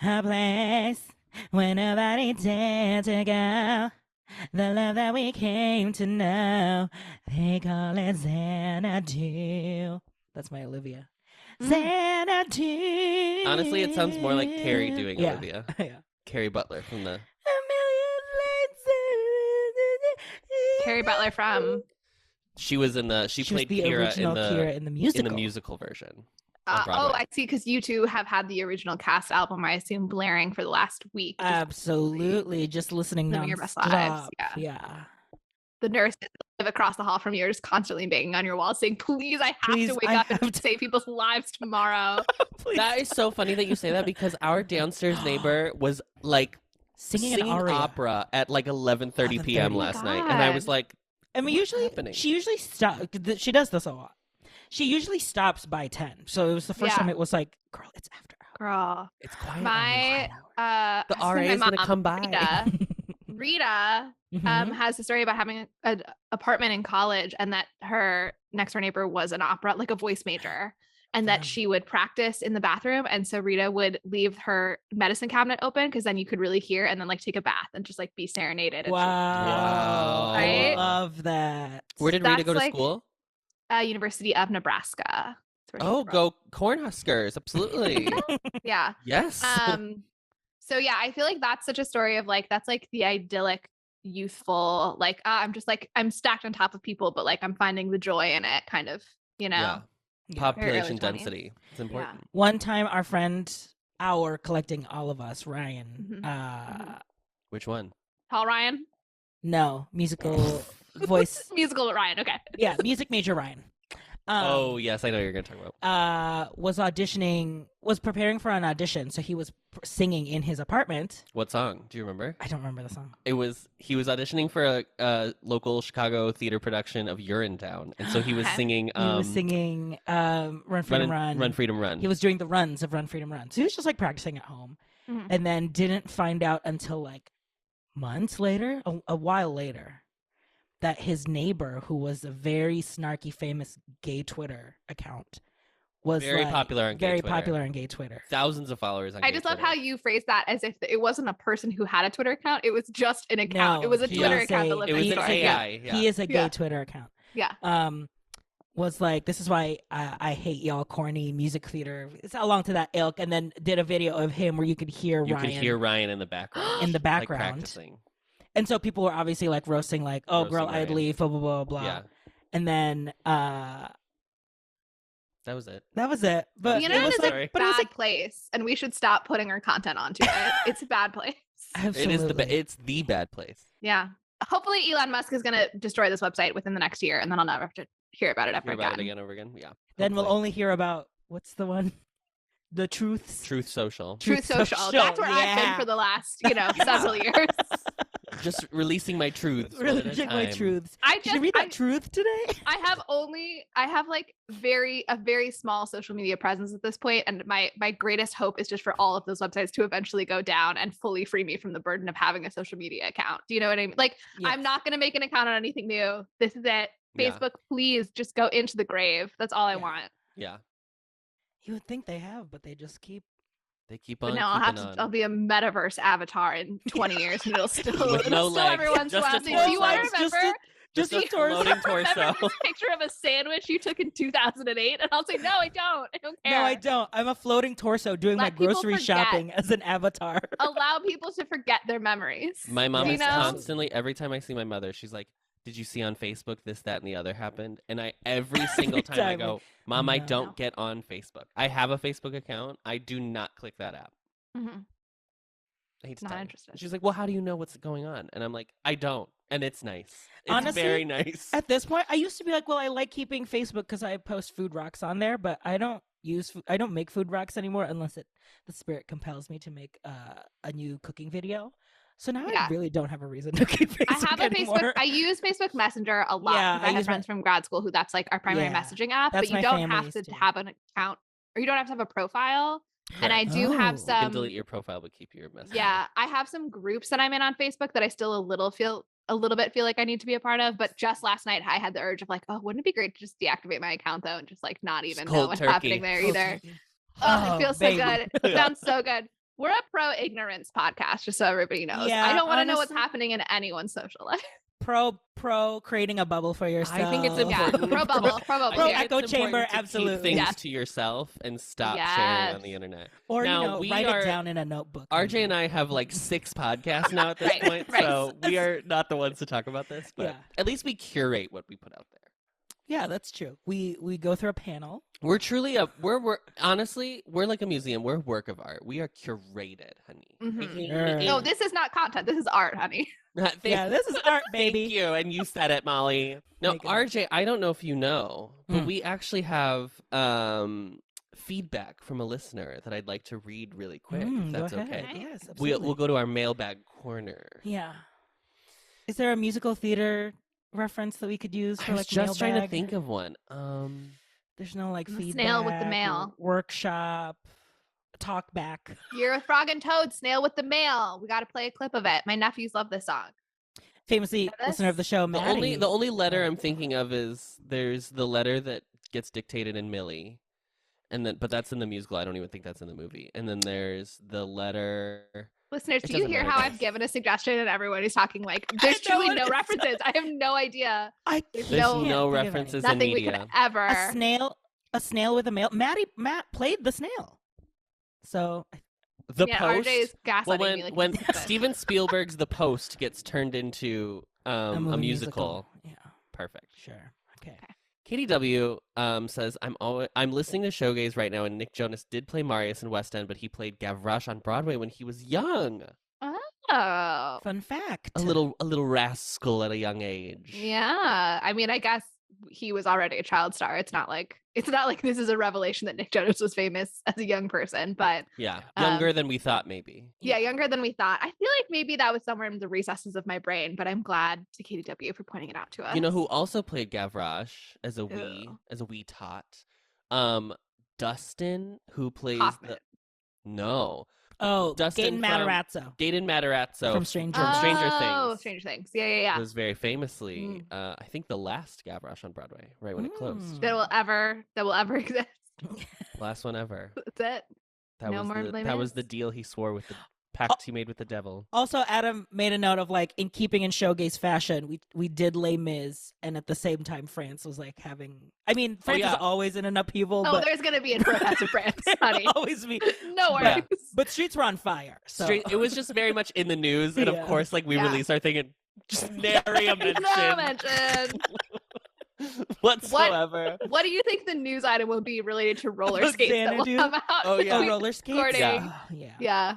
A place where nobody dared to go. The love that we came to know. They call it Xanadu. That's my Olivia. Xanadu. Honestly, it sounds more like Carrie doing Yeah. Olivia. Yeah. Carrie Butler from the... A million lights. Carrie Butler from... She was in the... She played was the Kira original Kira in the musical. In the musical version. Oh, I see, because you two have had the original cast album, I assume, blaring for the last week. Absolutely. Just listening living your best lives. nonstop. Yeah. The nurses that live across the hall from you are just constantly banging on your wall saying, please, I have to wake up and save people's lives tomorrow. That is so funny that you say that, because our downstairs neighbor was like singing opera at like 11:30 p.m. last night. And I was like, I mean, she usually stops. She does this a lot. She usually stops by 10. So it was the first time it was like, girl, it's after hours. Girl. It's quiet. The RA is going to come by. Rita has a story about having an apartment in college, and that her next door neighbor was an opera, like a voice major, and that she would practice in the bathroom. And so Rita would leave her medicine cabinet open, because then you could really hear, and then like take a bath and just like be serenaded. And wow. Right? I love that. Where did Rita go to school? University of Nebraska. Oh, go Cornhuskers. Absolutely. Yeah. Yes. So yeah, I feel like that's such a story of like, that's like the idyllic, youthful, like, I'm just like, I'm stacked on top of people, but like I'm finding the joy in it, kind of, you know? Yeah. Population density. It's important. Yeah. One time collecting all of us, Ryan. Which one? Tall Ryan? No, musical voice. Musical Ryan, okay. Yeah, music major Ryan. Oh, yes, I know what you're going to talk about. Was preparing for an audition, so he was singing in his apartment. What song? Do you remember? I don't remember the song. He was auditioning for a local Chicago theater production of Urinetown, and so he was singing... Run Freedom Run. Run Freedom Run. He was doing the runs of Run Freedom Run. So he was just like practicing at home, and then didn't find out until like months later, a while later, that his neighbor, who was a very snarky, famous gay Twitter account, was very popular on gay Twitter. Thousands of followers on gay I just love Twitter. how you phrased that as if it wasn't a person who had a Twitter account. It was just an account. No, it was a Twitter account that lived next door. It was an AI. Yeah. He is a gay Twitter account. Yeah. Was like, this is why I hate y'all corny music theater. It's along to that ilk, and then did a video of him where you could hear Ryan. You could hear Ryan in the background. In the background. Like practicing. And so people were obviously like roasting, like, oh, girl, Ryan. I'd leave, blah, blah, blah, blah. Yeah. And then that was it. But the internet is a like, bad place, and we should stop putting our content onto it. It's a bad place. Absolutely. It's the bad place. Yeah. Hopefully Elon Musk is going to destroy this website within the next year, and then I'll never have to hear about it ever again. About it again over again. Yeah. Then we'll only hear about, what's the one? The Truth Social. Truth Social. That's where I've been for the last, several years. Just releasing my truths. Releasing my truths. Did you read that truth today? I have like a very small social media presence at this point, and my greatest hope is just for all of those websites to eventually go down and fully free me from the burden of having a social media account. Do you know what I mean? Like, yes. I'm not going to make an account on anything new. This is it. Facebook, please just go into the grave. That's all I want. Yeah. You would think they have, but they just keep. They keep on. But now I'll be a metaverse avatar in 20 years, and it'll still, everyone's last name. Do you want to remember? Just a floating torso. This picture of a sandwich you took in 2008, and I'll say, no, I don't. I don't care. No, I don't. I'm a floating torso doing my grocery shopping as an avatar. Allow people to forget their memories. My mom is constantly, every time I see my mother, she's like, did you see on Facebook this, that, and the other happened? And every single time I go, Mom, no. I don't get on Facebook. I have a Facebook account. I do not click that app. Mm-hmm. I hate to not tell you. interested. She's like, well, how do you know what's going on? And I'm like, I don't. And it's nice. It's honestly, very nice. At this point, I used to be like, well, I like keeping Facebook because I post food rocks on there, but I don't make food rocks anymore unless the spirit compels me to make a new cooking video. So now I really don't have a reason to keep Facebook I have a anymore. Facebook. I use Facebook Messenger a lot because I have friends from grad school who that's like our primary messaging app. But you don't have to have an account, or you don't have to have a profile. Correct. And I do have some. You can delete your profile, but keep your message. Yeah, I have some groups that I'm in on Facebook that I still a little bit feel like I need to be a part of. But just last night, I had the urge of like, oh, wouldn't it be great to just deactivate my account though, and just like not even know what's happening there either. Oh, it feels so good. It sounds so good. We're a pro ignorance podcast, just so everybody knows. Yeah, I don't want to know what's happening in anyone's social life. Pro creating a bubble for yourself. I think it's important. Yeah, pro bubble. Pro echo chamber, absolutely. Keep things to yourself and stop sharing on the internet. Or now, write it down in a notebook. RJ and I have like 6 podcasts now at this point, so we are not the ones to talk about this. But at least we curate what we put out there. Yeah, that's true. We go through a panel. We're truly we're honestly, we're like a museum. We're a work of art. We are curated, honey. Mm-hmm. No, this is not content. This is art, honey. This is art, baby. Thank you. And you said it, Molly. No, RJ, I don't know if you know, but we actually have feedback from a listener that I'd like to read really quick, if that's okay. Yes, absolutely. We'll go to our mailbag corner. Yeah. Is there a musical theater reference that we could use for I was just trying to think of one. There's no like feedback. Snail with the mail. Workshop. Talk back. You're a frog and toad. Snail with the mail. We got to play a clip of it. My nephews love this song. Famously listener of the show, Maddie. The only letter I'm thinking of is there's the letter that gets dictated in Millie, but that's in the musical. I don't even think that's in the movie. And then there's the letter. Listeners, do you hear how I've given a suggestion and everybody's talking like there's truly no references? I have no idea. There's no references in media. Nothing we could ever. A snail with a mail. Matt played the snail. So the Post. RJ's gaslighting me when Steven Spielberg's The Post gets turned into a musical. Yeah. Perfect. Sure. Okay. Katie W says I'm listening to Showgays right now, and Nick Jonas did play Marius in West End, but he played Gavroche on Broadway when he was young. Oh, fun fact! A little rascal at a young age. Yeah, I mean, I guess he was already a child star. It's not like this is a revelation that Nick Jonas was famous as a young person, but younger than we thought, maybe. Yeah, younger than we thought. I feel like maybe that was somewhere in the recesses of my brain, but I'm glad to Katie W for pointing it out to us. You know who also played Gavroche as a wee tot? Dustin, who plays Dustin Gaten Matarazzo from Stranger Things. Oh, Stranger Things. Yeah. Was very famously, I think, the last Gavroche on Broadway, right when it closed. That will ever exist. Last one ever. That's it. That was the deal he swore with the pact he made with the devil. Also, Adam made a note of like, in keeping in Showgaze fashion, we did Les Mis, and at the same time, France was like having. I mean, France is always in an upheaval. Oh, there's gonna be a protest in France, honey. Always be. No worries. Yeah. But streets were on fire. So it was just very much in the news, and of course, like we release our thing and just nary a mention. No mention. Whatsoever. What do you think the news item will be related to roller skates that will come out? Oh yeah, roller skates. Yeah.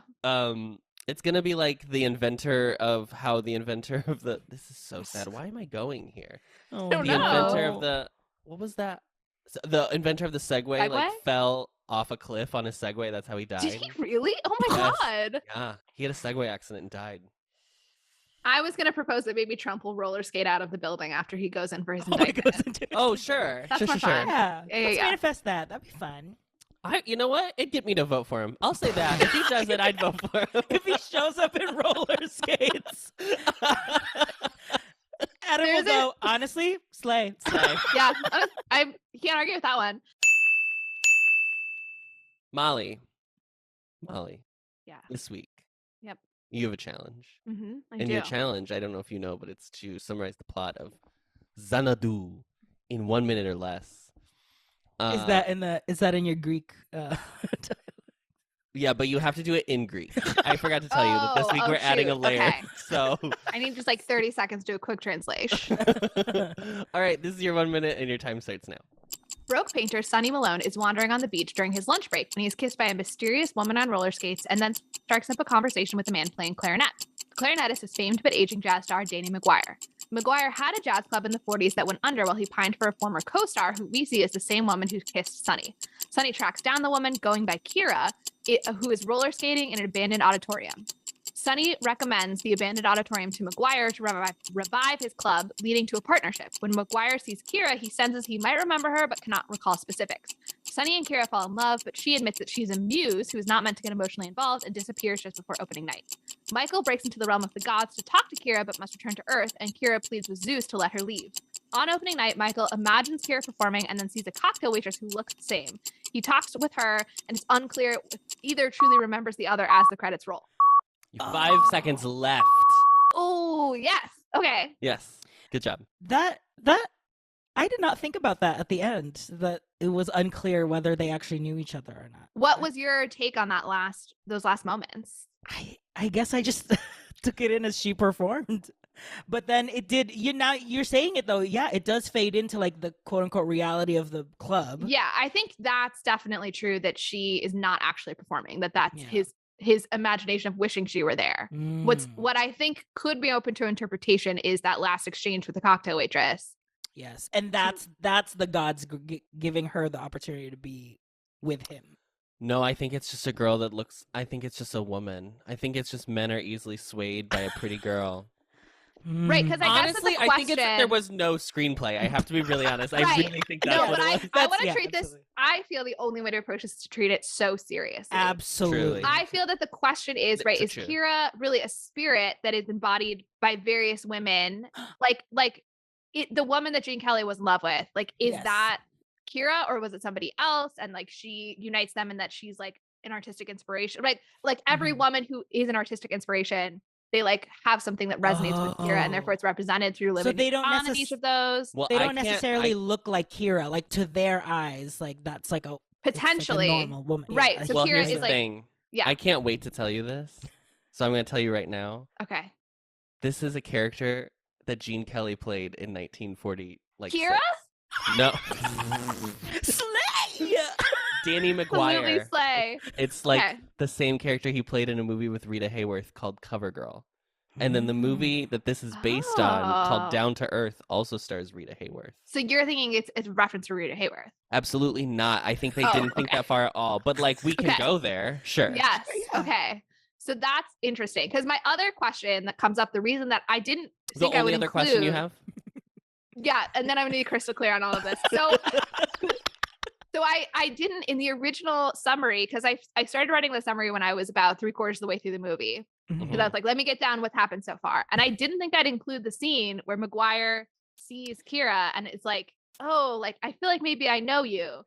It's gonna be like the inventor of the. This is so sad. Why am I going here? Oh, the inventor of the. What was that? The inventor of the Segway like fell off a cliff on a Segway. That's how he died. Did he really? Oh my god. Yeah, he had a Segway accident and died. I was going to propose that maybe Trump will roller skate out of the building after he goes in for his indictment. Sure. That's sure. Yeah. Let's manifest that. That'd be fun. You know what? It'd get me to vote for him. I'll say that. If he does it, I'd vote for him. If he shows up in roller skates. Adam will go, honestly, slay. Yeah. I can't argue with that one. Molly. Yeah. This week. Yep. You have a challenge. I do. Your challenge, I don't know if you know, but it's to summarize the plot of Xanadu in 1 minute or less. Is that in your Greek? Yeah, but you have to do it in Greek. I forgot to tell you that this week we're adding a layer. Okay. So I need just like 30 seconds to do a quick translation. All right, this is your 1 minute and your time starts now. Broke painter Sonny Malone is wandering on the beach during his lunch break when he is kissed by a mysterious woman on roller skates and then strikes up a conversation with a man playing clarinet. The clarinetist is famed but aging jazz star Danny McGuire. McGuire had a jazz club in the 40s that went under while he pined for a former co-star who we see as the same woman who kissed Sonny. Sonny tracks down the woman going by Kira, who is roller skating in an abandoned auditorium. Sonny recommends the abandoned auditorium to McGuire to revive his club, leading to a partnership. When McGuire sees Kira, he senses he might remember her but cannot recall specifics. Sonny and Kira fall in love, but she admits that she's a muse who is not meant to get emotionally involved and disappears just before opening night. Michael breaks into the realm of the gods to talk to Kira but must return to Earth, and Kira pleads with Zeus to let her leave. On opening night, Michael imagines Kira performing and then sees a cocktail waitress who looks the same. He talks with her, and it's unclear if either truly remembers the other as the credits roll. 5 seconds left. Oh, yes. Okay. Yes. Good job. That I did not think about that at the end, that it was unclear whether they actually knew each other or not. What was your take on those last moments? I guess I just took it in as she performed. But then it did, you're saying it though, yeah, it does fade into like the quote unquote reality of the club. Yeah, I think that's definitely true, that she is not actually performing, that's his imagination of wishing she were there. What I think could be open to interpretation is that last exchange with the cocktail waitress. Yes, and that's the gods giving her the opportunity to be with him. No, I think it's just a girl that I think it's just a woman. I think it's just men are easily swayed by a pretty girl. Right, because honestly, I think there was no screenplay. I have to be really honest. Right. I really think that's what it was. I want to treat this. I feel the only way to approach this is to treat it so seriously. Absolutely. Truly. I feel that the question is, right, is Kira really a spirit that is embodied by various women? The woman that Gene Kelly was in love with, is that Kira, or was it somebody else? And she unites them in that she's an artistic inspiration, right? Every woman who is an artistic inspiration, they have something that resonates with Kira, and therefore it's represented through living on each of those. Well, they don't necessarily look like Kira, to their eyes, that's a potentially a normal woman, right? So well, Kira here's is the thing. Yeah, I can't wait to tell you this, so I'm going to tell you right now. Okay, this is a character that Gene Kelly played in 1940. Kira? No. Slay! Danny McGuire. Slay. It's the same character he played in a movie with Rita Hayworth called CoverGirl. And then the movie that this is based on, called Down to Earth, also stars Rita Hayworth. So you're thinking it's a reference to Rita Hayworth? Absolutely not. I think they didn't think that far at all. But we can go there. Sure. Yes. Okay. So that's interesting, because my other question that comes up, the reason that I didn't think I would other include, question you have? Yeah, and then I'm gonna be crystal clear on all of this. So I didn't, in the original summary, because I started writing the summary when I was about 3/4 of the way through the movie. Because I was like, let me get down what's happened so far. And I didn't think I'd include the scene where McGuire sees Kira and it's I feel like maybe I know you.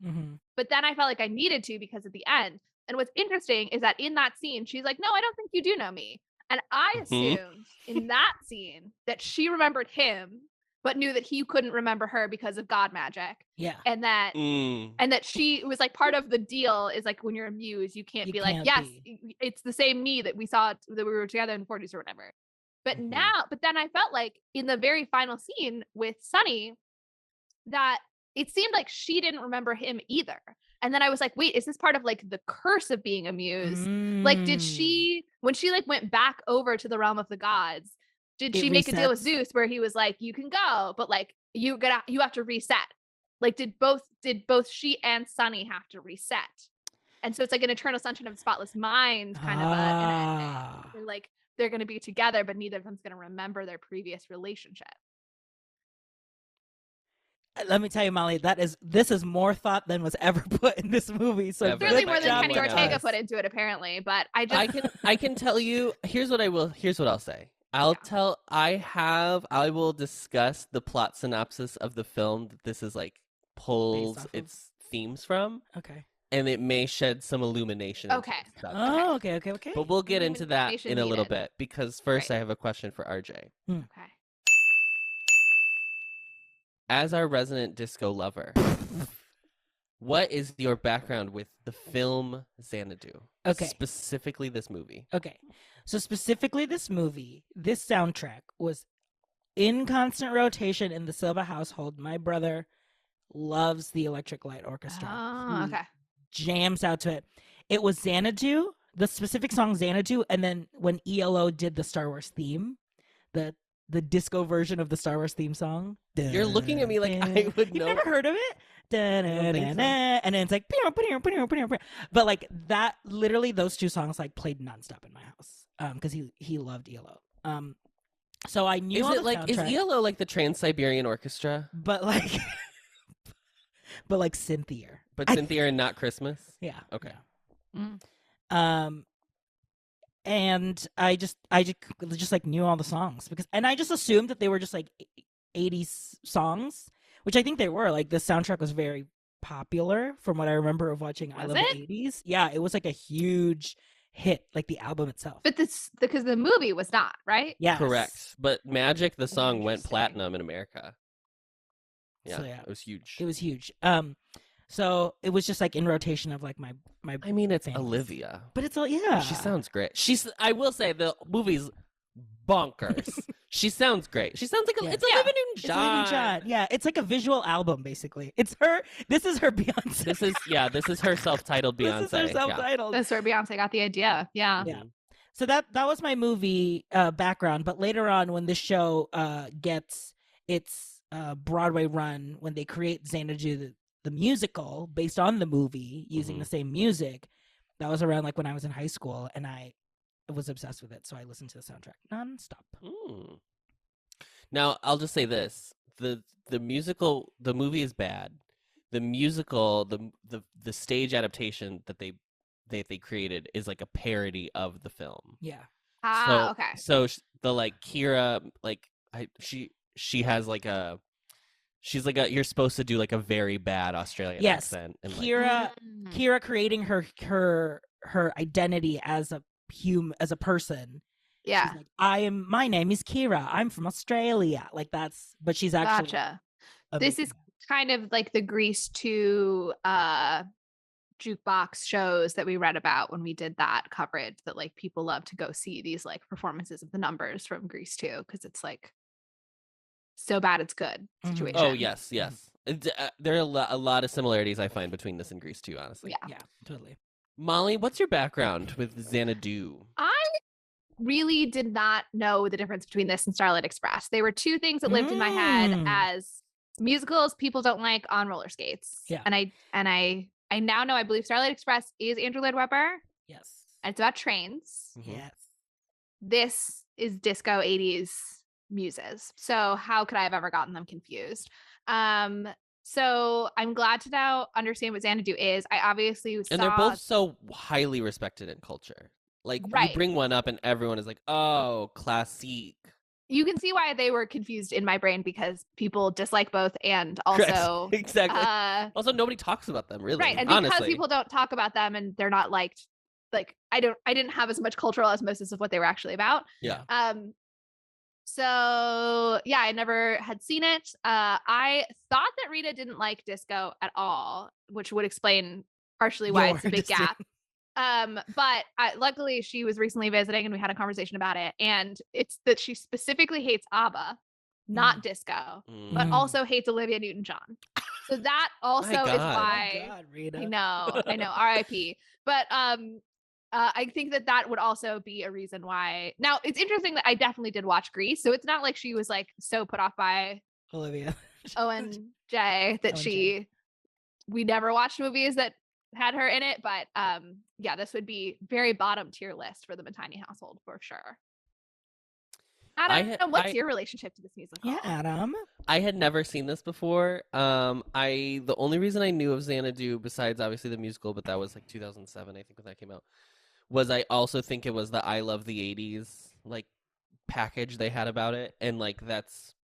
But then I felt like I needed to, because at the end. And what's interesting is that in that scene, she's like, no, I don't think you do know me. And I assumed in that scene that she remembered him, but knew that he couldn't remember her because of god magic. Yeah. And that she was part of the deal is when you're a muse, you can't be yes, it's the same me that we saw, that we were together in the 40s or whatever. But then I felt in the very final scene with Sonny, that it seemed like she didn't remember him either. And then I was like, wait, is this part of the curse of being a muse? Did she, when she went back over to the realm of the gods, did she make a deal with Zeus where he was like, you can go, but you have to reset? Did both she and Sonny have to reset? And so it's an eternal sunshine of the spotless mind kind of an ending. They're going to be together, but neither of them's going to remember their previous relationship. Let me tell you, Molly, this is more thought than was ever put in this movie. So certainly more than Kenny Ortega put into it, apparently. But I can tell you. Here's what I'll say. I will discuss the plot synopsis of the film that this is pulls its themes from. Okay. And it may shed some illumination. Okay. Oh, okay. But we'll get into that in a little bit, because first I have a question for RJ. Okay. As our resident disco lover, what is your background with the film Xanadu? Okay. Specifically this movie. Okay. So specifically this movie, this soundtrack was in constant rotation in the Silva household. My brother loves the Electric Light Orchestra. Oh, okay. Jams out to it. It was Xanadu, the specific song Xanadu, and then when ELO did the Star Wars theme, the disco version of the Star Wars theme song. You're looking at me like I would know. You've never heard of it? And then it's but that, literally those two songs played nonstop in my house. because he loved ELO. So I knew Is all it the like soundtrack, is ELO like the Trans-Siberian Orchestra, but synthier. but Cynthia and not Christmas? Yeah. Okay. Mm. And I just like knew all the songs and I just assumed that they were just like 80s songs, which I think they were. Like the soundtrack was very popular from what I remember of watching I Love the 80s. Yeah, it was like a huge hit, like the album itself. But this because the movie was not, right? Yeah, Correct. But Magic, the song, went Interesting. platinum in America. Yeah, So, yeah. it was huge. It was huge. So it was just like in rotation of like my. I mean, it's fans. Olivia, but it's yeah. She sounds great. I will say the movie's bonkers. She sounds great. She sounds like it's Olivia Newton-John. Yeah, it's like a visual album basically. It's her. This is her Beyonce. This is her self-titled Beyonce. This is her self-titled. That's where Beyonce got the idea. Yeah. Yeah. So that was my movie background. But later on, when this show gets its Broadway run, when they create Xanadu the musical based on the movie using the same music, that was around like when I was in high school, and I was obsessed with it. So I listened to the soundtrack nonstop. Now I'll just say this: the movie is bad. The musical, the stage adaptation that they created is like a parody of the film. Yeah. Okay. So the like Kira, like she has like she's like you're supposed to do like a very bad Australian accent. And Kira creating her identity as a person. Yeah. She's like, my name is Kira. I'm from Australia. Like but she's actually. Gotcha. This is kind of like the Grease 2 jukebox shows that we read about when we did that coverage, that like people love to go see these like performances of the numbers from Grease 2 because it's like so bad it's good situation. Oh yes. There are a lot of similarities I find between this and Grease 2, honestly. Yeah, totally. Molly, what's your background with Xanadu? I really did not know the difference between this and Starlight Express. They were two things that lived in my head as musicals people don't like on roller skates. Yeah. And I now know I believe Starlight Express is Andrew Lloyd Webber. Yes. And it's about trains. Yes. This is disco 80s Muses. So how could I have ever gotten them confused? So I'm glad to now understand what Xanadu is. I obviously saw... And they're both so highly respected in culture. Like, you bring one up and everyone is like, oh, classique. You can see why they were confused in my brain because people dislike both, and also... Exactly. Also, nobody talks about them, really. Right, and because people don't talk about them and they're not liked, like, I didn't have as much cultural osmosis of what they were actually about. Yeah. So yeah, I never had seen it. I thought that Rita didn't like disco at all, which would explain partially why it's a big gap. But luckily she was recently visiting and we had a conversation about it. And it's that she specifically hates ABBA, not disco, but also hates Olivia Newton-John. So that also is why. Oh God, Rita. I know, R.I.P. But I think that would also be a reason why. Now, it's interesting that I definitely did watch Grease, so it's not like she was like so put off by Olivia O&J that we never watched movies that had her in it. But yeah, this would be very bottom tier list for the Matini household for sure. Adam, what's your relationship to this musical? Yeah, Adam. I had never seen this before. The only reason I knew of Xanadu, besides obviously the musical, but that was like 2007, I think, when that came out, was I also think it was the I Love the 80s like package they had about it, and like that's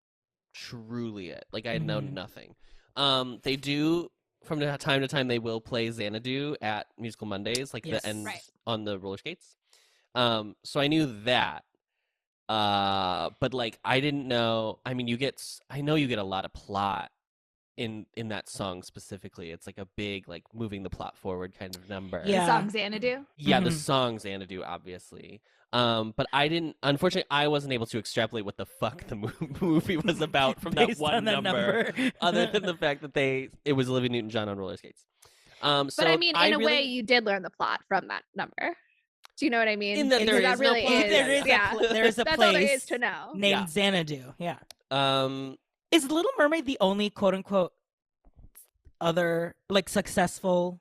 truly it. Like I had known nothing. They do from time to time they will play Xanadu at Musical Mondays, like the ends on the roller skates. So I knew that. But like I didn't know. I mean, I know you get a lot of plot in that song specifically. It's like a big like moving the plot forward kind of number. Yeah. The song Xanadu? Yeah, the song Xanadu, obviously. But unfortunately I wasn't able to extrapolate what the fuck the movie was about from that one number, other than the fact that it was Olivia Newton-John on roller skates. But I mean, in a way you did learn the plot from that number. Do you know what I mean? There is a that's place all there is to know. named Xanadu. Yeah. Is Little Mermaid the only quote unquote other like successful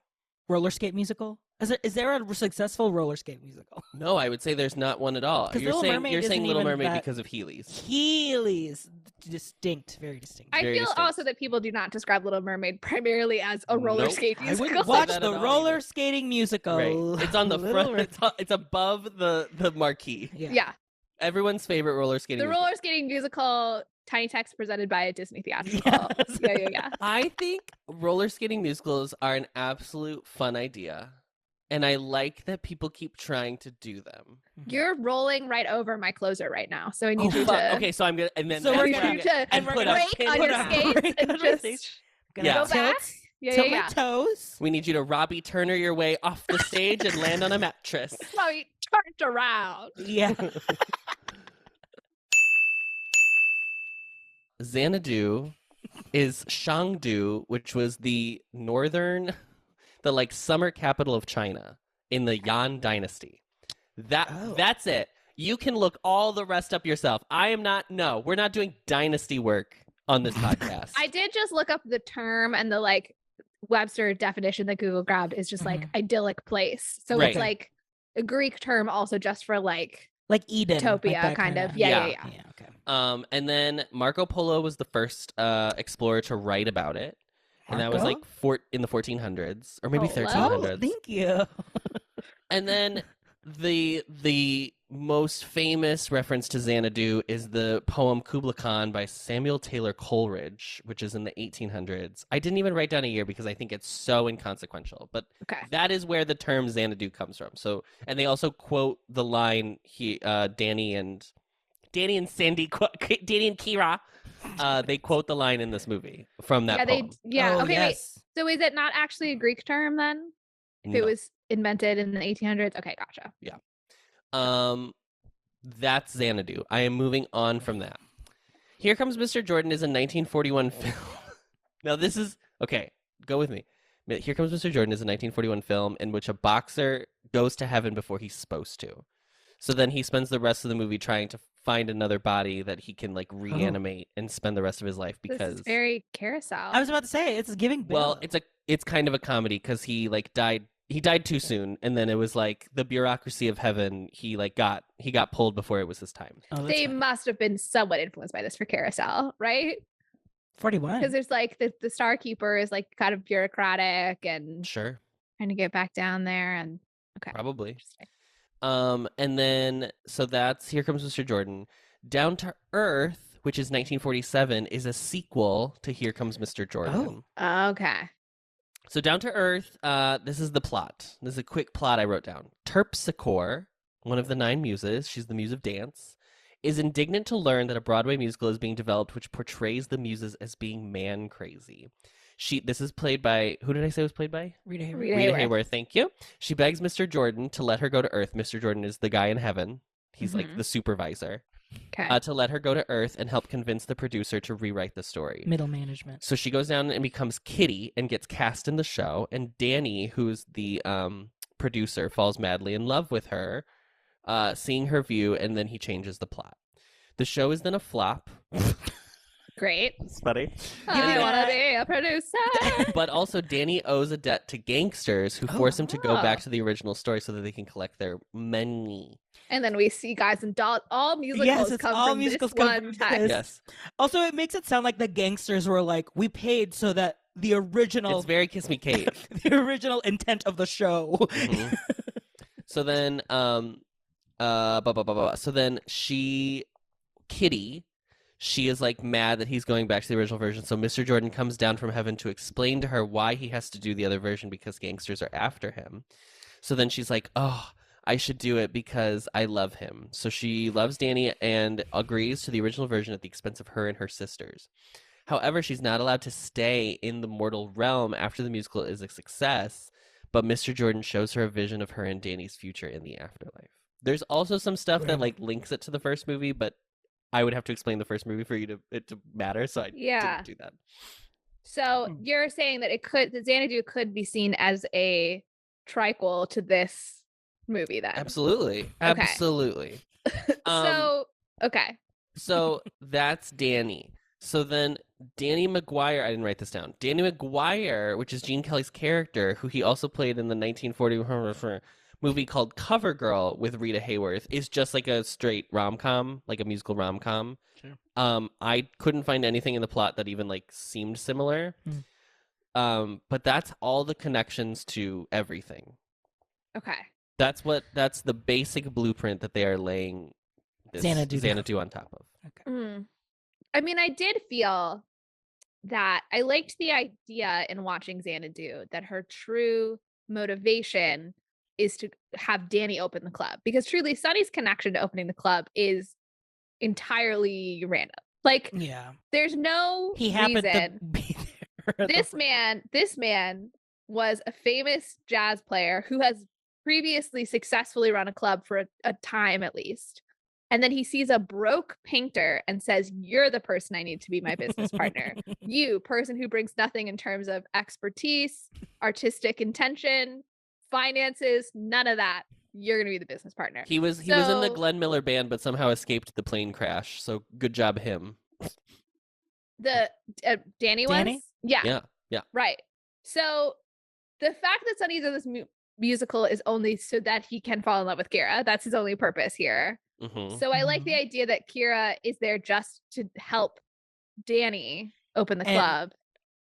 roller skate musical? Is there a successful roller skate musical? No, I would say there's not one at all. You're saying Little Mermaid because of Heelys. Heelys, distinct, very distinct. I Very feel distinct. also that people do not describe Little Mermaid primarily as a roller skate I musical. would watch the roller skating musical. Right. It's on the front. It's above the marquee. Yeah. Everyone's favorite roller skating. The musical. roller skating musical, tiny text presented by a Disney theatrical. Yes. Yeah. I think roller skating musicals are an absolute fun idea. And I like that people keep trying to do them. You're rolling right over my closer right now, so I need you Fuck. to. Okay, so I'm gonna and then So we're after going that- to and put a break pin on in your it. skates and just Yeah. go back. Tilt my toes. We need you to Robbie Turner your way off the stage and land on a mattress. Robbie turned around. Yeah. Xanadu is Shangdu, which was the summer capital of China in the Yan Dynasty. That's it. You can look all the rest up yourself. we're not doing dynasty work on this podcast. I did just look up the term, and the Webster definition that Google grabbed is just idyllic place. So Right. it's like a Greek term also just for like Eden. utopia that kind of. Yeah. Yeah. Okay. And then Marco Polo was the first explorer to write about it. And that was in the 1400s or maybe 1300s. Oh, thank you. And then the most famous reference to Xanadu is the poem Kubla Khan by Samuel Taylor Coleridge, which is in the 1800s. I didn't even write down a year because I think it's so inconsequential, but that is where the term Xanadu comes from. So, and they also quote the line Danny and Kira. They quote the line in this movie from that poem. Okay, yes. wait. So is it not actually a Greek term then? If it was invented in the 1800s? Okay, gotcha. Yeah. That's Xanadu. I am moving on from that. Here Comes Mr. Jordan is a 1941 film. Now this is, okay, go with me. Here Comes Mr. Jordan is a 1941 film in which a boxer goes to heaven before he's supposed to. So then he spends the rest of the movie trying to find another body that he can reanimate and spend the rest of his life because this is very Carousel. I was about to say it's giving. Well, it's kind of a comedy because he died. He died too soon, and then it was the bureaucracy of heaven. He got pulled before it was his time. Oh, they must have been somewhat influenced by this for Carousel, right? 41. Because there's the star keeper is kind of bureaucratic and Sure, trying to get back down there, and probably. And then so that's Here Comes Mr. Jordan. Down to Earth, which is 1947, is a sequel to Here Comes Mr. Jordan. Oh, okay. So Down to Earth, this is the plot. This is a quick plot I wrote down. Terpsichore, one of the 9 muses, she's the muse of dance, is indignant to learn that a Broadway musical is being developed which portrays the muses as being man crazy. This is played by, who did I say was played by? Rita Hayworth. Rita Hayworth, thank you. She begs Mr. Jordan to let her go to Earth. Mr. Jordan is the guy in heaven. He's the supervisor. Okay. To let her go to Earth and help convince the producer to rewrite the story. Middle management. So she goes down and becomes Kitty and gets cast in the show. And Danny, who's the producer, falls madly in love with her, seeing her view, and then he changes the plot. The show is then a flop. Great. It's funny. I want to be a producer. But also, Danny owes a debt to gangsters who force him to go back to the original story so that they can collect their money. And then we see guys and dolls. All musicals come from this one text. Yes. Also, it makes it sound like the gangsters were we paid so that the original. It's very Kiss Me Kate. The original intent of the show. Mm-hmm. So then, so then Kitty. She is mad that he's going back to the original version. So Mr. Jordan comes down from heaven to explain to her why he has to do the other version because gangsters are after him. So then she's like, oh, I should do it because I love him. So she loves Danny and agrees to the original version at the expense of her and her sisters. However, she's not allowed to stay in the mortal realm after the musical is a success. But Mr. Jordan shows her a vision of her and Danny's future in the afterlife. There's also some stuff that links it to the first movie, but I would have to explain the first movie for it to matter, so I didn't do that. So you're saying that the Xanadu could be seen as a triquel to this movie then? Absolutely. Okay. Absolutely. So, okay. So that's Danny. So then Danny McGuire, I didn't write this down. Danny McGuire, which is Gene Kelly's character, who he also played in the 1940 movie called Cover Girl with Rita Hayworth, is just like a straight rom-com, like a musical rom-com. Sure. I couldn't find anything in the plot that even like seemed similar. But that's all the connections to everything. Okay. That's the basic blueprint that they are laying this Xanadu on top of. Okay. I mean, I did feel that I liked the idea in watching Xanadu that her true motivation is to have Danny open the club, because truly Sonny's connection to opening the club is entirely random. Like, there's no he reason. happened to be there. This man was a famous jazz player who has previously successfully run a club for a time at least. And then he sees a broke painter and says, "You're the person I need to be my business partner. You, person who brings nothing in terms of expertise, artistic intention, finances, none of that. You're going to be the business partner." He was in the Glenn Miller band, but somehow escaped the plane crash. So good job him. The Danny was? Yeah. Right. So the fact that Sonny's in this musical is only so that he can fall in love with Kira. That's his only purpose here. So I like the idea that Kira is there just to help Danny open the club.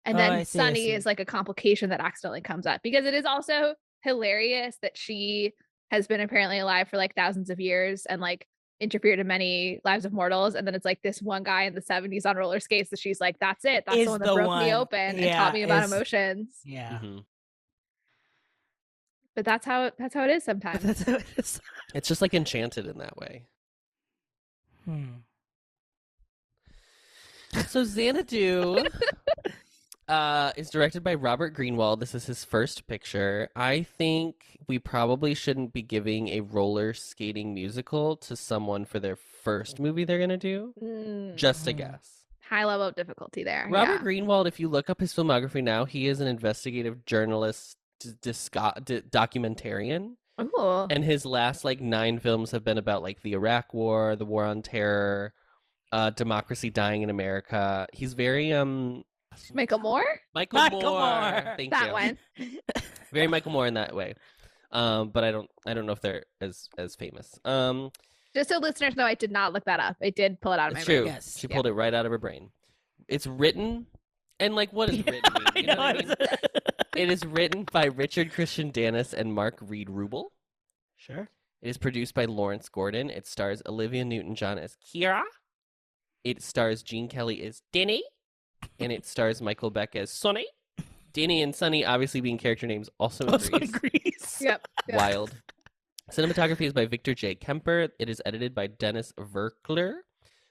And then Sonny is like a complication that accidentally comes up, because it is also hilarious that she has been apparently alive for like thousands of years and like interfered in many lives of mortals. And then it's like this one guy in the 70s on roller skates that she's like, that's it. That's the one that broke me open and taught me about emotions. Yeah. But that's how it is sometimes. That's how it is. It's just like Enchanted in that way. So Xanadu is directed by Robert Greenwald. This is his first picture. I think we probably shouldn't be giving a roller skating musical to someone for their first movie they're going to do. Just a guess. High level of difficulty there. Robert Greenwald, if you look up his filmography now, he is an investigative journalist, documentarian. Ooh. And his last like 9 films have been about like the Iraq War, the War on Terror, democracy dying in America. He's very Michael Moore? Michael Moore. Thank that you. one. Very Michael Moore in that way. But I don't know if they're as famous. Just so listeners know, I did not look that up. I did pull it out of my brain. Yes. She pulled it right out of her brain. It's written, and like, what is written mean? You know what I mean? It is written by Richard Christian Danis and Mark Reed Rubel. Sure. It is produced by Lawrence Gordon. It stars Olivia Newton-John as Kira. It stars Gene Kelly as Danny. And it stars Michael Beck as Sonny. Danny and Sonny obviously being character names also in Grease. Yep. Wild. Cinematography is by Victor J. Kemper. It is edited by Dennis Verkler.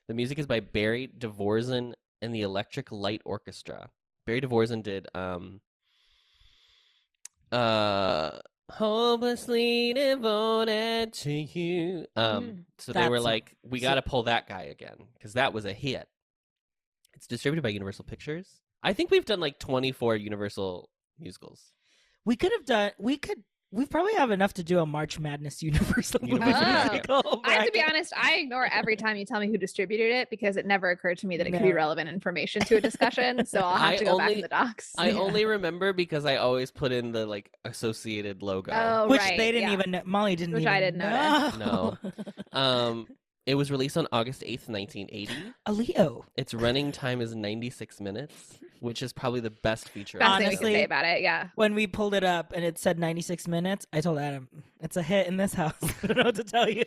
The music is by Barry Dvorzin and the Electric Light Orchestra. Barry Dvorzin did Hopelessly Devoted to You. So they were like, we got to pull that guy again, because that was a hit. It's distributed by Universal Pictures. I think we've done like 24 Universal musicals. We probably have enough to do a March Madness Universal musical. I have to be honest, I ignore every time you tell me who distributed it, because it never occurred to me that it could be relevant information to a discussion. So I'll have to go back in the docs. I only remember because I always put in the like associated logo. Which they didn't even know. Molly didn't Which even I didn't know. No. It was released on August 8th, 1980. A Leo. Its running time is 96 minutes, which is probably the best feature. Best thing we can say about it, yeah. When we pulled it up and it said 96 minutes, I told Adam, it's a hit in this house. I don't know what to tell you.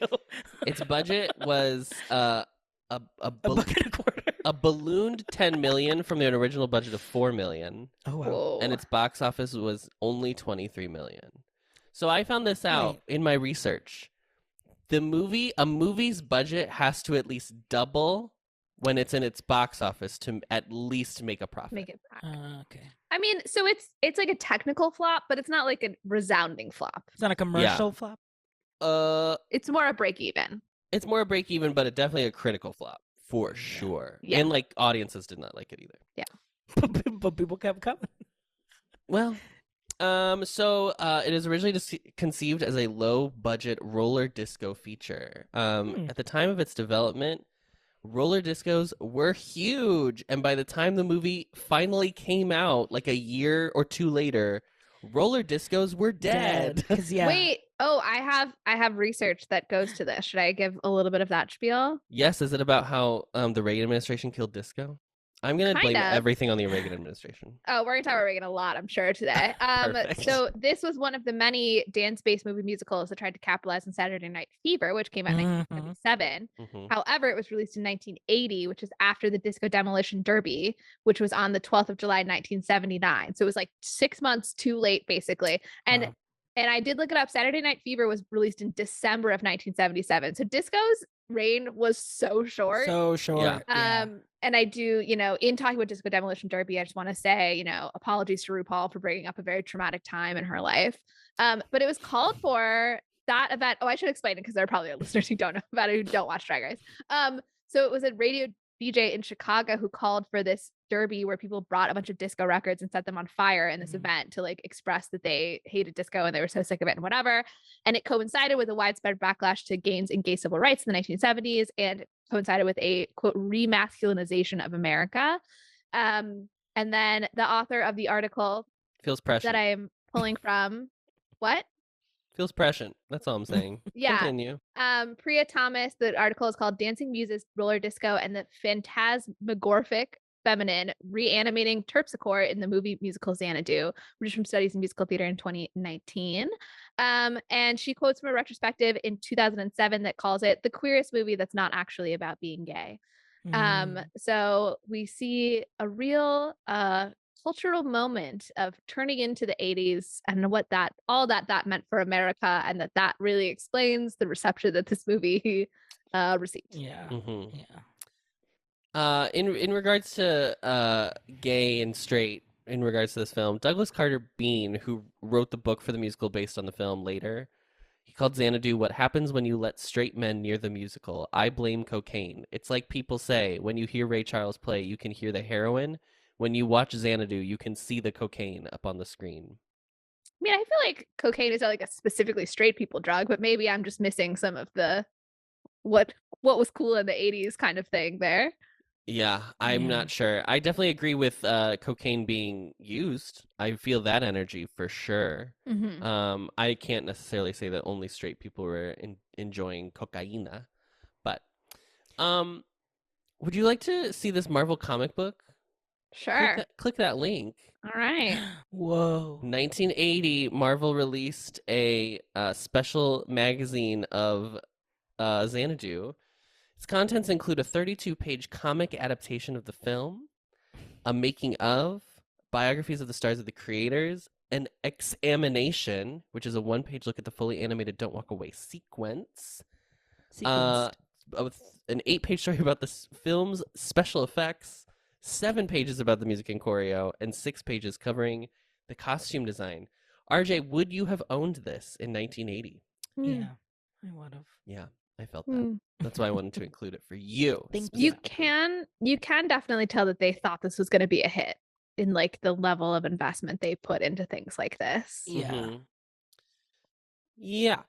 Its budget was a buck and a quarter. A ballooned $10 million from the original budget of $4 million. Oh, wow. Whoa. And its box office was only $23 million. So I found this out in my research. A movie's budget has to at least double when it's in its box office to at least make a profit. Make it back. Okay. I mean, so it's like a technical flop, but it's not like a resounding flop. It's not a commercial flop? It's more a break even. It's more a break even, but definitely a critical flop for sure. Yeah. And like audiences did not like it either. Yeah. But people kept coming. Well, it is originally conceived as a low-budget roller disco feature. At the time of its development, roller discos were huge. And by the time the movie finally came out, like a year or two later, roller discos were dead. Yeah. Wait, I have research that goes to this. Should I give a little bit of that spiel? Yes, is it about how the Reagan administration killed disco? I'm going to blame Kind of. everything on the Reagan administration. Oh, we're going to talk about Reagan a lot, I'm sure, today. Perfect. So this was one of the many dance-based movie musicals that tried to capitalize on Saturday Night Fever, which came out in 1977. However, it was released in 1980, which is after the Disco Demolition Derby, which was on the 12th of July, 1979. So it was like 6 months too late, basically. And I did look it up. Saturday Night Fever was released in December of 1977. So Disco's reign was so short. Yeah. And I do, in talking about Disco Demolition Derby, I just want to say, apologies to RuPaul for bringing up a very traumatic time in her life. But it was called for that event. Oh, I should explain it because there are probably listeners who don't know about it, who don't watch Drag Race. So it was a radio DJ in Chicago who called for this derby where people brought a bunch of disco records and set them on fire in this event to like express that they hated disco and they were so sick of it and whatever. And it coincided with a widespread backlash to gains in gay civil rights in the 1970s and coincided with a quote remasculinization of America. And then the author of the article feels prescient that I'm pulling from, what? Feels prescient. That's all I'm saying. Yeah. Continue. Priya Thomas, the article is called Dancing Muses, Roller Disco, and the Phantasmagoric Feminine Reanimating Terpsichore in the movie musical Xanadu, which is from Studies in Musical Theater in 2019. And she quotes from a retrospective in 2007 that calls it the queerest movie that's not actually about being gay. So we see a real cultural moment of turning into the 80s and what that meant for America, and that really explains the reception that this movie received. In regards to gay and straight, in regards to this film, Douglas Carter Bean, who wrote the book for the musical based on the film later, he called Xanadu what happens when you let straight men near the musical. I blame cocaine. It's like people say, when you hear Ray Charles play, you can hear the heroin. When you watch Xanadu, you can see the cocaine up on the screen. I mean, I feel like cocaine is like a specifically straight people drug, but maybe I'm just missing some of the what was cool in the 80s kind of thing there. Yeah, I'm not sure. I definitely agree with cocaine being used. I feel that energy for sure. I can't necessarily say that only straight people were enjoying cocaina, but would you like to see this Marvel comic book? Sure. Click that link. All right. Whoa. 1980, Marvel released a special magazine of Xanadu. Its contents include a 32-page comic adaptation of the film, a making of, biographies of the stars of the creators, an examination, which is a one-page look at the fully animated Don't Walk Away sequence, an 8-page story about the film's special effects, 7 pages about the music and choreo, and 6 pages covering the costume design. RJ, would you have owned this in 1980? Yeah, I would have. Yeah, I felt that. That's why I wanted to include it for you. You can definitely tell that they thought this was going to be a hit in like the level of investment they put into things like this. Yeah. Yeah.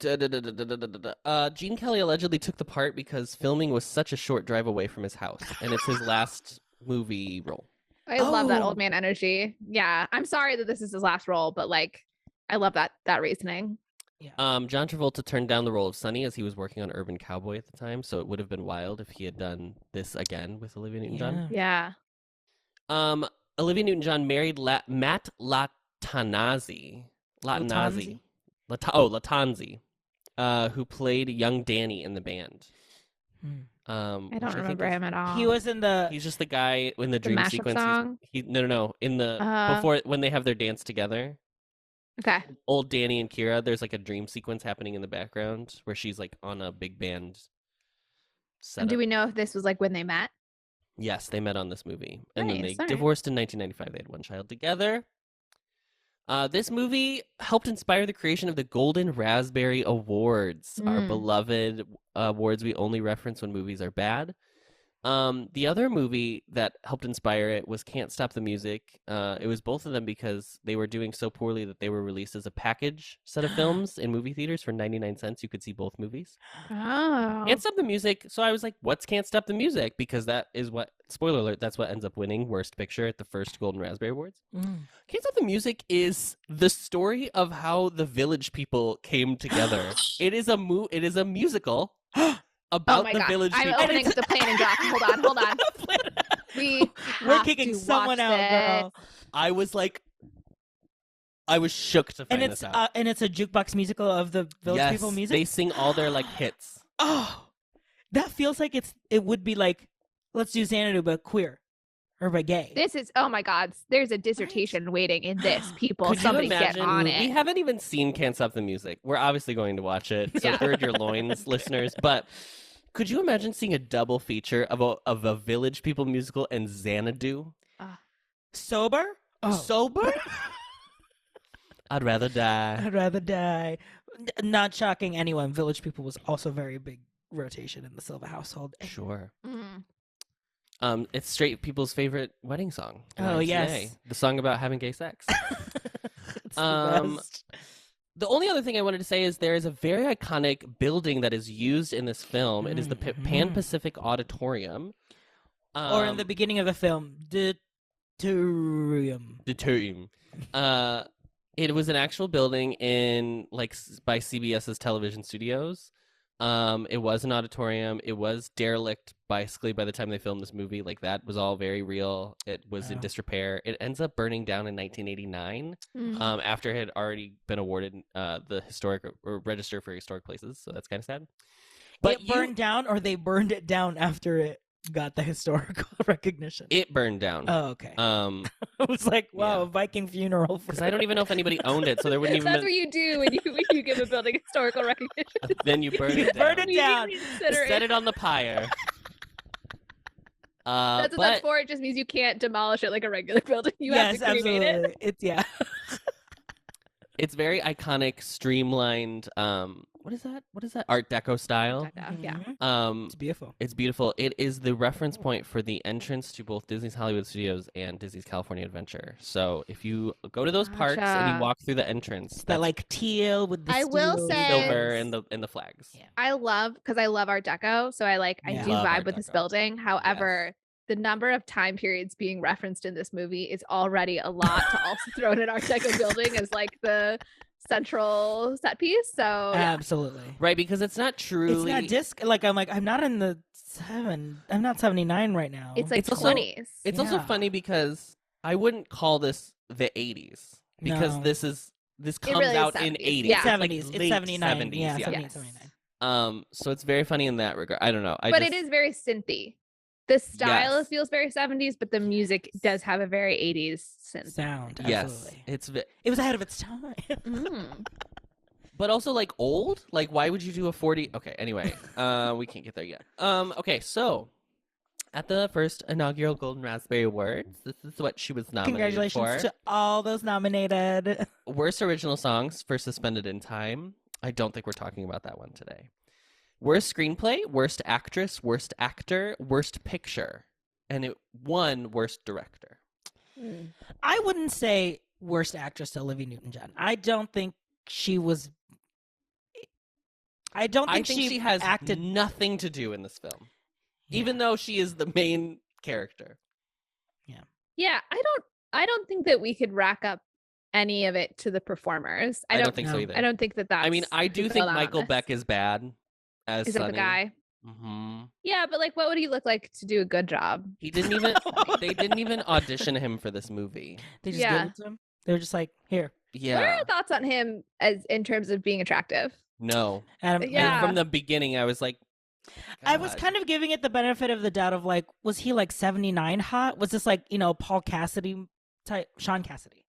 Gene Kelly allegedly took the part because filming was such a short drive away from his house, and it's his last movie role. I love that old man energy. Yeah, I'm sorry that this is his last role, but like, I love that reasoning. Yeah. John Travolta turned down the role of Sonny as he was working on Urban Cowboy at the time, so it would have been wild if he had done this again with Olivia Newton-John. Yeah. Olivia Newton-John married Matt Latanzi. Latanzi. Who played young Danny in the band. I don't remember him at all. He was in He's just the guy in the dream sequence. Song? No. In the before when they have their dance together. Okay. Old Danny and Kira, there's like a dream sequence happening in the background where she's like on a big band setup. Do we know if this was like when they met? Yes, they met on this movie. And then they Nice, divorced in 1995. They had one child together. This movie helped inspire the creation of the Golden Raspberry Awards, our beloved awards we only reference when movies are bad. The other movie that helped inspire it was Can't Stop the Music. It was both of them because they were doing so poorly that they were released as a package set of films in movie theaters for 99 cents. You could see both movies. Oh. Can't Stop the Music. So I was like, what's Can't Stop the Music? Because that is what, spoiler alert, that's what ends up winning Worst Picture at the first Golden Raspberry Awards. Can't Stop the Music is the story of how the Village People came together. It is a musical. About the Village People. I'm opening up the planning doc. Hold on. We're kicking someone out, girl. I was shook to find this out. And it's a jukebox musical of the Village People music? They sing all their hits. Oh, that feels like it would be like, let's do Xanadu, but queer. Or by gay. This is, oh my God, there's a dissertation waiting in this. People, somebody get on it. We haven't even seen Can't Stop the Music. We're obviously going to watch it. So gird your loins, listeners. But could you imagine seeing a double feature of a Village People musical and Xanadu? Sober? Oh. Sober? I'd rather die. Not shocking anyone. Village People was also very big rotation in the Silva household. Sure. It's straight people's favorite wedding song. Oh, yes. The song about having gay sex. It's the best. The only other thing I wanted to say is there is a very iconic building that is used in this film. It is the Pan Pacific Auditorium. Or in the beginning of the film, Deuterium. It was an actual building in by CBS's television studios. It was an auditorium. It was derelict basically by the time they filmed this movie. That was all very real. It was in disrepair. It ends up burning down in 1989 after it had already been awarded the historic or register for historic places. So that's kind of sad. But it burned down, or they burned it down after it got the historical recognition? It burned down. Oh, okay. I was like, wow, a Viking funeral. Because I don't even know if anybody owned it, so there wouldn't even. That's what you do when you give a building historical recognition. Then you burn it down. Burn it down. Set it on the pyre. That's what that's for. It just means you can't demolish it like a regular building. You have to cremate it. It's very iconic, streamlined. What is that? Art Deco style. Yeah. It's beautiful. It's beautiful. It is the reference point for the entrance to both Disney's Hollywood Studios and Disney's California Adventure. So if you go to those parks and you walk through the entrance, that teal with the silver and the flags. Yeah. I love Art Deco, so I do vibe with this building. However, the number of time periods being referenced in this movie is already a lot to also throw in an Art Deco building as the central set piece. So absolutely right, because it's not truly. It's not I'm not in the I'm not 79 right now. It's 20s. It's also funny because I wouldn't call this the 80s because this comes out in 80s. Yeah. 70s. It's 79. 70s. Yeah, 79. So it's very funny in that regard. I don't know. But it is very synthy. The style feels very 70s, but the music does have a very 80s synth sound. Absolutely. Yes, it was ahead of its time. But also old. Why would you do a 40? Okay, anyway, we can't get there yet. Okay, so at the first inaugural Golden Raspberry Awards, this is what she was nominated for. Congratulations to all those nominated. Worst original songs for Suspended in Time. I don't think we're talking about that one today. Worst screenplay, worst actress, worst actor, worst picture, and it won worst director. I wouldn't say worst actress to Olivia Newton-John. I don't think she was. I think she has acted nothing to do in this film, even though she is the main character. Yeah. I don't think that we could rack up any of it to the performers. I don't think so either. I don't think that that's. I mean, I do think Michael Beck is bad. Is that the guy? Mm-hmm. Yeah, but what would he look like to do a good job? He didn't even. They didn't even audition him for this movie. They just gave it to him. They were just like, here. Yeah. What are your thoughts on him as in terms of being attractive? No. Adam, from the beginning, I was like, God. I was kind of giving it the benefit of the doubt of was he 79 hot? Was this Paul Cassidy type, Sean Cassidy?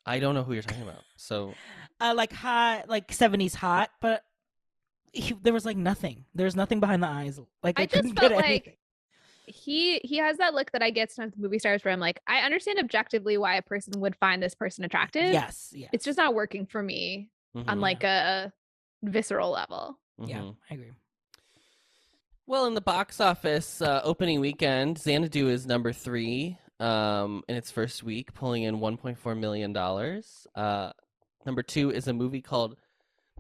I don't know who you're talking about. So, hot, 70s hot, but. There was nothing. There's nothing behind the eyes. I just felt like he has that look that I get sometimes with movie stars where I'm I understand objectively why a person would find this person attractive. Yes. It's just not working for me on a visceral level. Yeah, I agree. Well, in the box office opening weekend, Xanadu is number 3 in its first week, pulling in $1.4 million. Number 2 is a movie called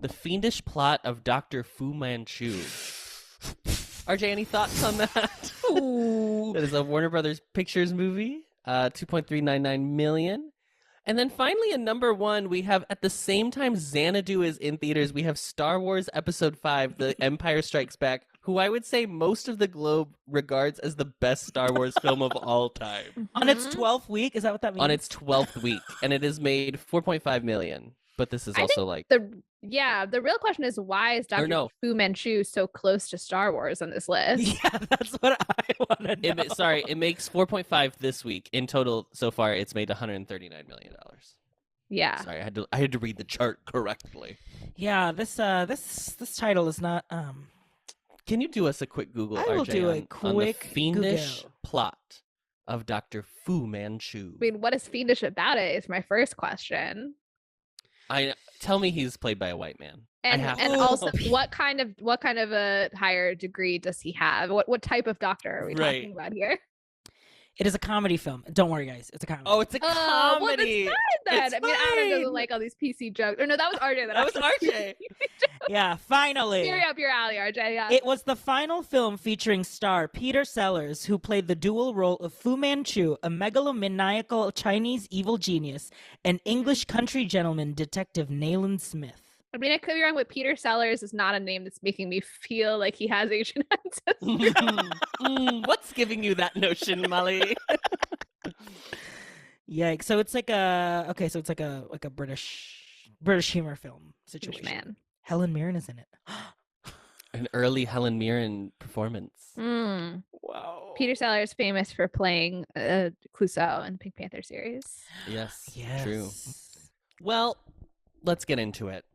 The Fiendish Plot of Dr. Fu Manchu. RJ, any thoughts on that? That is a Warner Brothers Pictures movie, $2.399 million. And then finally, in number 1, we have, at the same time Xanadu is in theaters, we have Star Wars Episode 5, The Empire Strikes Back, who I would say most of the globe regards as the best Star Wars film of all time. On its 12th week? Is that what that means? On its 12th week. And it has made $4.5 million. But this is also like... the real question is, why is Dr. Fu Manchu so close to Star Wars on this list? Yeah, that's what I want to know. It makes 4.5 this week. In total, so far, it's made $139 million. Yeah. Sorry, I had to read the chart correctly. Yeah, this title is not... Can you do us a quick Google, I will RJ, do a on quick the fiendish Google. plot of Dr. Fu Manchu? I mean, what is fiendish about it is my first question. Tell me he's played by a white man. And also, what kind of a higher degree does he have? What type of doctor are we talking about here? It is a comedy film. Don't worry, guys. It's a comedy. Oh, it's a comedy. Well, that's fine then. Adam doesn't like all these PC jokes. Or no, that was RJ. That was RJ. Yeah, finally. You're up your alley, RJ. Yeah. It was the final film featuring star Peter Sellers, who played the dual role of Fu Manchu, a megalomaniacal Chinese evil genius, and English country gentleman detective Nayland Smith. I mean, I could be wrong, but Peter Sellers is not a name that's making me feel like he has Asian ancestry. What's giving you that notion, Molly? Yikes! So it's like a British humor film situation. British man. Helen Mirren is in it. An early Helen Mirren performance. Wow. Peter Sellers famous for playing Clouseau in the Pink Panther series. Yes, Yes. true. Well, let's get into it.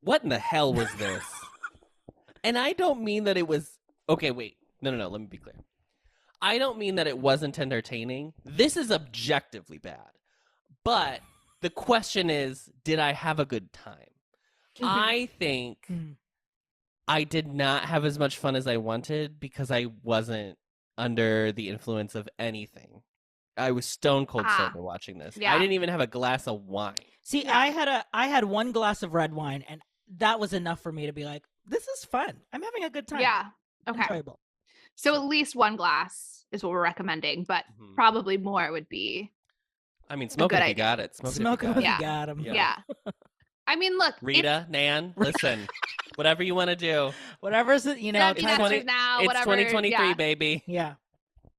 What in the hell was this? And I don't mean that it was... Okay, wait. No, let me be clear. I don't mean that it wasn't entertaining. This is objectively bad. But the question is, did I have a good time? I think I did not have as much fun as I wanted because I wasn't under the influence of anything. I was stone cold sober watching this. Yeah. I didn't even have a glass of wine. See, yeah. I had one glass of red wine, and that was enough for me to be like, this is fun. I'm having a good time. Yeah. Okay. Enjoyable. So at least one glass is what we're recommending, but probably more would be. I mean, smoke it if you got it. Smoke it if you got them. Yeah. I mean, look, Rita, Nan, listen, whatever you want to do. Whatever's, now, it's whatever, 2023, baby. Yeah.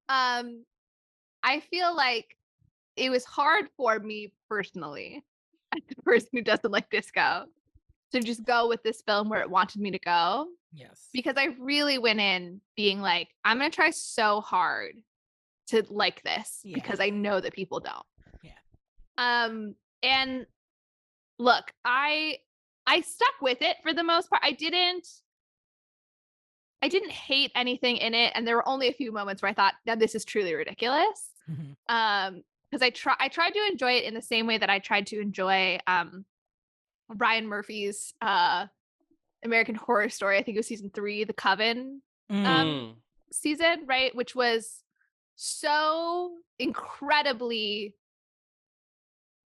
I feel like it was hard for me personally, as the person who doesn't like disco, to just go with this film where it wanted me to go. Yes. Because I really went in being like, I'm going to try so hard to like this because I know that people don't. Yeah. And look, I stuck with it for the most part. I didn't hate anything in it, and there were only a few moments where I thought, "Now this is truly ridiculous." Because I tried to enjoy it in the same way that I tried to enjoy Ryan Murphy's American Horror Story. I think it was season 3, The Coven season, right? Which was so incredibly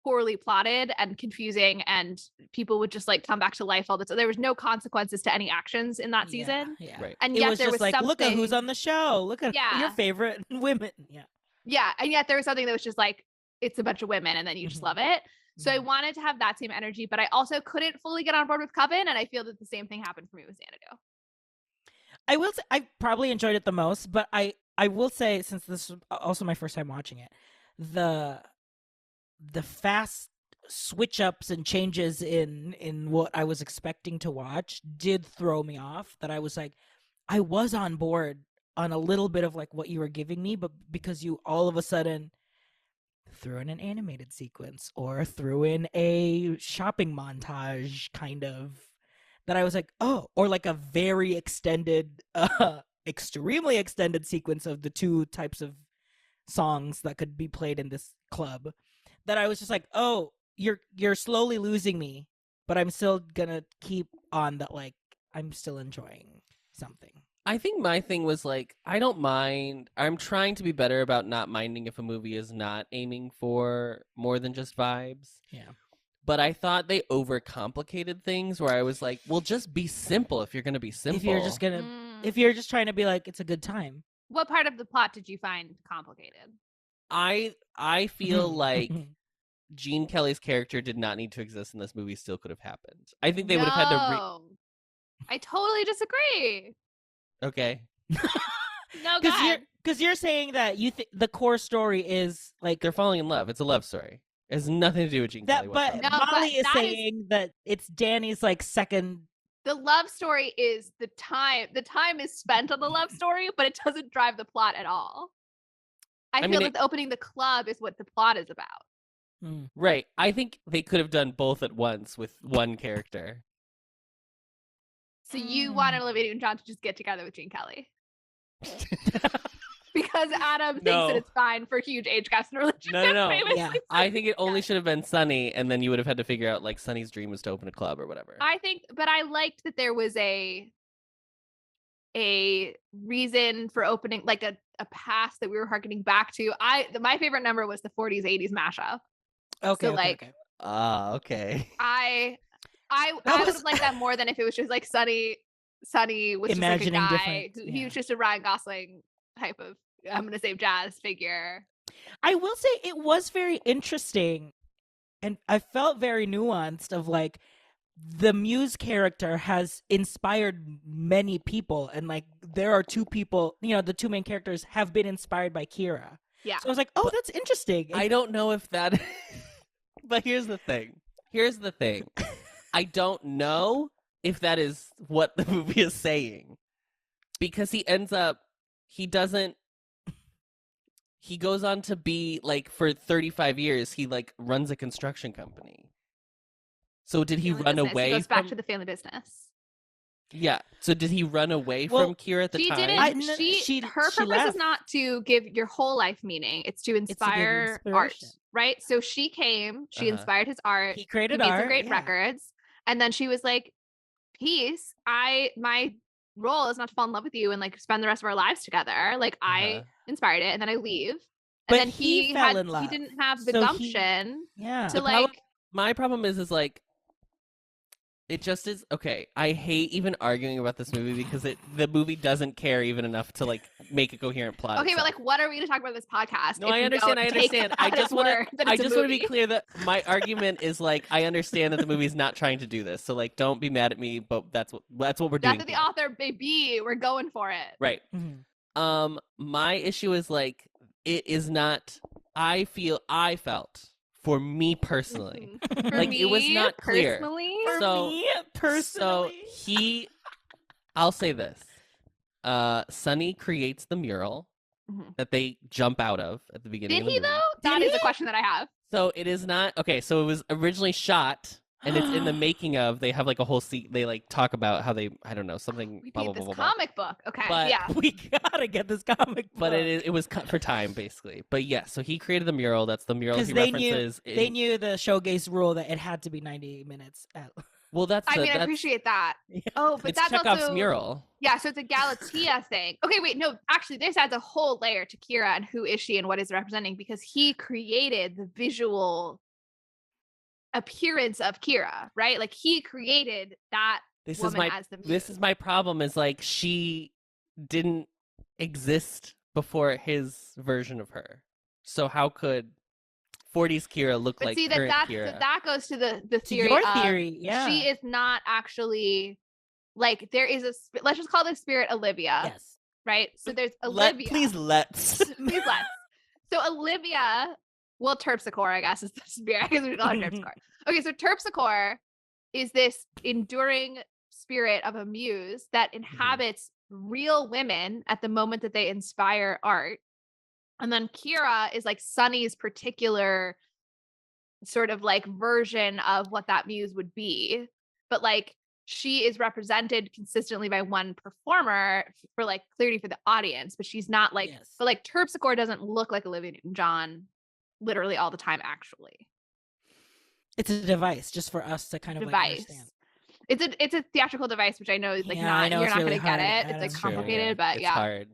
poorly plotted and confusing, and people would just like come back to life all the time. There was no consequences to any actions in that season. Yeah. Right. And it yet was there just was like, something... look at who's on the show. Look at your favorite women. Yeah. Yeah. And yet there was something that was just like, it's a bunch of women and then you just love it. So I wanted to have that same energy, but I also couldn't fully get on board with Coven. And I feel that the same thing happened for me with Xanadu. I will say I probably enjoyed it the most, but I will say, since this was also my first time watching it, the fast switch ups and changes in what I was expecting to watch did throw me off. That I was like, I was on board on a little bit of like what you were giving me, but because you all of a sudden threw in an animated sequence or threw in a shopping montage kind of, that I was like, oh, or like a very extended, extremely extended sequence of the two types of songs that could be played in this club, that I was just like, oh, you're slowly losing me, but I'm still gonna keep on that, like, I'm still enjoying something. I think my thing was like, I don't mind. I'm trying to be better about not minding if a movie is not aiming for more than just vibes. Yeah. But I thought they overcomplicated things where I was like, well, just be simple if you're going to be simple. If you're just trying to be like, it's a good time. What part of the plot did you find complicated? I feel like Gene Kelly's character did not need to exist in this movie, still could have happened. I think they would have had to I totally disagree. Okay. No, go ahead. Because you're saying that the core story is like they're falling in love. It's a love story. It has nothing to do with Gene Kelly. But Molly is saying that it's Danny's like second. The love story is the time. The time is spent on the love story, but it doesn't drive the plot at all. I feel that opening the club is what the plot is about. Right. I think they could have done both at once with one character. So you want Olivia Newton-John to just get together with Gene Kelly? Because Adam thinks that it's fine for huge age gaps in a relationship. No. Yeah. I think it only should have been Sunny, and then you would have had to figure out like Sunny's dream was to open a club or whatever. But I liked that there was a reason for opening, like a past that we were harkening back to. My favorite number was the 40s 80s mashup. Okay. So okay. I would have liked that more than if it was just like Sunny was imagining just like a guy. different. He was just a Ryan Gosling type of, I'm going to say, jazz figure. I will say it was very interesting, and I felt very nuanced of like, the Muse character has inspired many people, and like there are two people, the two main characters have been inspired by Kira. Yeah. So I was like, oh, that's interesting. I don't know if that but here's the thing. I don't know if that is what the movie is saying. Because he goes on to be like, for 35 years, he like runs a construction company. So did he run away? He goes back to the family business. Yeah. So did he run away from Kira at the time? Her purpose is not to give your whole life meaning. It's to inspire art, right? So she came, she inspired his art. He created made art. Some great records. And then she was like, peace. My role is not to fall in love with you and like spend the rest of our lives together. Like I inspired it, and then I leave. And then he fell in love. He didn't have the gumption to like. My problem is like, it just is okay. I hate even arguing about this movie because the movie doesn't care even enough to like make a coherent plot. Okay, but like, what are we going to talk about in this podcast? No, I understand. I just want to be clear that my argument is like, I understand that the movie's not trying to do this. So like, don't be mad at me. But that's what we're doing. That's the author, baby. We're going for it. Right. Mm-hmm. My issue is like, it is not. I felt. For me personally, it was not clear. So I'll say this. Sunny creates the mural that they jump out of at the beginning. Did he though? That is a question that I have. So it is not okay. So it was originally shot, and it's in the making of. They have like a whole scene. They like talk about how I don't know, something. We blah, need blah, this blah, comic book. Okay, but yeah. We gotta get this comic book. But it was cut for time, basically. But yeah, so he created the mural. That's the mural he references. They knew the Showgays rule that it had to be 90 minutes. Well, I appreciate that. Oh, but it's that's Chekhov's also mural. Yeah, so it's a Galatea thing. Okay, wait, no, actually, this adds a whole layer to Kira and who is she and what is representing, because he created the visual appearance of Kira, right? Like he created that woman as the muse. This is my problem. Is like she didn't exist before his version of her. So how could 40s Kira look like current Kira? So that goes to the theory. To your theory, yeah. She is not actually like, there is let's just call this spirit Olivia. Yes. Right. So there's Olivia. Please let's. So Olivia. Well, Terpsichore, I guess, is the spirit. I guess we call her Terpsichore. Okay, so Terpsichore is this enduring spirit of a muse that inhabits real women at the moment that they inspire art. And then Kira is like Sunny's particular sort of like version of what that muse would be. But like she is represented consistently by one performer for like clarity for the audience, but she's not like, but like Terpsichore doesn't look like Olivia Newton-John literally all the time, actually. It's a device just for us to kind of like understand. It's a theatrical device, which I know is like you're not really going to get it. It's like complicated, but it's hard.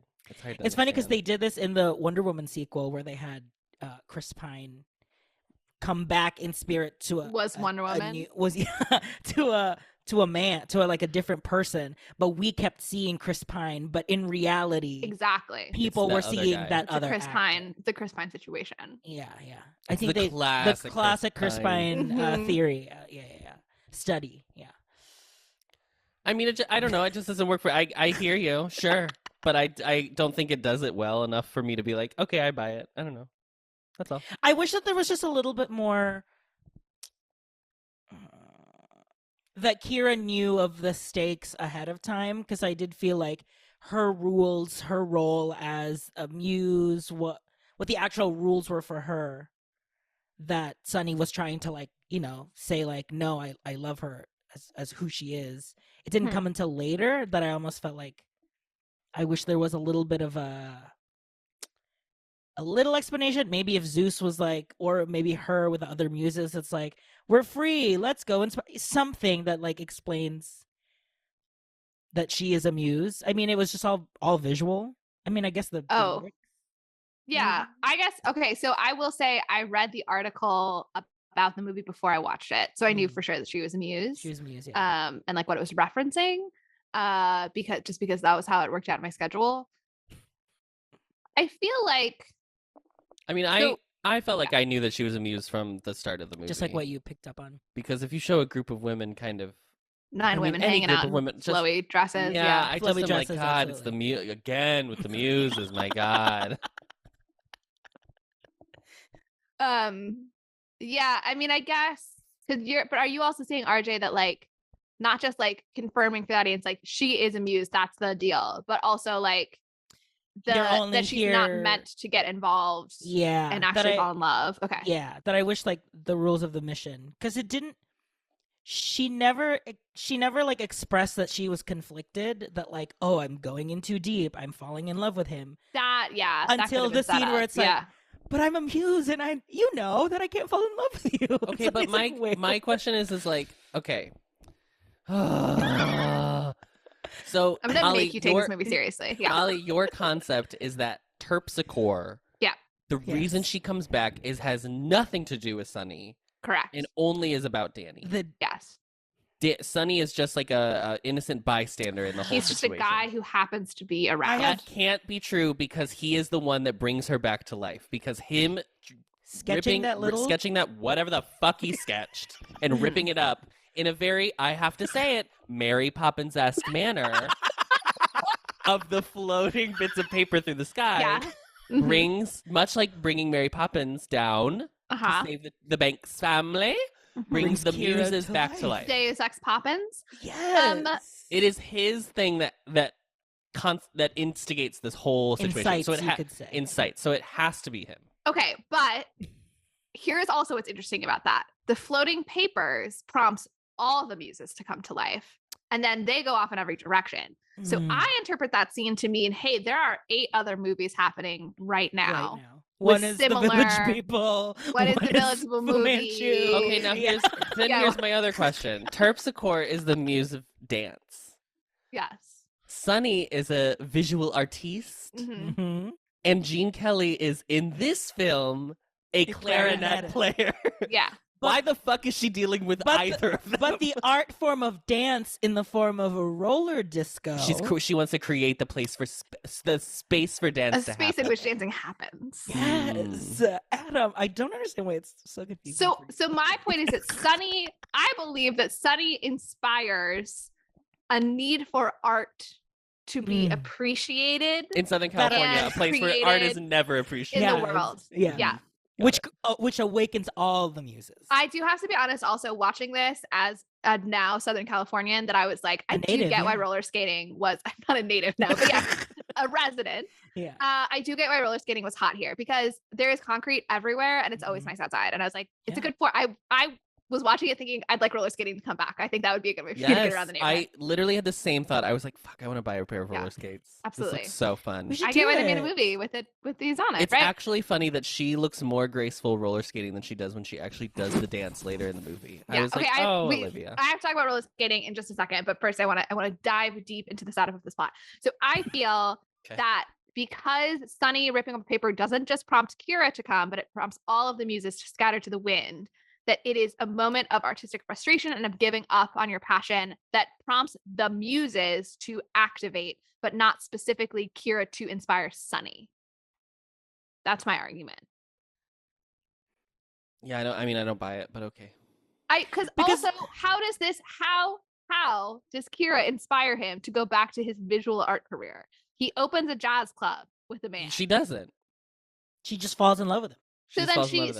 It's funny because they did this in the Wonder Woman sequel where they had Chris Pine come back in spirit to Wonder Woman to a man, to like a different person, but we kept seeing Chris Pine, but in reality, exactly, people were seeing that other Chris Pine, the Chris Pine situation. Yeah. I think the classic Chris Pine theory, study, I mean, I don't know. It just doesn't work for. I hear you, sure, but I don't think it does it well enough for me to be like, okay, I buy it. I don't know. That's all. I wish that there was just a little bit more that Kira knew of the stakes ahead of time, because I did feel like her rules, her role as a muse, what the actual rules were for her, that Sunny was trying to like, say like, no, I love her as who she is. It didn't come until later that I almost felt like I wish there was a little bit of a little explanation. Maybe if Zeus was like, or maybe her with the other muses, it's like, we're free, let's go, and something that like explains that she is a muse. I mean, it was just all visual. I mean, I guess the yeah, I guess. Okay, so I will say I read the article about the movie before I watched it, so I knew for sure that she was a muse. She was a muse, yeah. And like what it was referencing, because that was how it worked out in my schedule. I feel like, I mean, I felt like I knew that she was a muse from the start of the movie, just like what you picked up on. Because if you show a group of women, kind of women hanging out in flowy dresses, I just am like, God, absolutely. It's the muse again with the muses, my God. Yeah, I mean, I guess because but are you also saying, RJ, that like not just like confirming for the audience like she is a muse, that's the deal, but also like that she's not meant to get involved, and actually fall in love. Okay, that I wish like the rules of the mission, because it didn't. She never like expressed that she was conflicted, that like, oh, I'm going in too deep, I'm falling in love with him. Until the scene where it's like, but I'm a muse, and that I can't fall in love with you. Okay, but my question is like, okay. So I'm gonna make you take this movie seriously. Yeah, Molly, your concept is that Terpsichore. Yeah. The reason she comes back has nothing to do with Sunny. Correct. And only is about Danny. Yes. Sunny is just like a innocent bystander in the whole situation. He's just a guy who happens to be around. That can't be true, because he is the one that brings her back to life. Because him sketching that whatever the fuck he sketched and ripping it up in a very, I have to say it, Mary Poppins-esque manner of the floating bits of paper through the sky brings, much like bringing Mary Poppins down to save the Banks family, brings the muses back to life. Deus Ex Poppins. Yes. It is his thing that instigates this whole situation. Insight. So it has to be him. Okay, but here's also what's interesting about that. The floating papers prompts all the muses to come to life, and then they go off in every direction. So I interpret that scene to mean, hey, there are 8 other movies happening right now. One is the Village People. What is the Village People movie? Okay, now here's my other question. Terpsichore is the muse of dance. Yes. Sunny is a visual artiste. Mm-hmm. And Gene Kelly is, in this film, a clarinet player. Yeah. Why the fuck is she dealing with either of them? But the art form of dance in the form of a roller disco. She wants to create the place for the space for dance to happen. A space in which dancing happens. Yes. Adam, I don't understand why it's so confusing. So my point is that Sunny, I believe that Sunny inspires a need for art to be appreciated. In Southern California, a place where art is never appreciated. In the world. Yeah. Which awakens all the muses. I do have to be honest, also watching this as a now Southern Californian, that I was like, I do get why roller skating was, I'm not a native now, but yeah, a resident. Yeah. I do get why roller skating was hot here because there is concrete everywhere and it's always nice outside. And I was like, it's a good for. I was watching it thinking I'd like roller skating to come back. I think that would be a good way for me to get around the neighborhood. I literally had the same thought. I was like, fuck, I want to buy a pair of roller skates. Absolutely. This looks so fun. I get why they made a movie with these on it. It's actually funny that she looks more graceful roller skating than she does when she actually does the dance later in the movie. I was like, Olivia. I have to talk about roller skating in just a second, but first I want to dive deep into the setup of this plot. So I feel that because Sunny ripping up paper doesn't just prompt Kira to come, but it prompts all of the muses to scatter to the wind, that it is a moment of artistic frustration and of giving up on your passion that prompts the muses to activate, but not specifically Kira to inspire Sunny. That's my argument. Yeah, I don't buy it, but okay. Because also, how does Kira inspire him to go back to his visual art career? He opens a jazz club with a man. She doesn't. She just falls in love with him. So then you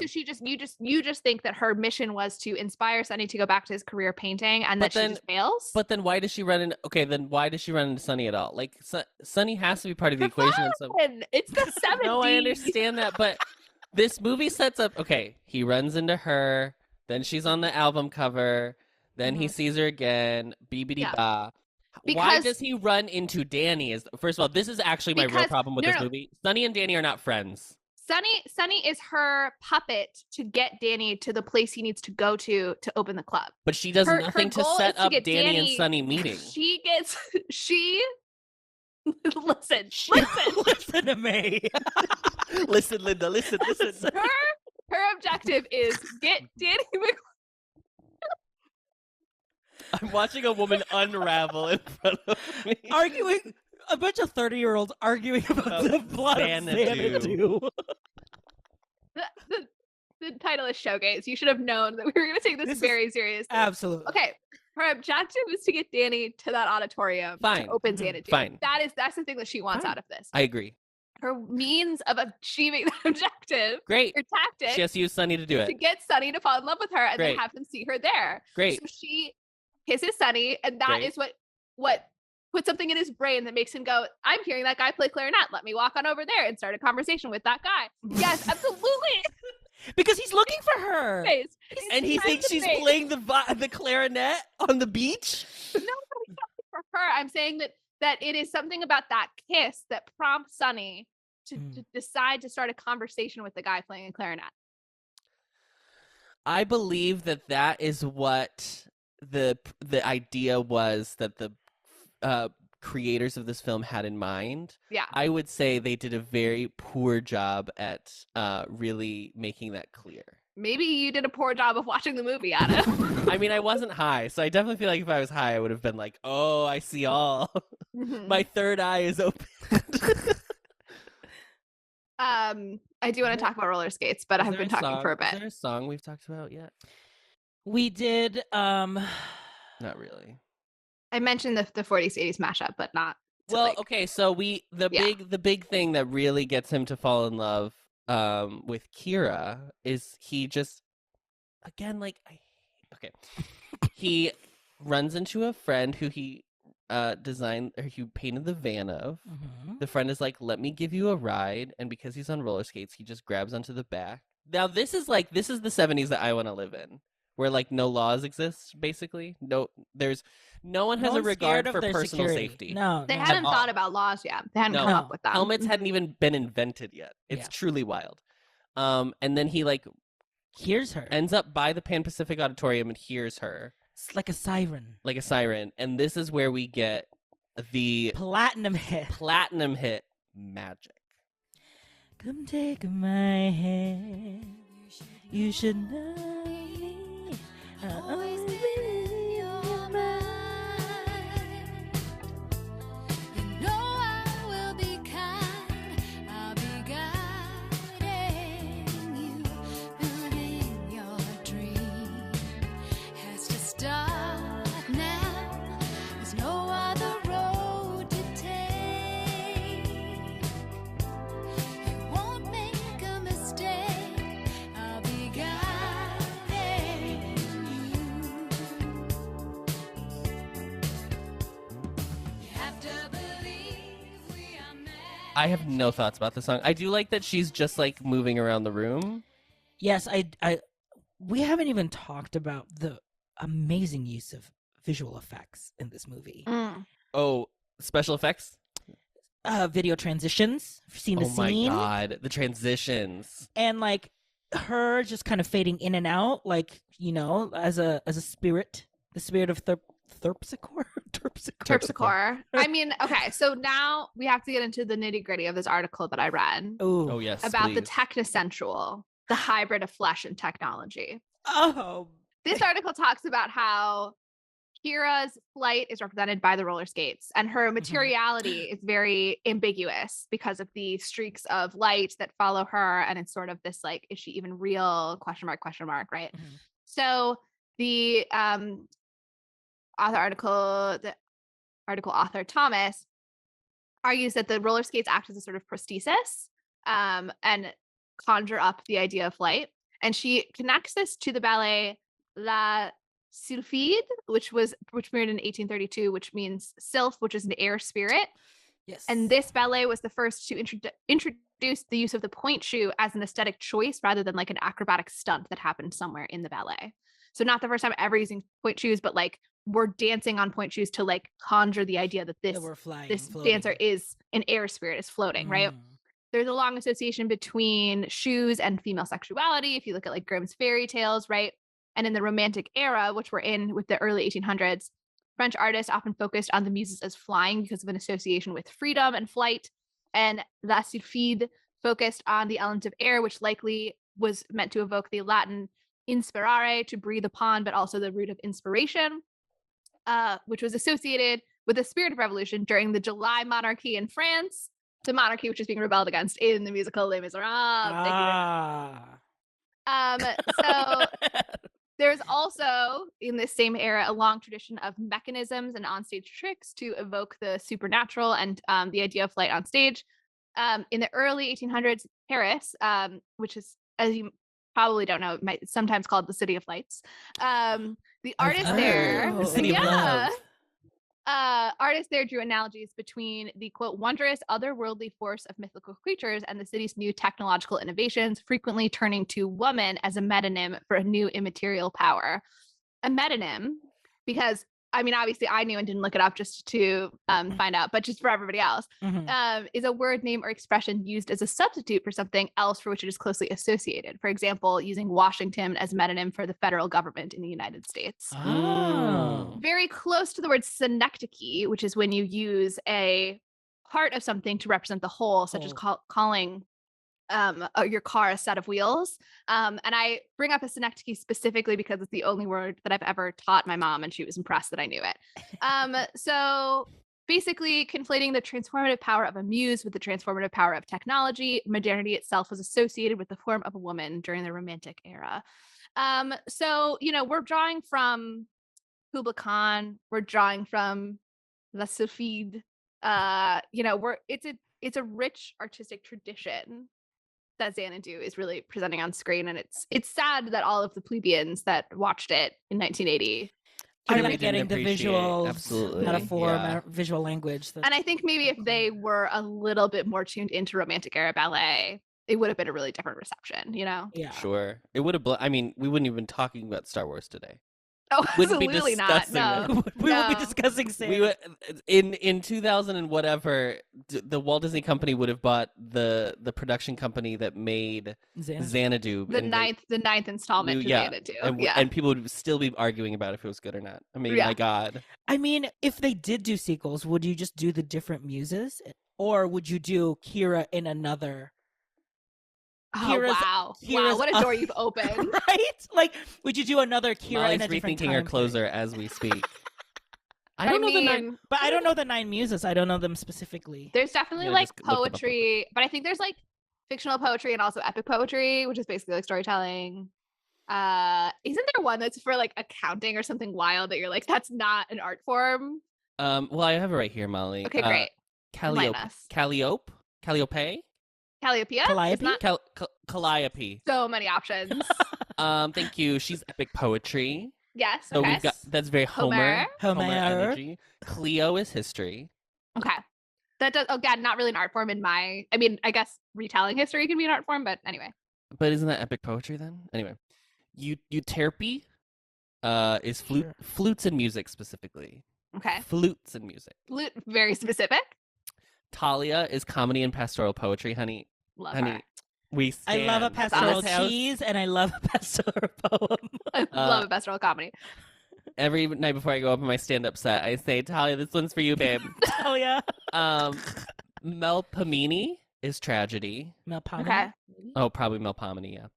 just think that her mission was to inspire Sunny to go back to his career painting, and that she just fails. But then why does she run into? Okay, then why does she run into Sunny at all? Like Sunny has to be part of the equation. It's the 70s. No, I understand that, but this movie sets up. Okay, he runs into her. Then she's on the album cover. Then he sees her again. Beebity-ba. Why does he run into Danny? First of all, this is actually my real problem with this movie. Sunny and Danny are not friends. Sunny is her puppet to get Danny to the place he needs to go to open the club. But she does nothing to set up Danny and Sunny meeting. Listen to me. Listen, Linda, listen. Her objective is get Danny I'm watching a woman unravel in front of me. Arguing, a bunch of 30-year-olds arguing about the plot of Xanadu. The title is Showgays. You should have known that we were going to take this very seriously. Absolutely. Okay. Her objective is to get Danny to that auditorium to open Xanadu. Fine. That's the thing that she wants out of this. I agree. Her means of achieving that objective, her tactic, she has to use Sunny to do it. To get Sunny to fall in love with her and then have him see her there. Great. So she kisses Sunny, and that is what puts something in his brain that makes him go, I'm hearing that guy play clarinet. Let me walk on over there and start a conversation with that guy. Yes, absolutely. Because he's looking for her. And he thinks she's playing the clarinet on the beach? No, he's not for her. I'm saying that it is something about that kiss that prompts Sunny to decide to start a conversation with the guy playing a clarinet. I believe that is what the idea was that the creators of this film had in mind. Yeah. I would say they did a very poor job at really making that clear. Maybe you did a poor job of watching the movie, Adam. I mean, I wasn't high, so I definitely feel like if I was high, I would have been like, oh, I see all. My third eye is open. I do want to talk about roller skates, but I've been talking for a bit. Is there a song we've talked about yet? We did. Not really. I mentioned the 40s 80s mashup, but not. Well, okay, so the big thing that really gets him to fall in love with Kira is he just he runs into a friend who he designed or he painted the van of. Mm-hmm. The friend is like, let me give you a ride, and because he's on roller skates, he just grabs onto the back. Now this is the 70s that I want to live in, where like no laws exist, basically. No one has a regard for personal safety. No, they hadn't thought about laws yet. They hadn't come up with them. Helmets hadn't even been invented yet. It's truly wild. And then he hears her, ends up by the Pan Pacific Auditorium and hears her. It's like a siren. And this is where we get the platinum hit Magic. Come take my hand. You should know me. I'll always be in your mind. You know I will be kind. I'll be guiding you. Building your dream has to start now. There's no other road to take. You won't make a mistake. I'll be guiding you I have no thoughts about the song. I do like that she's just like moving around the room. Yes, we haven't even talked about the amazing use of visual effects in this movie. Oh, special effects? Video transitions, scene to scene. Oh my god, the transitions. And like her just kind of fading in and out, like, you know, as a spirit, the spirit of Terpsichore. Terpsichore. I mean, okay, so now we have to get into the nitty-gritty of this article that I read. Oh yes, about the please. technosensual, the hybrid of flesh and technology. Oh. This article talks about how Kira's flight is represented by the roller skates, and her materiality is very ambiguous because of the streaks of light that follow her, and it's sort of this like, is she even real? Question mark, right? So the article author Thomas argues that the roller skates act as a sort of prosthesis and conjure up the idea of flight, and she connects this to the ballet La Sylphide, which premiered in 1832, which means sylph, which is an air spirit. Yes. And this ballet was the first to introduce the use of the point shoe as an aesthetic choice rather than like an acrobatic stunt that happened somewhere in the ballet. So not the first time ever using point shoes, but like we're dancing on point shoes to like conjure the idea that this dancer is an air spirit, is floating, right? There's a long association between shoes and female sexuality. If you look at like Grimm's fairy tales, right? And in the Romantic era, which we're in with the early 1800s, French artists often focused on the Muses as flying because of an association with freedom and flight. And La Sylphide focused on the element of air, which likely was meant to evoke the Latin inspirare, to breathe upon, but also the root of inspiration, which was associated with the spirit of revolution during the July monarchy in France, the monarchy which is being rebelled against in the musical Les Miserables. So there's also, in this same era, a long tradition of mechanisms and onstage tricks to evoke the supernatural and the idea of flight on stage. In the early 1800s, Paris, which is, as you probably don't know, sometimes called the City of Lights. The artists there, the City of Love. Artists there drew analogies between the quote wondrous otherworldly force of mythical creatures and the city's new technological innovations, frequently turning to woman as a metonym for a new immaterial power. A metonym, because I mean, obviously I knew and didn't look it up just to find out, but just for everybody else, is a word, name, or expression used as a substitute for something else for which it is closely associated. For example, using Washington as a metonym for the federal government in the United States. Very close to the word synecdoche, which is when you use a part of something to represent the whole, such as calling your car a set of wheels. And I bring up a synecdoche specifically because it's the only word that I've ever taught my mom, and she was impressed that I knew it. So basically conflating the transformative power of a muse with the transformative power of technology, modernity itself was associated with the form of a woman during the Romantic era. So, you know, we're drawing from Kubla Khan, we're drawing from La Sylphide. You know, it's a rich artistic tradition that Xanadu is really presenting on screen, and it's sad that all of the plebeians that watched it in 1980 are not getting the visuals, metaphor, visual language. And I think maybe if they were a little bit more tuned into Romantic era ballet, it would have been a really different reception, you know? Yeah, sure. It would have. I mean, we wouldn't even talking about Star Wars today. Oh, absolutely not. No. We would be discussing Sam. In 2000 and whatever, the Walt Disney Company would have bought the production company that made Xanadu. The ninth installment to Xanadu. And people would still be arguing about if it was good or not. I mean, my God. I mean, if they did do sequels, would you just do the different muses? Or would you do Kira in another... Wow, what a door you've opened. Right? Like, would you do another Kira Molly's in a different rethinking time her closer as we speak. I don't know the nine muses. I don't know them specifically. There's definitely like poetry, but I think there's like fictional poetry and also epic poetry, which is basically like storytelling. Isn't there one that's for like accounting or something wild that you're like, that's not an art form? Well, I have it right here, Molly. Okay, great. Calliope? Calliope? Calliope. So many options. Thank you. She's epic poetry. Yes. So we've got that's very Homer Homer energy. Cleo is history. Okay. That does, again, not really an art form in my, I mean, I guess retelling history can be an art form, but anyway. But isn't that epic poetry then? Anyway, Euterpe is flutes and music specifically. Okay. Flutes and music. Flute, very specific. Talia is comedy and pastoral poetry, honey. Love honey, her. we stand. I love a pastoral cheese and I love a pastoral poem. I love a pastoral comedy. Every night before I go up in my stand-up set, I say, Talia, this one's for you, babe. Talia. Melpomene is tragedy. Melpomene? Okay. Oh, probably Melpomene, yeah.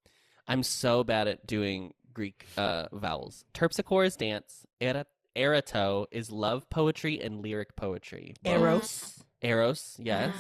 I'm so bad at doing Greek vowels. Terpsichore is dance. Erato is love poetry and lyric poetry. Eros. Eros, yes.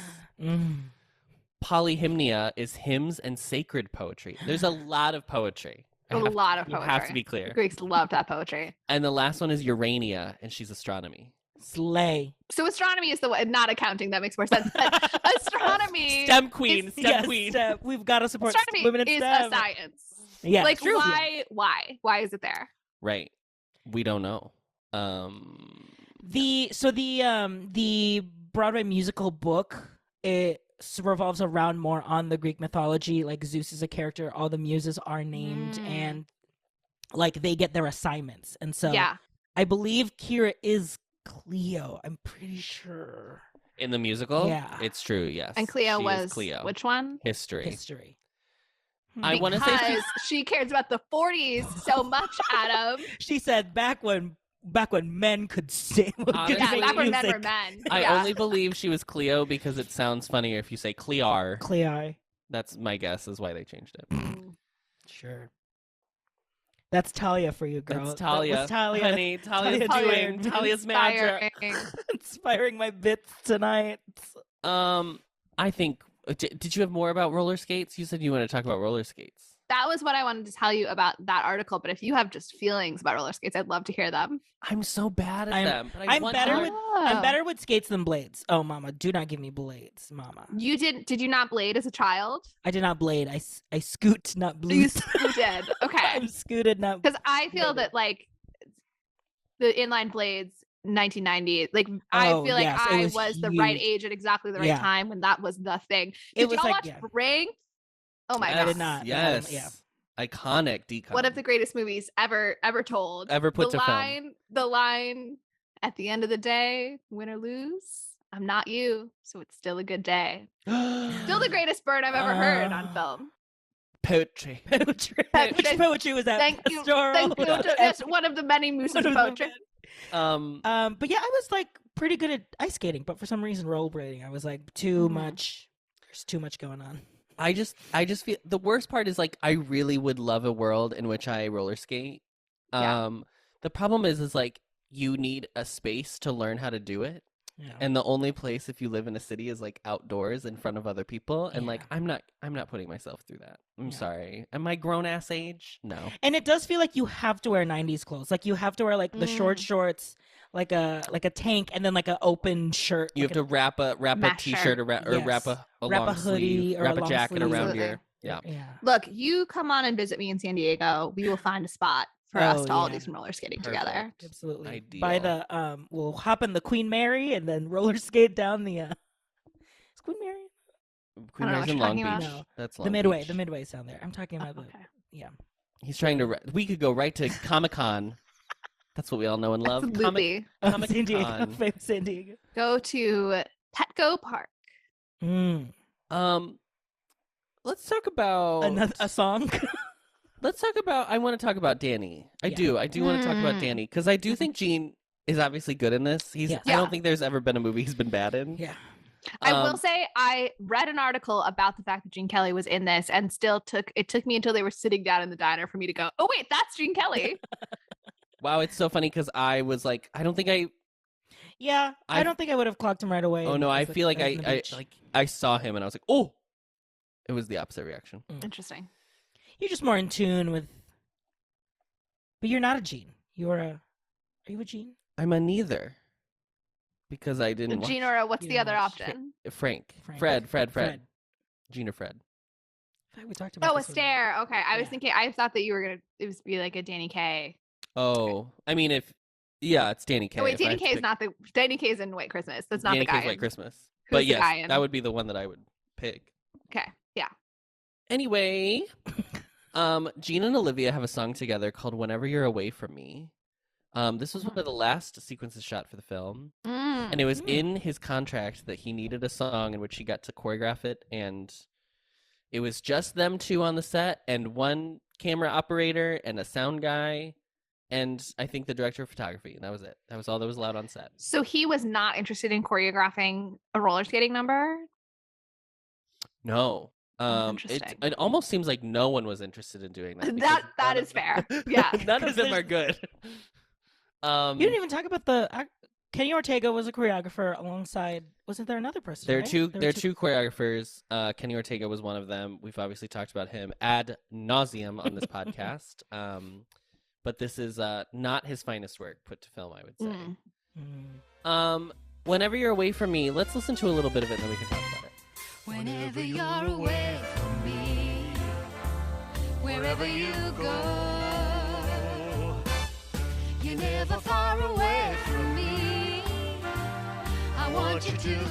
Polyhymnia is hymns and sacred poetry. There's a lot of poetry. A lot of poetry. Have to be clear. The Greeks love that poetry. And the last one is Urania, and she's astronomy. Slay. So astronomy is the one, not accounting. That makes more sense. But astronomy. STEM queen. STEM queen. STEM. We've got to support astronomy women in is STEM. a science. Yeah. Like, true. why is it there? Right. We don't know. The Broadway musical book, it revolves around more on the Greek mythology. Like Zeus is a character, all the muses are named, and like they get their assignments. And so I believe Kira is Cleo. I'm pretty sure. In the musical? Yeah. It's true, yes. And Cleo she was Cleo. Which one? History. I want to say because she cares about the 40s so much, Adam. She said back when men could sing. Honestly, back when men were men. I only believe she was Cleo because it sounds funnier if you say Clear. Cleo. That's my guess is why they changed it. Sure. That's Talia for you, girl. That's Talia. That Talia. Honey, Talia's magic. Inspiring my bits tonight. I think, did you have more about roller skates? You said you wanted to talk about roller skates. That was what I wanted to tell you about that article. But if you have just feelings about roller skates, I'd love to hear them. I'm so bad at them. But I'm better with skates than blades. Oh, mama, do not give me blades, mama. Did you not blade as a child? I did not blade. I scoot, not blade. You scooted. Okay. I'm scooted, not. Because I feel that like the inline blades 1990, like I feel like I was the right age at exactly the right time when that was the thing. Did y'all watch Brink? Oh my god! I did not. Yes. Iconic decom. One of the greatest movies ever told. Ever put to film. The line at the end of the day, win or lose, I'm not you, so it's still a good day. Still the greatest burn I've ever heard on film. Poetry. Which poetry was that? Thank you. Yes, one of the many Muses poetry. But yeah, I was like pretty good at ice skating, but for some reason rollerblading, I was like too much. There's too much going on. I just feel the worst part is like I really would love a world in which I roller skate. The problem is like you need a space to learn how to do it. Yeah. And the only place if you live in a city is like outdoors in front of other people. And like I'm not putting myself through that. I'm sorry. Am I grown ass age? No. And it does feel like you have to wear 90s clothes. Like you have to wear like the short shorts, like a tank, and then like an open shirt. You have to wrap a t-shirt or wrap a long hoodie sleeve, or wrap a a jacket around sleeve. your yeah. Look, you come on and visit me in San Diego. We will find a spot for us to all do some roller skating together. Absolutely. Ideal. By the we'll hop in the Queen Mary and then roller skate down the is Queen Mary? Queen Mary's in Long Beach. No. That's Long the Midway. Beach. The Midway's down there. I'm talking about He's trying to. We could go right to Comic-Con. That's what we all know and love. Absolutely. San Diego. Famous San Diego. Go to Petco Park. Let's talk about a song. Let's talk about. I want to talk about Danny. I do want to talk about Danny because I do think Gene is obviously good in this. I don't think there's ever been a movie he's been bad in. Yeah. I will say I read an article about the fact that Gene Kelly was in this, and it took me until they were sitting down in the diner for me to go, oh wait, that's Gene Kelly. Wow, it's so funny because I was like, I don't think I. Yeah, I don't think I would have clocked him right away. Oh no, I feel like I saw him and I was like, oh, it was the opposite reaction. Interesting. You're just more in tune with, but you're not a Gene. Are you a Gene? I'm a neither. Because I didn't watch. Gene or what's the other option? Frank. Fred. Gene or Fred. We talked about Astaire. Okay. I thought that you were going to, it was be like a Danny Kaye. Oh, I mean, it's Danny Kaye. Oh, wait, Danny Kaye is not Danny Kaye is in White Christmas. That's not Danny the guy. Kaye's White Christmas. But the yes, guy in? that would be the one that I would pick. Okay. Yeah. Anyway, Gene and Olivia have a song together called "Whenever You're Away From Me." This was one of the last sequences shot for the film, and it was in his contract that he needed a song in which he got to choreograph it, and it was just them two on the set, and one camera operator and a sound guy, and I think the director of photography, and that was it. That was all that was allowed on set. So he was not interested in choreographing a roller skating number? No. Interesting. It almost seems like no one was interested in doing that. That is fair. Yeah. None of them are good. You didn't even talk about the Kenny Ortega was a choreographer alongside. Wasn't there another person? There are right? two choreographers. Kenny Ortega was one of them. We've obviously talked about him ad nauseum on this podcast. But this is not his finest work put to film, I would say. Whenever You're Away From Me, let's listen to a little bit of it and then we can talk about it. Whenever you're away from me, wherever you go, you're never far away from me. I want you to know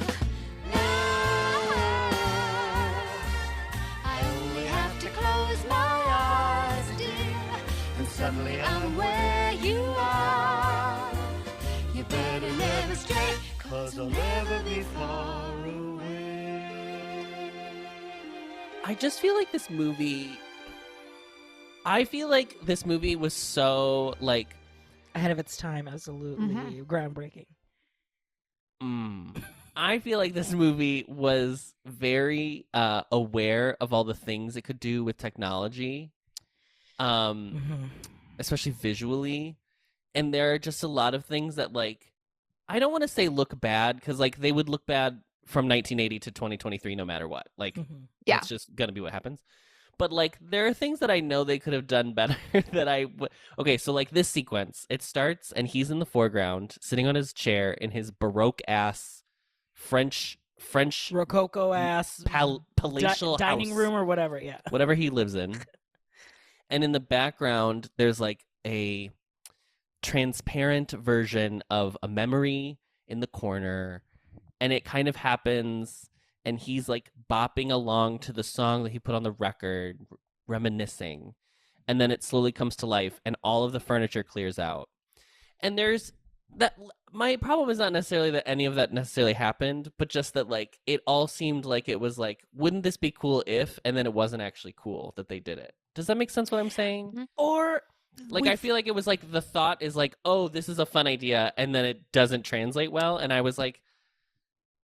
I only have to close my eyes, dear, and suddenly I'm where you are. You better never stray, 'cause I'll never be far away. I just feel like this movie was so like ahead of its time, absolutely groundbreaking. I feel like this movie was very aware of all the things it could do with technology, especially visually. And there are just a lot of things that, like, I don't want to say look bad, because like they would look bad from 1980 to 2023 no matter what. Like, that's just gonna be what happens. But like there are things that I know they could have done better okay, so like this sequence, it starts and he's in the foreground sitting on his chair in his baroque ass French Rococo ass palatial dining house, room or whatever, whatever he lives in. And in the background there's like a transparent version of a memory in the corner, and it kind of happens and he's like bopping along to the song that he put on the record, reminiscing, and then it slowly comes to life and all of the furniture clears out. And there's that, my problem is not necessarily that any of that necessarily happened, but just that like it all seemed like it was like, wouldn't this be cool if, and then it wasn't actually cool that they did it. Does that make sense what I'm saying? Or like I feel like it was like the thought is like, oh, this is a fun idea, and then it doesn't translate well. And I was like,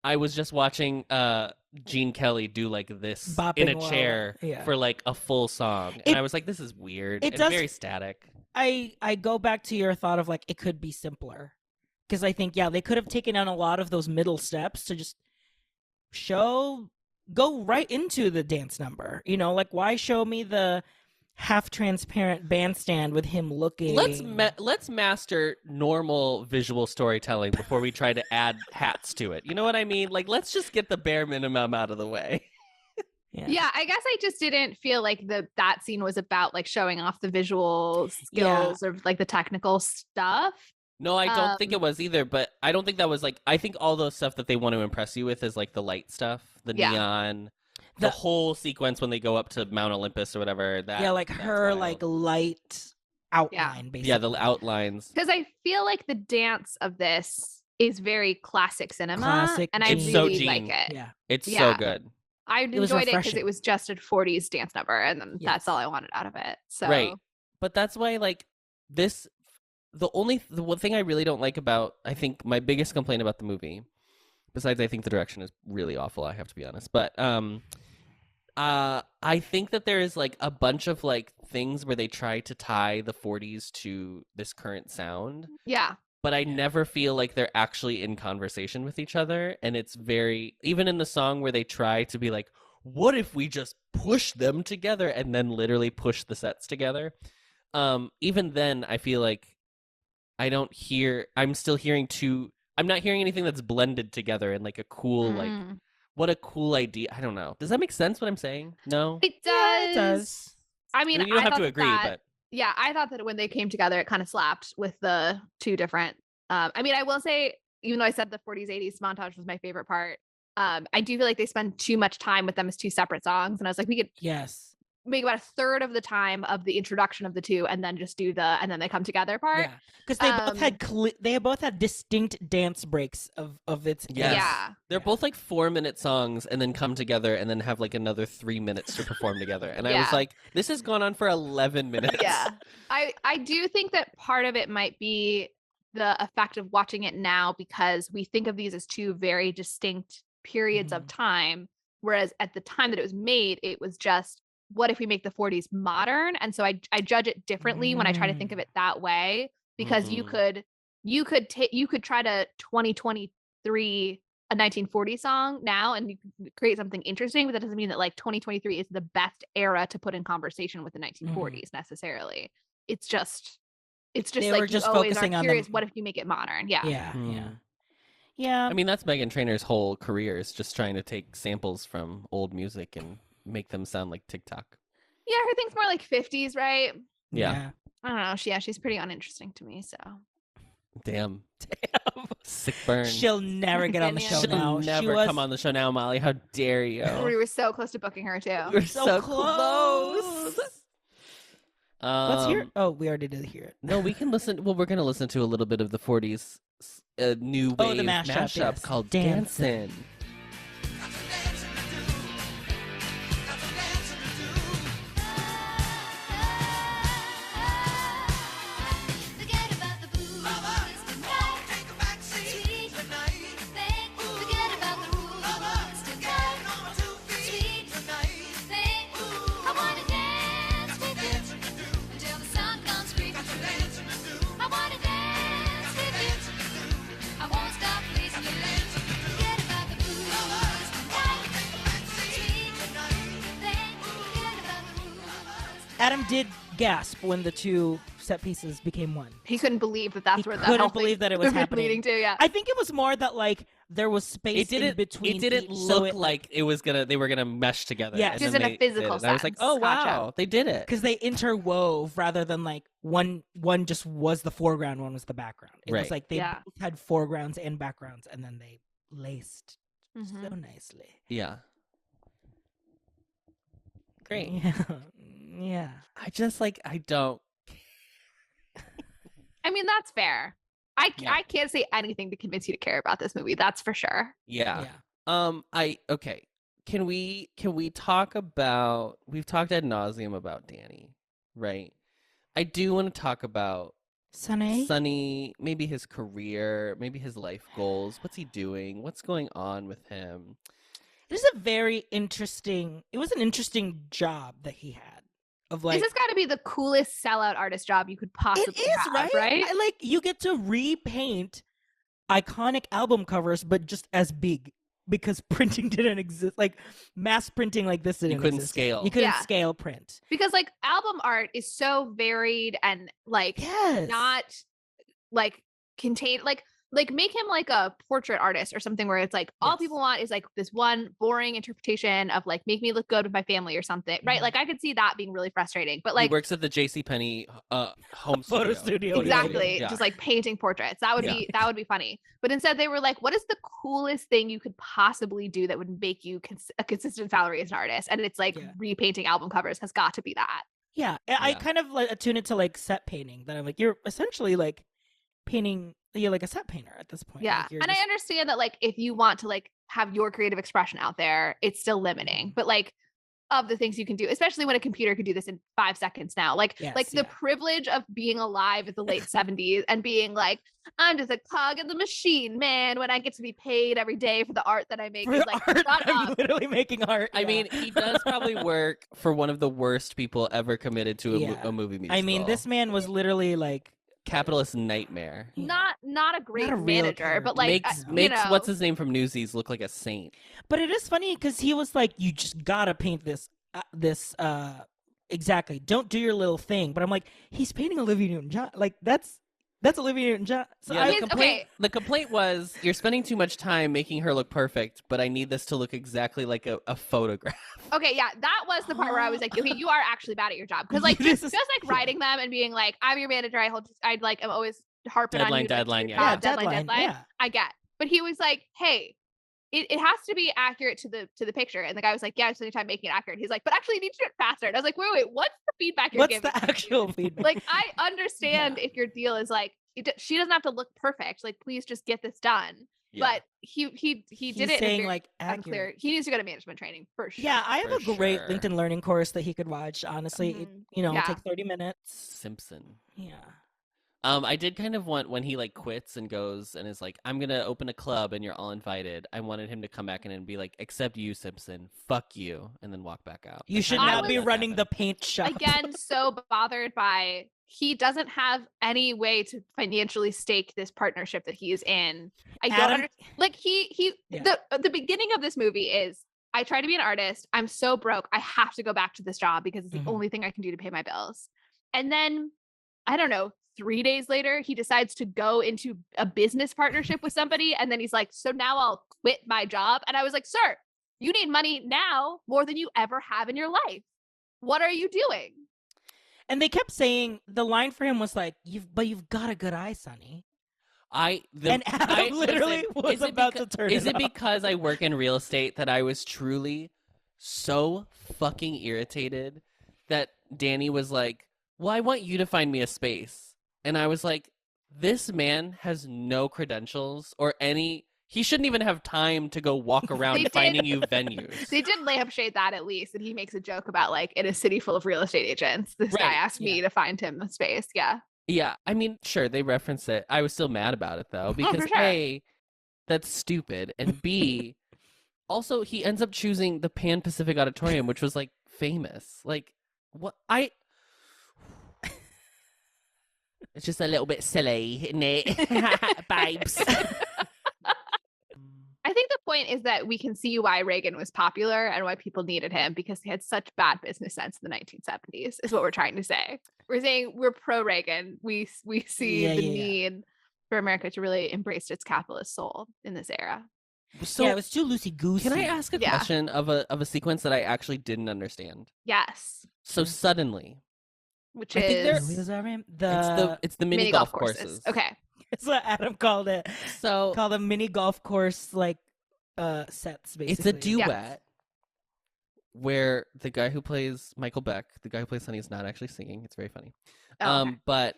I was just watching Gene Kelly do like this bopping in a chair for like a full song, and I was like, this is weird. It's very static. I go back to your thought of like it could be simpler, because I think they could have taken on a lot of those middle steps to just go right into the dance number. You know, like why show me the half transparent bandstand with him looking. Let's master normal visual storytelling before we try to add hats to it. You know what I mean? Like, let's just get the bare minimum out of the way. Yeah, I guess I just didn't feel like that scene was about like showing off the visual skills or like the technical stuff. No, I don't think it was either, but I don't think that was like, I think all those stuff that they want to impress you with is like the light stuff, the neon, the whole sequence when they go up to Mount Olympus or whatever. Like her wild. Like light outline, basically. Yeah, the outlines. Because I feel like the dance of this is very classic cinema, and I really like it. Yeah, it's so good. I enjoyed it because it was just a 40s dance number, and then that's all I wanted out of it. So right, but that's why like this. The one thing I really don't like about, I think my biggest complaint about the movie, besides I think the direction is really awful, I have to be honest, but I think that there is like a bunch of like things where they try to tie the 40s to this current sound. Yeah. But I never feel like they're actually in conversation with each other, and it's very, even in the song where they try to be like, what if we just push them together and then literally push the sets together? Even then I feel like I'm still hearing I'm not hearing anything that's blended together in like a cool, like, what a cool idea. I don't know. Does that make sense what I'm saying? No? It does. Yeah, it does. I mean, you don't have to agree, but. Yeah, I thought that when they came together, it kind of slapped with the two different, I mean, I will say, even though I said the 40s, 80s montage was my favorite part, I do feel like they spend too much time with them as two separate songs. And I was like, we could make about a third of the time of the introduction of the two and then just do and then they come together part. Yeah. Because they both had distinct dance breaks of its. Yes. Yeah. They're both like 4-minute songs and then come together and then have like another 3 minutes to perform together. And I was like, this has gone on for 11 minutes. Yeah. I do think that part of it might be the effect of watching it now because we think of these as two very distinct periods of time. Whereas at the time that it was made, it was just, what if we make the 40s modern? And so I judge it differently when I try to think of it that way, because you could try to 2023 a 1940 song now and you can create something interesting, but that doesn't mean that like 2023 is the best era to put in conversation with the 1940s necessarily. It's just they like were just you always focusing are on curious, them. what if you make it modern? Yeah. Yeah. I mean, that's Meghan Trainor's whole career, is just trying to take samples from old music and make them sound like TikTok. Yeah, her thing's more like 50s, right? Yeah. I don't know. She's pretty uninteresting to me, so. Damn. Sick burn. She'll never get on the show now. She'll never come on the show now, Molly. How dare you? We were so close to booking her, too. We were so close. Let's hear it. Oh, we already did hear it. No, we can listen. Well, we're going to listen to a little bit of the 40s new wave the mashup called Dancin'. Dancin'. Adam did gasp when the two set pieces became one. He couldn't believe that's where that couldn't believe that it was happening. Leading to, yeah. I think it was more that like there was space in between. It didn't look like it was they were gonna mesh together. Yeah, just in a physical sense. I was like, oh wow, they did it because they interwove rather than like one just was the foreground, one was the background. It was like they both had foregrounds and backgrounds, and then they laced so nicely. Yeah. Great. Yeah. I just I don't. I mean, that's fair. I can't say anything to convince you to care about this movie. That's for sure. Yeah. Okay. Can we talk about, we've talked ad nauseum about Danny, right? I do want to talk about Sonny, maybe his career, maybe his life goals. What's he doing? What's going on with him? It was an interesting job that he had. Of like, this has got to be the coolest sellout artist job you could possibly have, right? Like you get to repaint iconic album covers, but just as big because printing didn't exist. Like mass printing like this didn't couldn't exist. scale. You couldn't scale print. Because like album art is so varied and like not like contained, like make him like a portrait artist or something where it's like all people want is like this one boring interpretation of like make me look good with my family or something, right? Like I could see that being really frustrating, but like he works at the JCPenney home photo studio. Exactly. Just like painting portraits. That would be funny. But instead they were like, what is the coolest thing you could possibly do that would make you a consistent salary as an artist? And it's like repainting album covers has got to be that. Yeah. I kind of like attune it to like set painting, that I'm like, you're essentially like painting, you're like a set painter at this point. Yeah. Like and I understand that like if you want to like have your creative expression out there, it's still limiting. But like of the things you can do, especially when a computer could do this in 5 seconds now, like the privilege of being alive in the late 70s and being like, I'm just a cog in the machine, man, when I get to be paid every day for the art that I make. For like, I'm literally making art. I mean, he does probably work for one of the worst people ever committed to a movie musical. I mean, this man was literally like capitalist nightmare. Not a great manager, but like makes what's his name from Newsies look like a saint. But it is funny because he was like, you just gotta paint this exactly. Don't do your little thing. But I'm like, he's painting Olivia Newton-John. Like that's Olivia Newton-John. So the complaint was you're spending too much time making her look perfect, but I need this to look exactly like a photograph. Okay, yeah, that was the part where I was like, okay, you are actually bad at your job, because like just like writing them and being like, I'm your manager. I'm always harping on you. Deadline. Yeah. I get. But he was like, hey, it has to be accurate to the picture. And the guy was like, yeah, I'm spending time making it accurate. He's like, but actually you need to do it faster. And I was like, wait, what's the feedback you're giving? What's the actual feedback? Like, I understand if your deal is like, she doesn't have to look perfect. Like, please just get this done. Yeah. But he did it saying in a like unclear. He needs to go to management training for sure. Yeah, I have a great LinkedIn Learning course that he could watch. Honestly, it'll take 30 minutes. Simpson. Yeah. I did kind of want, when he like quits and goes and is like, I'm gonna open a club and you're all invited, I wanted him to come back in and be like, except you, Simpson, fuck you, and then walk back out. You should not be running the paint shop. Again, so bothered by, he doesn't have any way to financially stake this partnership that he is in. I don't understand. Like, the beginning of this movie is, I try to be an artist, I'm so broke, I have to go back to this job because it's the only thing I can do to pay my bills. And then, I don't know, 3 days later, he decides to go into a business partnership with somebody. And then he's like, so now I'll quit my job. And I was like, sir, you need money now more than you ever have in your life. What are you doing? And they kept saying, the line for him was like, you've got a good eye, Sonny. And Adam literally was about to turn it off. Is it because I work in real estate that I was truly so fucking irritated that Danny was like, well, I want you to find me a space. And I was like, this man has no credentials or any, he shouldn't even have time to go walk around finding you venues. They did lampshade that at least. And he makes a joke about like, in a city full of real estate agents, this guy asked me to find him a space. Yeah. Yeah. I mean, sure, they reference it. I was still mad about it though, because A, that's stupid. And B, also he ends up choosing the Pan Pacific Auditorium, which was like famous. Like, what? It's just a little bit silly, isn't it? Babes. I think the point is that we can see why Reagan was popular and why people needed him, because he had such bad business sense in the 1970s, is what we're trying to say. We're saying we're pro-Reagan. We see the need for America to really embrace its capitalist soul in this era. So it was too loosey-goosey. Can I ask a question of a sequence that I actually didn't understand? Yes. So suddenly... Which is it's the mini golf courses. Okay. That's what Adam called it. So called a mini golf course like sets basically. It's a duet where the guy who plays Michael Beck, the guy who plays Sonny, is not actually singing. It's very funny. But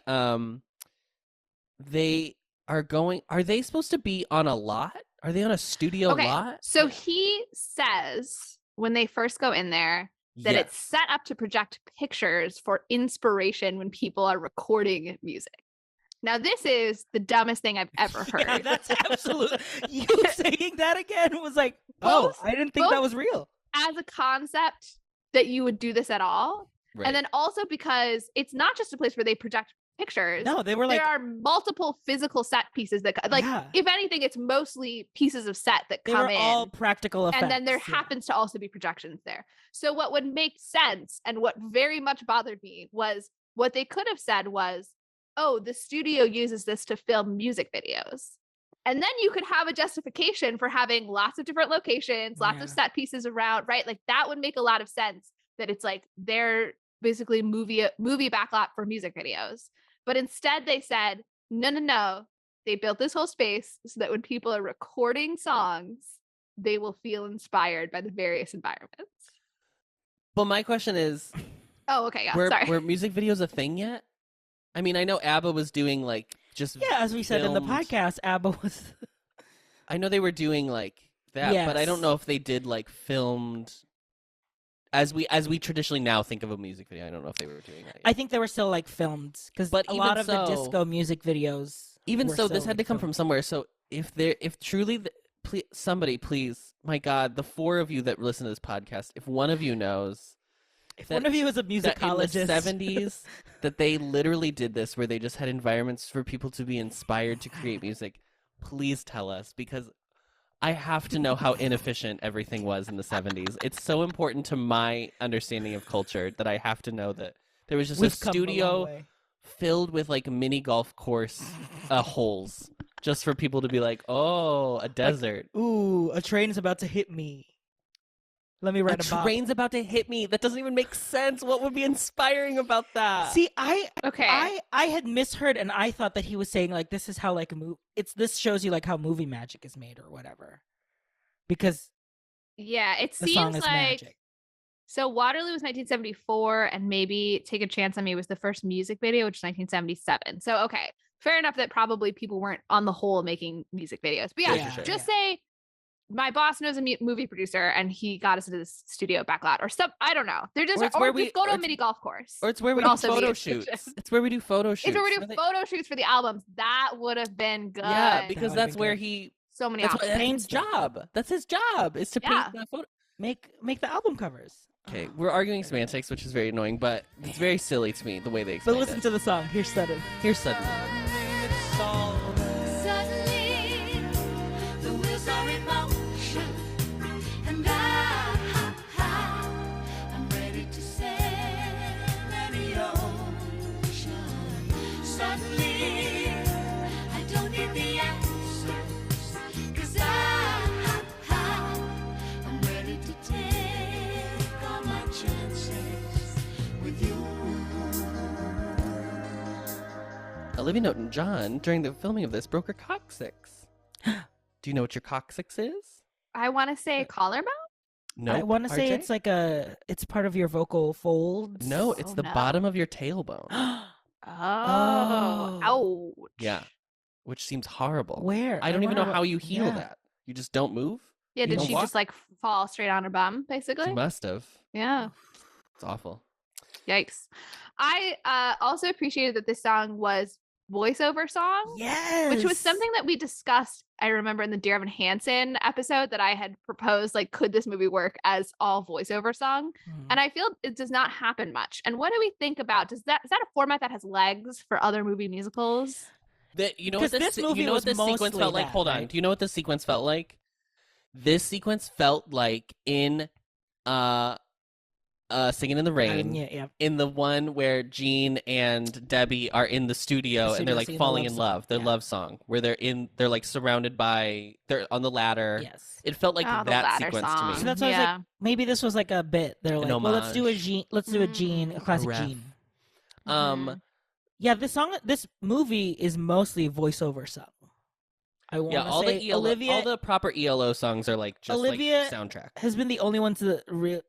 they are they supposed to be on a lot? Are they on a studio lot? So he says when they first go in there that it's set up to project pictures for inspiration when people are recording music. Now, this is the dumbest thing I've ever heard. Yeah, that's absolutely. You saying that again was like, I didn't think that was real. As a concept that you would do this at all. Right. And then also because it's not just a place where they project pictures. No, they were like, there are multiple physical set pieces that, if anything, it's mostly pieces of set that come in. All practical effects. And then there happens to also be projections there. So what would make sense and what very much bothered me was what they could have said was, oh, the studio uses this to film music videos. And then you could have a justification for having lots of different locations, lots of set pieces around, right? Like that would make a lot of sense, that it's like they're basically movie backlot for music videos. But instead they said, no. They built this whole space so that when people are recording songs, they will feel inspired by the various environments. Well, my question is, sorry. Were music videos a thing yet? I mean, I know ABBA was doing like just as we said in the podcast, ABBA was. I know they were doing like that, but I don't know if they did like filmed. As we traditionally now think of a music video, I don't know if they were doing that yet. I think they were still like filmed, because a lot of the disco music videos. Even so, this had to come from somewhere. So if truly, somebody, please, my God, the four of you that listen to this podcast, if one of you knows, if one of you is a musicologist, in the 70s, that they literally did this, where they just had environments for people to be inspired to create music, please tell us, because I have to know how inefficient everything was in the 70s. It's so important to my understanding of culture that I have to know that there was just a studio filled with like mini golf course holes just for people to be like, oh, a desert. Like, ooh, a train is about to hit me. Let me write a train's about to hit me. That doesn't even make sense. What would be inspiring about that? See, I had misheard, and I thought that he was saying like, this is how like this shows you like how movie magic is made or whatever. because Yeah, it the song seems is like magic. so Waterloo was 1974, and maybe Take a Chance on Me was the first music video, which is 1977. So okay, fair enough that probably people weren't on the whole making music videos. But yeah, Sure. just say my boss knows a movie producer and he got us into this studio backlot or some, I don't know. They're just, or just go to a mini golf course. Or it's where we do photo shoots. It's where we do photo shoots. It's where we do photo shoots for the albums. That would have been good. Yeah, because that's where he, so many that's options. his job. That's his job, is to paint that photo. Make the album covers. Okay, we're arguing semantics, which is very annoying, but it's very silly to me, the way they explain it. But listen to the song. Here's Sudden. Here's Sudden. Suddenly, the wheels are in motion, and I'm ready to sail any ocean. Suddenly, I don't need the answers, 'cause I'm ready to take all my chances with you. Olivia Newton-John, during the filming of this, broke her coccyx. Do you know what your coccyx is? I want to say collarbone. No, I want to say it's like it's part of your vocal folds. No, it's the bottom of your tailbone. Ouch. Yeah, which seems horrible. Where? I don't even know how you heal that. You just don't move? Yeah, You did don't she walk? just like fall straight on her bum, basically? She must have. Yeah. It's awful. Yikes. I also appreciated that this song was voiceover song. Yes. Which was something that we discussed, I remember, in the Dear Evan Hansen episode, that I had proposed, like, could this movie work as all voiceover song? And I feel it does not happen much. And what do we think about, is that a format that has legs for other movie musicals? You know what this sequence felt like? Hold on. Do you know what this sequence felt like? This sequence felt like in Singing in the Rain, in the one where Gene and Debbie are in the studio and they're like falling in love, their love song, where they're like surrounded by, they're on the ladder. Yes, it felt like that sequence to me. So that's why I was like, maybe this was like a bit. They're like, well, let's do a Gene, a classic Gene. Yeah, this movie is mostly voiceover song. I want to say Olivia, all the proper ELO songs are like just Olivia like soundtrack. Has been the only one to really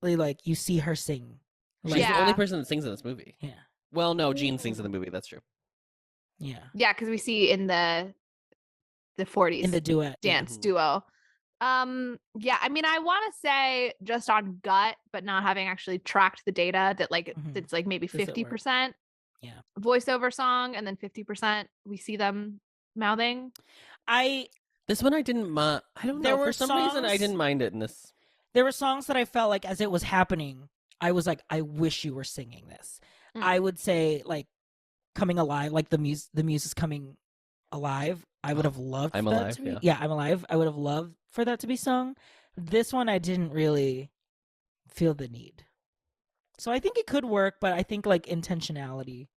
like you see her sing. She's the only person that sings in this movie. Yeah. Well, no, Gene sings in the movie. That's true. Yeah. Yeah, because we see in the 40s in the duet dance duo. Yeah, I mean, I want to say just on gut, but not having actually tracked the data, that like it's like maybe 50%. Yeah. Voiceover song, and then 50% we see them mouthing. This one I didn't mind. I don't know. For some reason, I didn't mind it in this. There were songs that I felt like as it was happening, I was like, I wish you were singing this. I would say like Coming Alive, like the Muses Coming Alive. I would have loved I'm that Alive, to be. yeah. I'm Alive. I would have loved for that to be sung. This one I didn't really feel the need. So I think it could work, but I think like intentionality.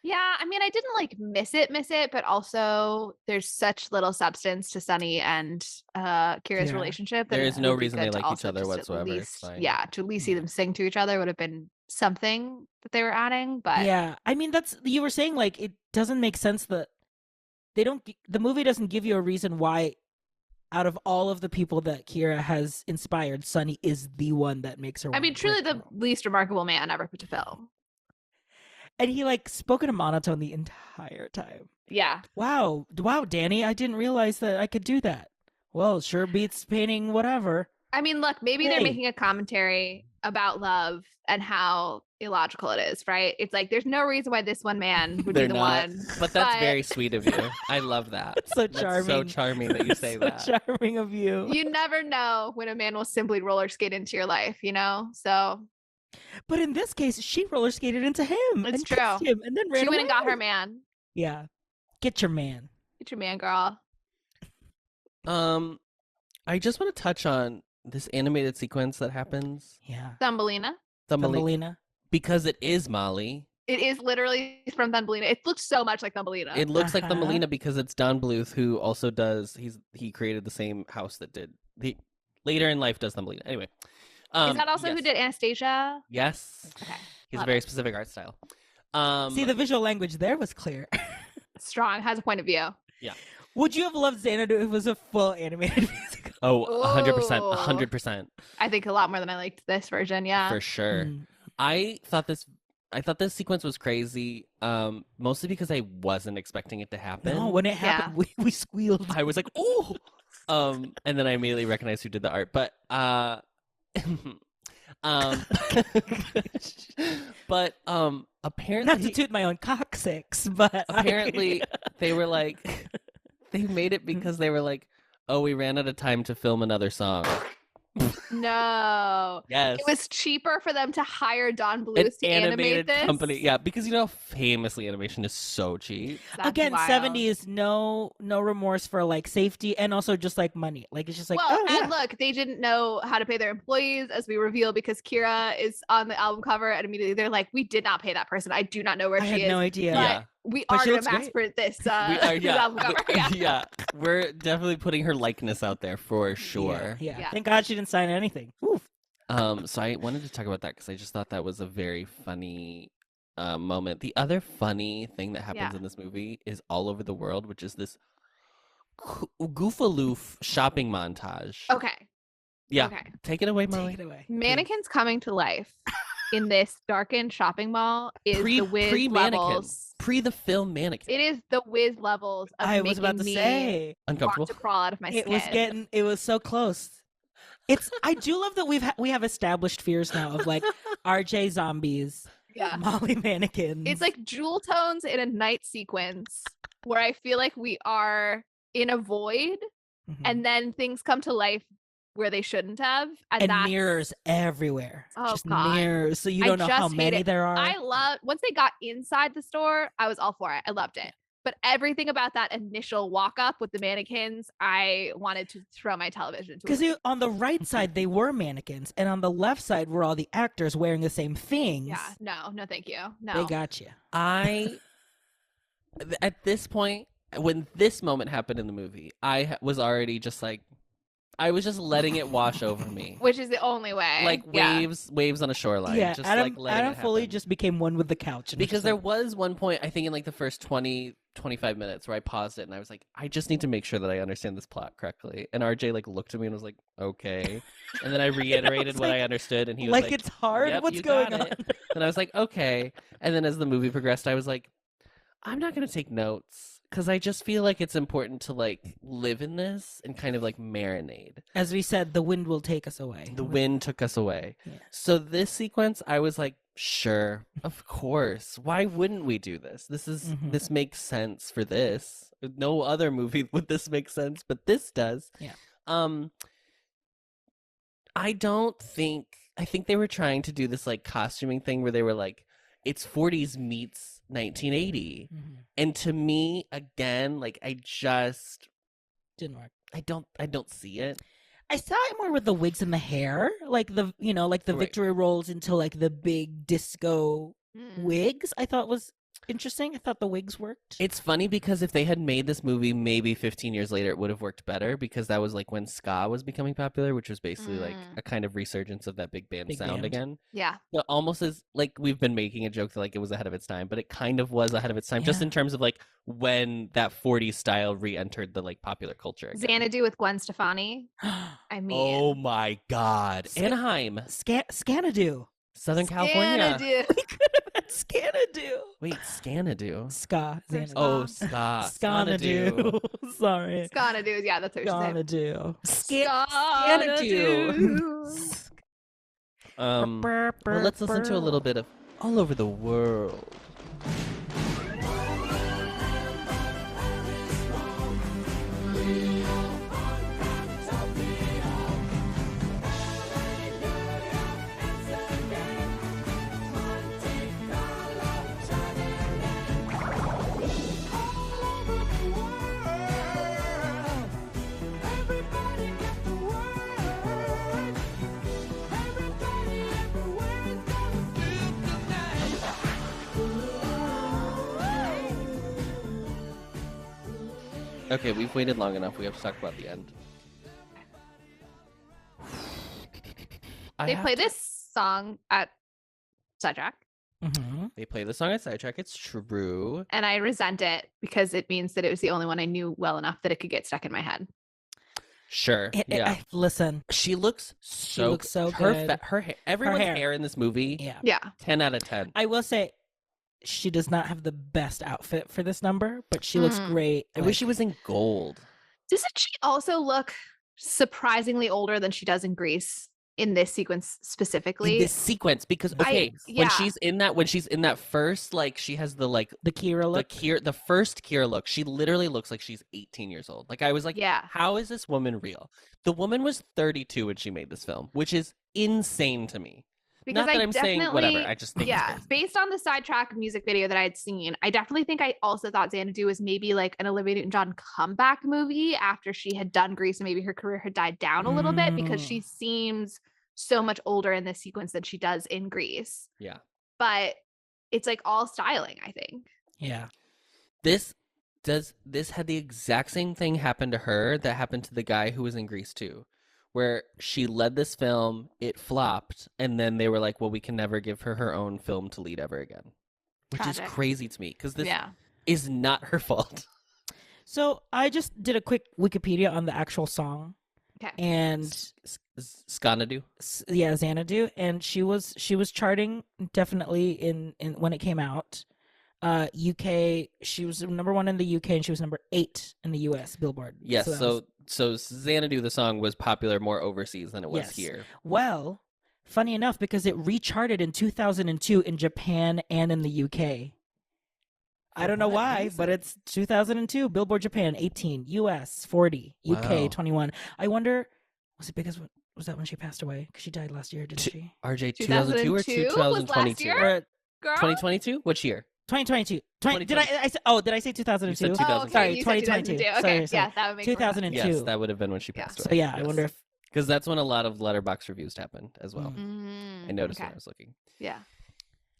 Yeah, I mean, I didn't like miss it, but also there's such little substance to Sunny and Kira's relationship. There is no reason they like each other whatsoever. Least, it's fine. Yeah, to at least see them sing to each other would have been something that they were adding. But yeah, I mean, that's, you were saying like it doesn't make sense that the movie doesn't give you a reason why out of all of the people that Kira has inspired, Sunny is the one that makes her. I mean, truly the least remarkable man ever put to film. And he like spoke in a monotone the entire time. Yeah. Wow, Danny, I didn't realize that I could do that. Well, it sure beats painting whatever. I mean, look, maybe they're making a commentary about love and how illogical it is, right? It's like there's no reason why this one man would be the one. But that's very sweet of you. I love that. That's so charming. That's so charming that you say that. So charming of you. You never know when a man will simply roller skate into your life, you know? So. But in this case, she roller skated into him. It's and true. kissed him and then ran She went away. and got her man. Yeah. Get your man. Get your man, girl. I just want to touch on this animated sequence that happens. Yeah. Thumbelina. Thumbelina. Because it is Molly. It is literally from Thumbelina. It looks so much like Thumbelina. It looks like Thumbelina because it's Don Bluth, who also does. He created the same house that did. He later in life does Thumbelina. Anyway, is that also who did Anastasia? Yes. Okay. He's a very specific art style. See, the visual language there was clear. Strong, has a point of view. Yeah. Would you have loved Xanadu if it was a full animated musical? Oh, 100%, Oh. 100%. I think a lot more than I liked this version. Yeah. For sure. Mm. I thought this sequence was crazy, mostly because I wasn't expecting it to happen. No, when it happened, we squealed. I was like, oh, and then I immediately recognized who did the art. But but apparently, Not to toot my own coccyx, but apparently they were like, they made it because they were like, oh, we ran out of time to film another song. No. Yes. It was cheaper for them to hire Don Bluth to animate this. company. Yeah, because you know famously animation is so cheap. That's again, wild. 70s, no remorse for like safety and also just like money. Like it's just like, Well, oh, and yeah. look, they didn't know how to pay their employees, as we reveal, because Kira is on the album cover, and immediately they're like, "We did not pay that person. I do not know where I she had is." no idea. But Yeah. we But are she going to looks mass print this, We are, this yeah, album cover. yeah. We're definitely putting her likeness out there for sure. Yeah. Thank God she didn't sign anything. Oof. So I wanted to talk about that because I just thought that was a very funny moment. The other funny thing that happens in this movie is all over the world, which is this goofaloof shopping montage. Okay. Yeah. Okay. Take it away, Molly. Take it away. Mannequins coming to life in this darkened shopping mall is the whiz levels. Pre the film mannequin. It is the whiz levels of I was about to making me say. Uncomfortable. want to crawl out of my skin. It was so close. I do love that we have established fears now of like RJ zombies, Yeah. Molly mannequins. It's like jewel tones in a night sequence where I feel like we are in a void Mhm. and then things come to life where they shouldn't have. And that's, mirrors everywhere. Oh, just God. mirrors. So you I don't know how just hate many it. there are. I love once they got inside the store, I was all for it. I loved it. But everything about that initial walk up with the mannequins, I wanted to throw my television to Because on the right side they were mannequins, and on the left side were all the actors wearing the same things. Yeah, no, thank you. No. They got you. At this point, when this moment happened in the movie, I was already just like, I was just letting it wash over me. Which is the only way. Like waves on a shoreline. Yeah, just Adam, like letting Adam it fully happen. just became one with the couch. And was Because just there like, was one point, I think in like the first 20, 25 minutes where I paused it and I was like, I just need to make sure that I understand this plot correctly. And RJ like looked at me and was like, okay. And then I reiterated what I understood and he was like, it's hard? "Yep, What's you going got on? it." And I was like, okay. And then as the movie progressed, I was like, I'm not going to take notes because I just feel like it's important to like live in this and kind of like marinate. As we said, the wind will take us away. The wind took us away. Yeah. So this sequence, I was like, sure, of course. Why wouldn't we do this? This makes sense for this. No other movie would this make sense, but this does. Yeah. I think they were trying to do this like costuming thing where they were like, it's 40s meets 1980. And to me, again, like I just didn't work. I don't see it. I saw it more with the wigs and the hair, like the Right. victory rolls into like the big disco wigs. I thought was interesting. I thought the wigs worked. It's funny because if they had made this movie maybe 15 years later, it would have worked better because that was like when ska was becoming popular, which was basically like a kind of resurgence of that big band sound again. Yeah. So almost as like we've been making a joke that like it was ahead of its time, but it kind of was ahead of its time just Yeah. in terms of like when that 40s style re-entered the like popular culture again. Xanadu with Gwen Stefani. I mean, Oh my God. Anaheim, Xanadu. Southern California. Xanadu. Xanadu. Wait, Xanadu. Ska. Xanadu. Oh, ska. Xanadu. Sorry. Xanadu. Yeah, that's what you're saying. Xanadu. Xanadu. Well, let's listen to a little bit of All Over the World. Okay, we've waited long enough. We have to talk about the end. They play this song at Sidetrack, They play the song at Sidetrack. It's true. and I resent it because it means that it was the only one I knew well enough that it could get stuck in my head. Sure. Yeah. Listen, She looks so good. Her hair, everyone's hair in this movie. Yeah. 10 out of 10. I will say, she does not have the best outfit for this number, but she looks great. I wish she was in gold. Doesn't she also look surprisingly older than she does in Grease in this sequence specifically? In this sequence, because when she's in that first, like, she has the Kira look, the first Kira look, she literally looks like she's 18 years old. Like, I was like, how is this woman real? The woman was 32 when she made this film, which is insane to me. Because Not that I'm saying whatever. I just think based on the sidetrack music video that I had seen, I definitely think I also thought Xanadu was maybe like an Olivia Newton-John comeback movie after she had done Grease and maybe her career had died down a little bit, because she seems so much older in this sequence than she does in Grease. Yeah. But it's like all styling, I think. Yeah. This had the exact same thing happen to her that happened to the guy who was in Grease too, where she led this film, it flopped, and then they were like, well, we can never give her her own film to lead ever again. Which is crazy to me, because this is not her fault. So I just did a quick Wikipedia on the actual song. Okay. And Xanadu. Yeah, Xanadu. And she was charting definitely in when it came out. UK, she was number 1 in the UK, and she was number 8 in the US Billboard. Yes, so Xanadu, the song, was popular more overseas than it was here. Well, funny enough, because it recharted in 2002 in Japan and in the UK. I don't know why, but it's 2002. Billboard Japan 18, US 40, UK 21. I wonder, was it because was that when she passed away? Because she died last year, didn't she? RJ, 2002 or 2022? 2022? Which year? 2022. Did I say 2002? You said 2002. Sorry, 2022. Okay, sorry. Yeah, that would make 2002. Yes, that would have been when she passed away. So yeah, I wonder if, because that's when a lot of Letterboxd reviews happened as well. I noticed when I was looking. Yeah.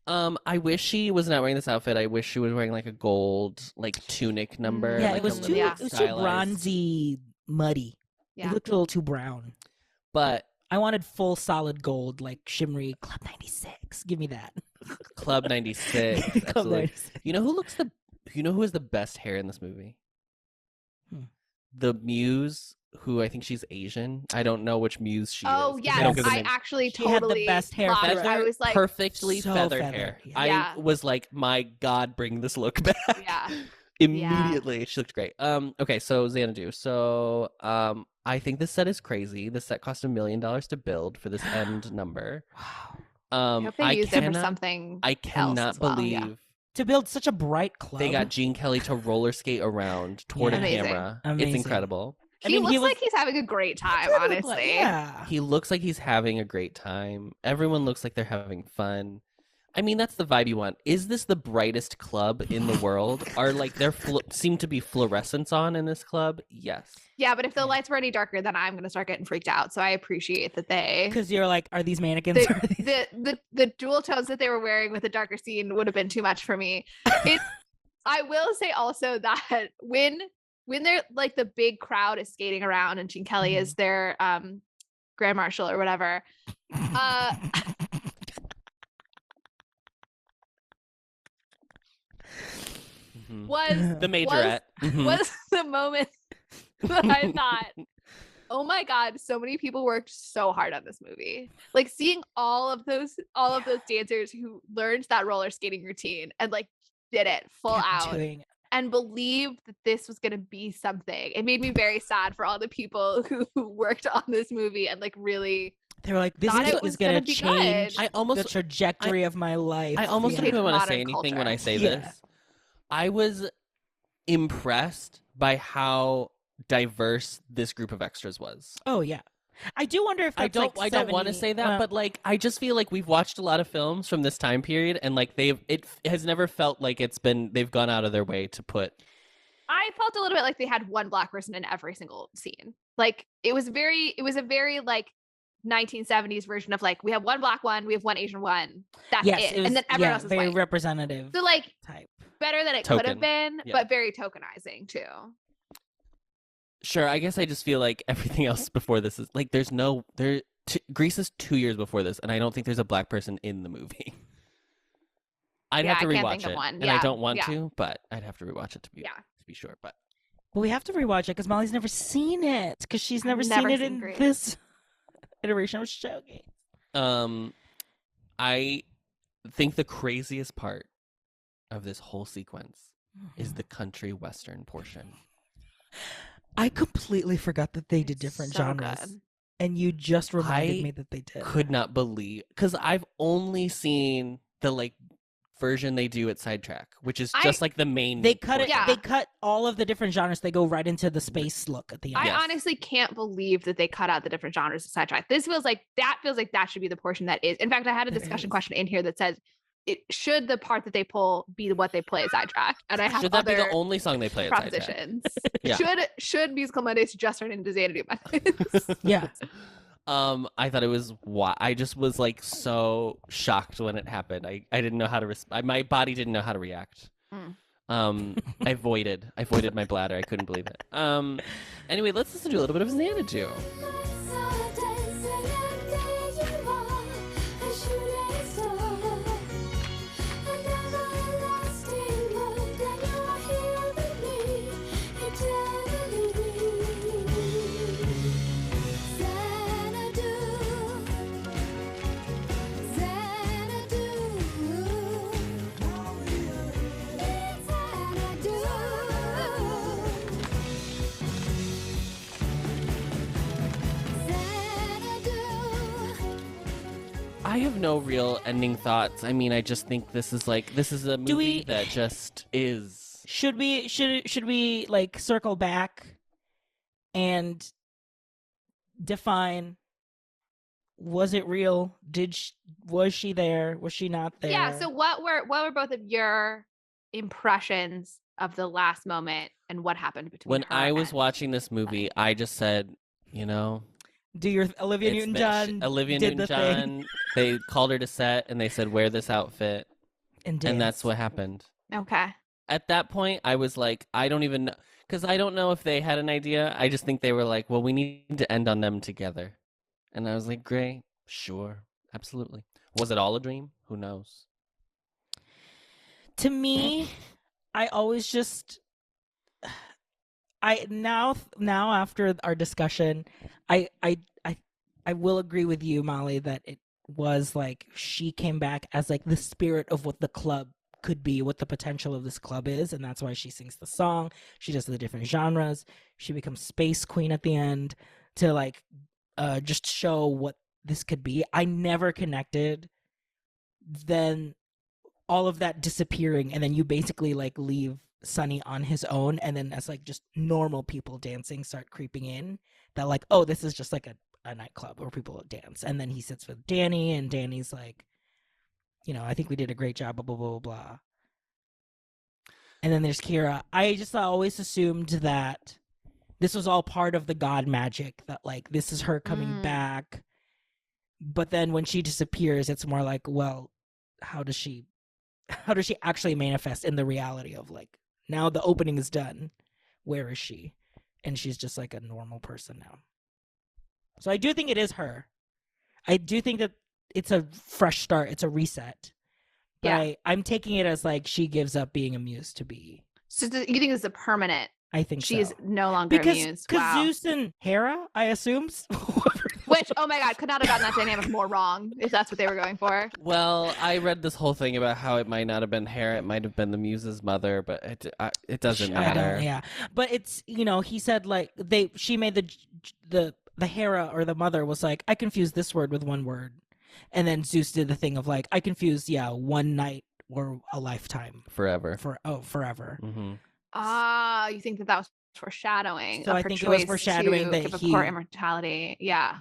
I wish she was not wearing this outfit. I wish she was wearing like a gold tunic number. Yeah, like it was too bronzy, muddy. Yeah. It looked a little too brown. But I wanted full solid gold, like shimmery Club 96. Give me that. Club 96. Club 96. You know who has the best hair in this movie? The Muse, who I think she's Asian. I don't know which Muse she is. Oh yeah, I actually she had the best hair. I was like, perfectly feathered hair. Yeah. I was like, my God, bring this look back. Yeah. Immediately. She looked great. Okay, so Xanadu. So I think this set is crazy. This set cost $1 million to build for this end number. Wow. I hope they used it for something. I cannot believe to build such a bright club. They got Gene Kelly to roller skate around toward a camera. Amazing. It's incredible. He looks like he's having a great time, honestly. He looks like he's having a great time. Everyone looks like they're having fun. I mean, that's the vibe you want. Is this the brightest club in the world? Are there seem to be fluorescents on in this club? Yes. Yeah, but if the lights were any darker, then I'm gonna start getting freaked out. So I appreciate that because you're like, are these mannequins? The dual tones that they were wearing with the darker scene would have been too much for me. I will say also that when they're like the big crowd is skating around and Gene Kelly is their grand marshal or whatever. Was the majorette was the moment that I thought, oh my God, so many people worked so hard on this movie. Like seeing all of those dancers who learned that roller skating routine and like did it full out and believed that this was going to be something. It made me very sad for all the people who worked on this movie and like really. They were like, this is going to change the trajectory of my life. I almost don't even want to say anything when I say this. I was impressed by how diverse this group of extras was. Oh yeah, I do wonder if that's I don't want to say that, but like I just feel like we've watched a lot of films from this time period, and like it has never felt like they've gone out of their way to put. I felt a little bit like they had one Black person in every single scene. Like it was a very like 1970s version of like we have one Black one, we have one Asian one. That's it. And then everyone else is very white. Representative. So like type. Better than it could have been, but very tokenizing too. Sure, I guess I just feel like everything else before this is like Grease is 2 years before this, and I don't think there's a Black person in the movie. I'd have to rewatch it, and I don't want to, but I'd have to rewatch it to be sure. But But we have to rewatch it because Molly's never seen it because she's never seen never it seen in Grace. this iteration of Showgays. I think the craziest part of this whole sequence is the country western portion. I completely forgot that they did It's different so genres. good. And you just reminded I me that they did. Could not believe, because I've only seen the like version they do at Sidetrack, which is just like the main. They cut it. Yeah. They cut all of the different genres. They go right into the space look at the end. I Yes. honestly can't believe that they cut out the different genres of sidetrack. This feels like that should be the portion that is. In fact, I had a It discussion is. question in here that says, it should the part that they pull be what they play at sidetrack. And I have Should that be other the only song they play at Sidetrack? propositions. Yeah. Should Musical Mondays just turn into Xanadu Mondays? Yeah. I thought it was I just was like so shocked when it happened. I didn't know how to my body didn't know how to react. I voided my bladder. I couldn't believe it. Anyway, let's listen to a little bit of Xanadu. I have no real ending thoughts. I mean, I just think this is a movie that just is. Should we like circle back and define? Was it real? Was she there? Was she not there? Yeah. So what were both of your impressions of the last moment and what happened between When her I was and- watching this movie, I just said, Do your Olivia it's Newton-John? Olivia did the Newton-John. They called her to set and they said, wear this outfit. and And that's danced. what happened. Okay. At that point, I was like, I don't even know. Because I don't know if they had an idea. I just think they were like, well, we need to end on them together. And I was like, great, sure, absolutely. Was it all a dream? Who knows? To me, I always just now after our discussion, I will agree with you, Molly, that it was like she came back as like the spirit of what the club could be, what the potential of this club is, and that's why she sings the song. She does the different genres. She becomes Space Queen at the end to like just show what this could be. I never connected then all of that disappearing, and then you basically like leave Sonny on his own, and then as like just normal people dancing start creeping in, that like, oh, this is just like a nightclub where people dance. And then he sits with Danny, and Danny's like, I think we did a great job, blah blah blah blah. And then there's Kira. I always assumed that this was all part of the god magic, that like this is her coming back. But then when she disappears, it's more like, well, how does she actually manifest in the reality of like, now the opening is done, where is she? And she's just like a normal person now. So I do think it is her. I do think that it's a fresh start, it's a reset. But Yeah. I'm taking it as like she gives up being a muse to be. So you think it's a permanent? I think She so. is no longer a muse. Wow. Zeus and Hera, I assume. Which, oh my God, could not have gotten that dynamic more wrong if that's what they were going for. Well, I read this whole thing about how it might not have been Hera, it might have been the Muses' mother, but it doesn't matter. Yeah, but it's he said like she made the Hera or the mother was like, I confused this word with one word, and then Zeus did the thing of like, I confused one night or a lifetime Forever. Forever. Mm-hmm. You think that was foreshadowing? So of I her think it was choice foreshadowing to that give up he- her immortality. Yeah.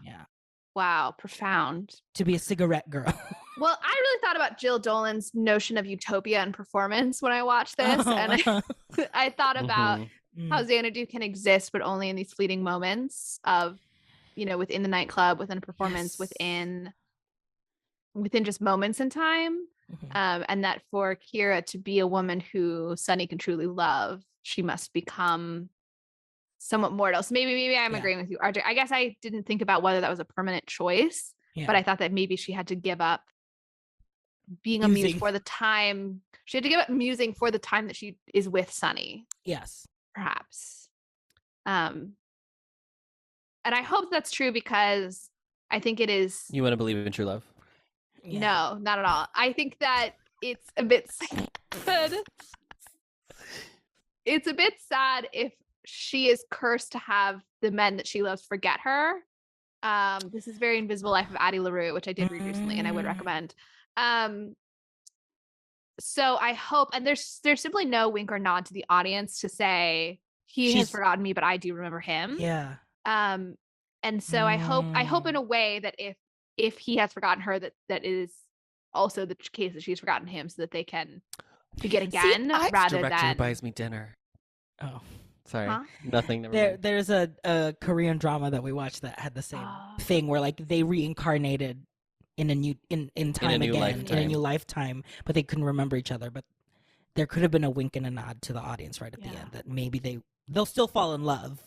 Wow, profound. To be a cigarette girl. Well, I really thought about Jill Dolan's notion of utopia and performance when I watched this, and I thought about how Xanadu can exist, but only in these fleeting moments of, within the nightclub, within a performance, Yes. within just moments in time. And that for Kira to be a woman who Sonny can truly love, she must become somewhat mortal. So maybe I'm agreeing with you, RJ. I guess I didn't think about whether that was a permanent choice, but I thought that maybe she had to give up being a muse Musing. for the time. She had to give up musing for the time that she is with Sonny. Yes. Perhaps. And I hope that's true because I think it is. You want to believe in true love? Yeah. No, not at all. I think that it's a bit sad. It's a bit sad if she is cursed to have the men that she loves forget her. This is Very Invisible Life of Addie LaRue, which I did read recently and I would recommend. So I hope, and there's simply no wink or nod to the audience to say he has forgotten me, but I do remember him. Yeah. And so I hope in a way that if he has forgotten her, that is also the case that she's forgotten him, so that they can begin again rather director than buys me dinner. Oh, sorry, Huh? nothing. Never mind. there's a Korean drama that we watched that had the same thing where like they reincarnated in a new in time a new again lifetime. in a new lifetime, but they couldn't remember each other. But there could have been a wink and a nod to the audience right at the end that maybe they'll still fall in love.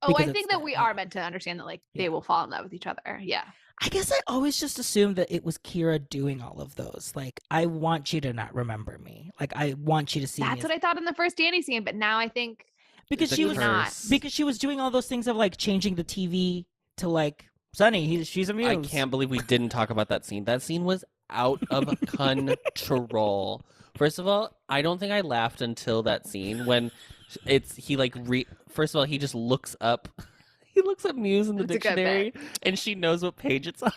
Oh, I think that we are meant to understand that like they will fall in love with each other. Yeah. I guess I always just assumed that it was Kira doing all of those. Like, I want you to not remember me. Like, I want you to see. That's what I thought in the first Danny scene, but now I think because she was not. Because she was doing all those things of like changing the TV to like Sunny. She's a muse. I can't believe we didn't talk about that scene. That scene was out of control. First of all, I don't think I laughed until that scene when first of all, he just looks up. He looks up Muse in the dictionary and she knows what page it's on.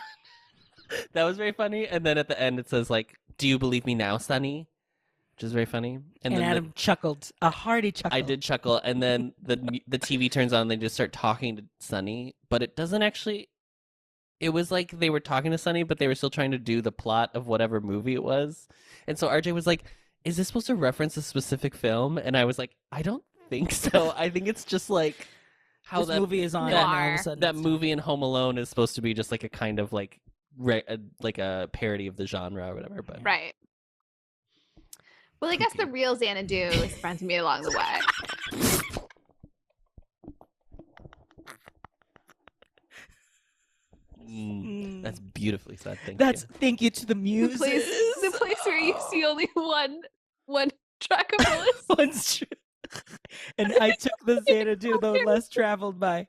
That was very funny. And then at the end it says like, "Do you believe me now, Sonny?" Which is very funny. And then Adam chuckled, a hearty chuckle. I did chuckle. And then the TV turns on and they just start talking to Sonny, but it doesn't actually. It was like they were talking to Sonny, but they were still trying to do the plot of whatever movie it was. And so RJ was like, "Is this supposed to reference a specific film?" And I was like, "I don't think so. I think it's just like how this that movie is on. That movie in Home Alone is supposed to be just like a kind of like a parody of the genre or whatever." But right. Well, I guess the real Xanadu is friends with me along the way. That's beautifully said. Thank you to the Muses. The place where you see only one track of the list. One's true. And I took the Xanadu, the less traveled by,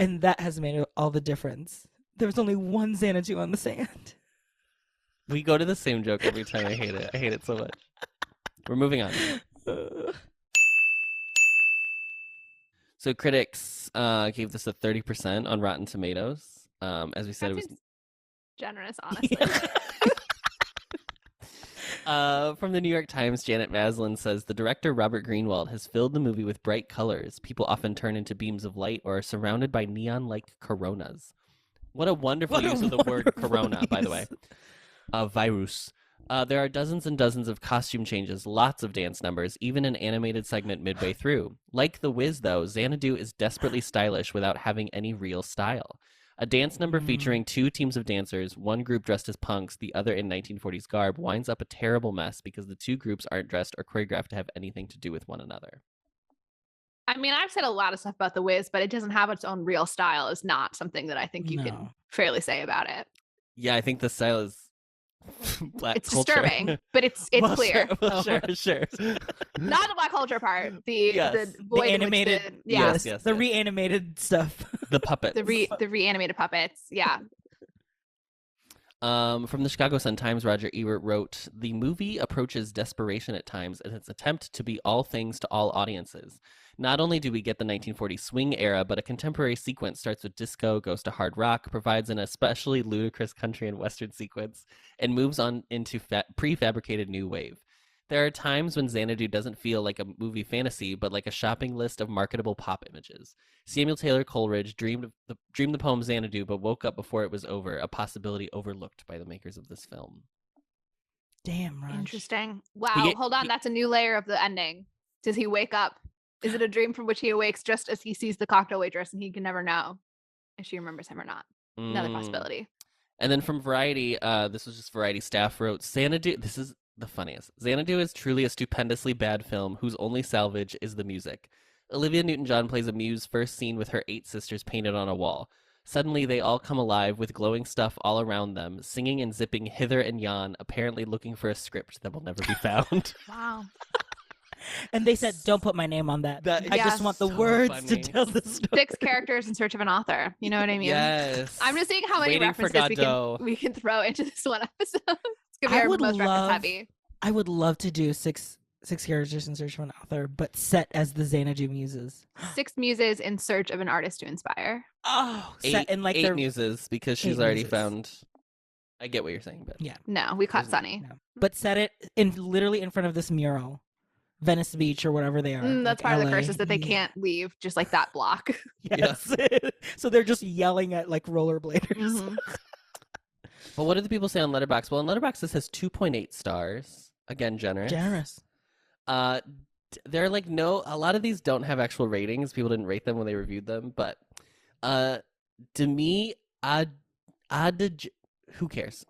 and that has made all the difference. There was only one Xanadu on the sand. We go to the same joke every time. I hate it. I hate it so much. We're moving on. So critics gave this a 30% on Rotten Tomatoes. As we said, it was generous, honestly. From the New York Times, Janet Maslin says, "The director, Robert Greenwald, has filled the movie with bright colors. People often turn into beams of light or are surrounded by neon-like coronas." What a wonderful use of the word corona, by the way. Virus. There are dozens and dozens of costume changes, lots of dance numbers, even an animated segment midway through. Like The Wiz, though, Xanadu is desperately stylish without having any real style. A dance number featuring two teams of dancers, one group dressed as punks, the other in 1940s garb, winds up a terrible mess because the two groups aren't dressed or choreographed to have anything to do with one another. I mean, I've said a lot of stuff about The Wiz, but it doesn't have its own real style is not something that I think you can fairly say about it. Yeah, I think the style is black it's culture. Disturbing, but it's clear. Sure. Not the black culture part. The animated, yes, the reanimated stuff. The puppets. The reanimated puppets. Yeah. From the Chicago Sun-Times, Roger Ebert wrote, "The movie approaches desperation at times in its attempt to be all things to all audiences. Not only do we get the 1940s swing era, but a contemporary sequence starts with disco, goes to hard rock, provides an especially ludicrous country and western sequence, and moves on into prefabricated new wave. There are times when Xanadu doesn't feel like a movie fantasy, but like a shopping list of marketable pop images. Samuel Taylor Coleridge dreamed the poem Xanadu, but woke up before it was over, a possibility overlooked by the makers of this film." Damn, Raj. Interesting. Wow. Hold on. That's a new layer of the ending. Does he wake up? Is it a dream from which he awakes just as he sees the cocktail waitress and he can never know if she remembers him or not? Another possibility. And then from Variety, this was just Variety staff wrote, "Xanadu," this is the funniest, "Xanadu is truly a stupendously bad film whose only salvage is the music. Olivia Newton-John plays a muse first seen with her 8 sisters painted on a wall. Suddenly they all come alive with glowing stuff all around them, singing and zipping hither and yon, apparently looking for a script that will never be found." Wow. And they said, "Don't put my name on that. I just want the so words funny. to tell the story." 6 characters in search of an author. You know what I mean? Yes. I'm just seeing how many Waiting for references we can throw into this one episode. It's gonna be our most reference heavy. I would love to do six characters in search of an author, but set as the Xanadu Muses. 6 muses in search of an artist to inspire. Oh, set in like 8 their muses because she's 8 already muses. found. I get what you're saying, but yeah. No, we caught Sunny. No. But set it literally in front of this mural, Venice Beach or whatever they are. That's like part of the LA. curse is that they can't leave just like that block. Yes. So they're just yelling at like rollerbladers. Mhm. But what do the people say on Letterboxd? Well, on Letterboxd this has 2.8 stars. Again, generous. Generous. They're like a lot of these don't have actual ratings. People didn't rate them when they reviewed them, but Demi who cares?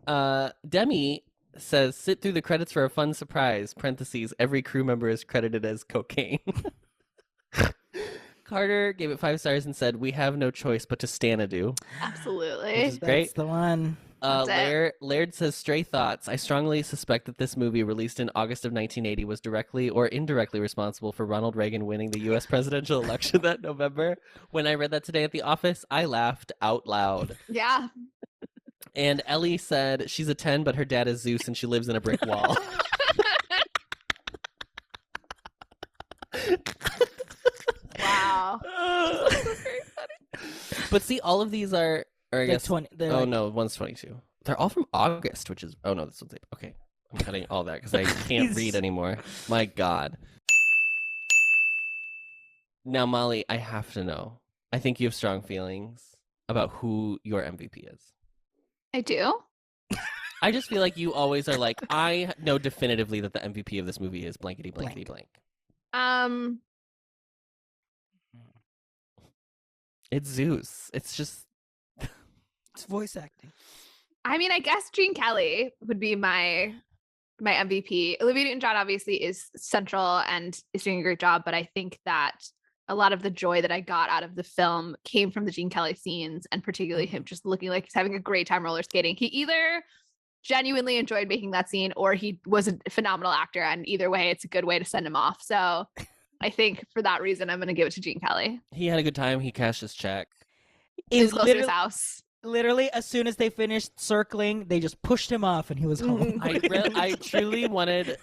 Demi says, sit through the credits for a fun surprise. Parentheses, every crew member is credited as cocaine. Carter gave it 5 stars and said, we have no choice but to Xanadu. Absolutely. Which is great. That's the one. Laird says, stray thoughts. I strongly suspect that this movie, released in August of 1980, was directly or indirectly responsible for Ronald Reagan winning the U.S. presidential election that November. When I read that today at the office, I laughed out loud. Yeah. And Ellie said she's a 10, but her dad is Zeus and she lives in a brick wall. Wow. That's very funny. But see, all of these are, or I guess, 20. No, one's 22. They're all from August, which is, oh no, this one's, okay. I'm cutting all that because I can't read anymore. My God. Now, Molly, I have to know. I think you have strong feelings about who your MVP is. I do. I just feel like you always are like, I know definitively that the MVP of this movie is blankety blankety blank. It's Zeus. It's just It's voice acting. I mean, I guess Gene Kelly would be my MVP. Olivia Newton-John obviously is central and is doing a great job, but I think that a lot of the joy that I got out of the film came from the Gene Kelly scenes, and particularly him just looking like he's having a great time roller skating. He either genuinely enjoyed making that scene or he was a phenomenal actor, and either way, it's a good way to send him off. So I think for that reason, I'm going to give it to Gene Kelly. He had a good time. He cashed his check. He's close to his house. Literally, as soon as they finished circling, they just pushed him off, and he was home. I truly wanted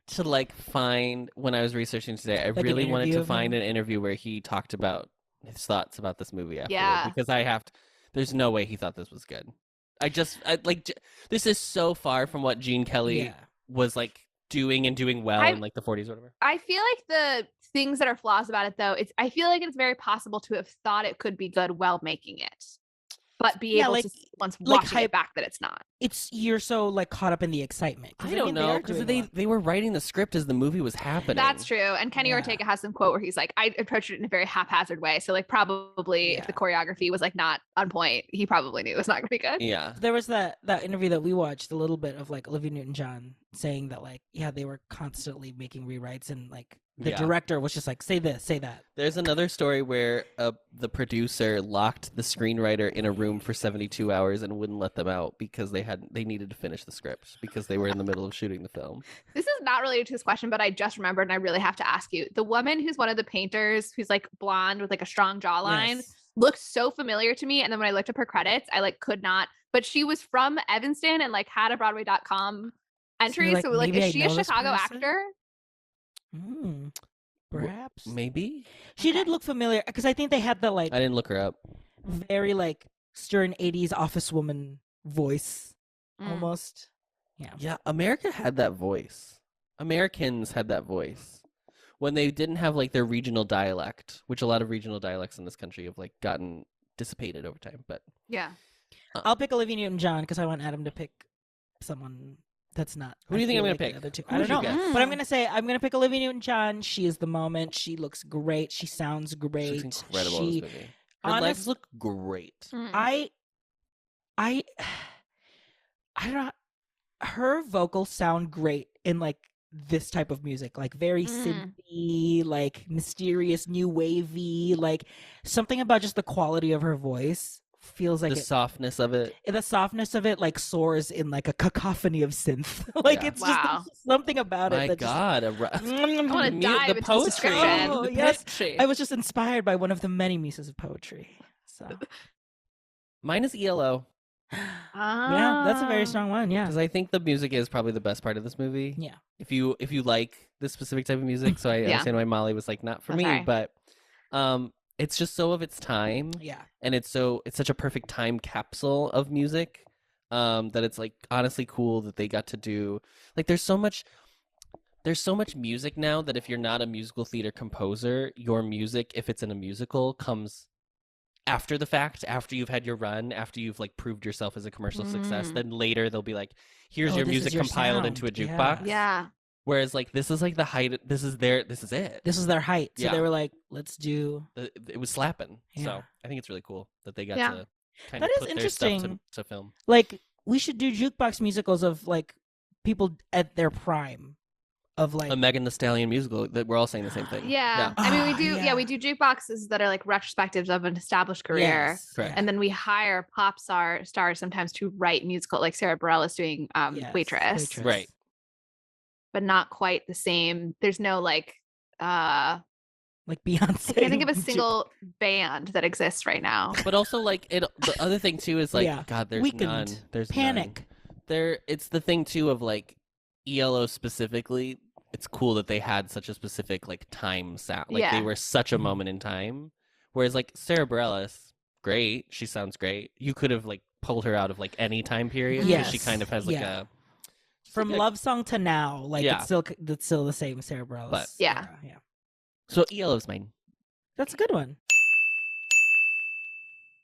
to like find, when I was researching today, I Like really wanted to find him? an interview where he talked about his thoughts about this movie afterward. Yeah. Because there's no way he thought this was good. This is so far from what Gene Kelly was like doing well in like the 40s or whatever. I feel like the things that are flaws about it, though, I feel like it's very possible to have thought it could be good while making it, but be able to once watching it back that it's not. You're so like caught up in the excitement. I don't know, because they were writing the script as the movie was happening. That's true. And Kenny Ortega has some quote where he's like, I approached it in a very haphazard way. So like probably if the choreography was like not on point, he probably knew it was not gonna be good. Yeah. There was that interview that we watched, a little bit of like Olivia Newton-John saying that like, they were constantly making rewrites, and like the director was just like, say this, say that. There's another story where the producer locked the screenwriter in a room for 72 hours and wouldn't let them out because they needed to finish the script because they were in the middle of shooting the film. This is not related to this question, but I just remembered, and I really have to ask you. The woman who's one of the painters, who's like blonde with like a strong jawline, looked so familiar to me. And then when I looked up her credits, I like could not. But she was from Evanston and like had a Broadway.com entry. So like, is she a Chicago actor? Perhaps. Maybe. She did look familiar because I think they had the like. I didn't look her up. Very like stern 80s office woman voice, almost. Yeah. America had that voice. Americans had that voice when they didn't have like their regional dialect, which a lot of regional dialects in this country have like gotten dissipated over time. But yeah, I'll pick Olivia Newton-John because I want Adam to pick someone that's not. Who do you think I'm gonna like pick? The other two. I don't know, but I'm gonna pick Olivia Newton-John. She is the moment. She looks great. She sounds great. She looks incredible in this movie. Her legs look great. I don't know. Her vocals sound great in like this type of music, like very synthy, like mysterious, new wavy, like something about just the quality of her voice feels like the softness of it. the softness of it like soars in like a cacophony of synth. Like Yeah. it's just there's something about My it that God, I want to dive the into poetry. this description. Oh, The yes. poetry. I was just inspired by one of the many muses of poetry. So Mine is ELO yeah, that's a very strong one. Yeah. because I think the music is probably the best part of this movie. Yeah. If you like this specific type of music, so I understand why Molly was like not for me, sorry. but it's just so of its time. Yeah. And it's such a perfect time capsule of music that it's like honestly cool that they got to do. Like there's so much music now that if you're not a musical theater composer, your music, if it's in a musical, comes after the fact, after you've had your run, after you've like proved yourself as a commercial success. Then later they'll be like, here's your this music is your compiled sound. into a jukebox. Yeah. Whereas like this is like the height. This is it. This is their height. So Yeah. they were like, let's do. It was slapping. Yeah. So I think it's really cool that they got Yeah. to kind That of is put their stuff interesting. to film. Like we should do jukebox musicals of like people at their prime, of like A Megan Thee Stallion musical that we're all saying the same thing. Yeah. I mean, we Ah, do. yeah. Yeah, we do jukeboxes that are like retrospectives of an established career. Yes, Correct. And then we hire pop stars sometimes to write musical, like Sarah Bareilles doing yes, Waitress, Right. but not quite the same. There's no like like I Beyonce. can't think of a single band that exists right now. But also like the other thing too is like Yeah. God, there's Weekend, none. There's Panic. none. It's the thing too of like ELO specifically. It's cool that they had such a specific like time sound. Like they Yeah. were such a Mhm. moment in time. Whereas like Sarah Bareilles, great. She sounds great. You could have like pulled her out of like any time period. 'Cause she Yes. kind of has like Yeah. a From like a- Love Song to now, like Yeah. it's still the same Sarah Bareilles. But- Yeah. era, yeah. So ELO's mine. That's a good one.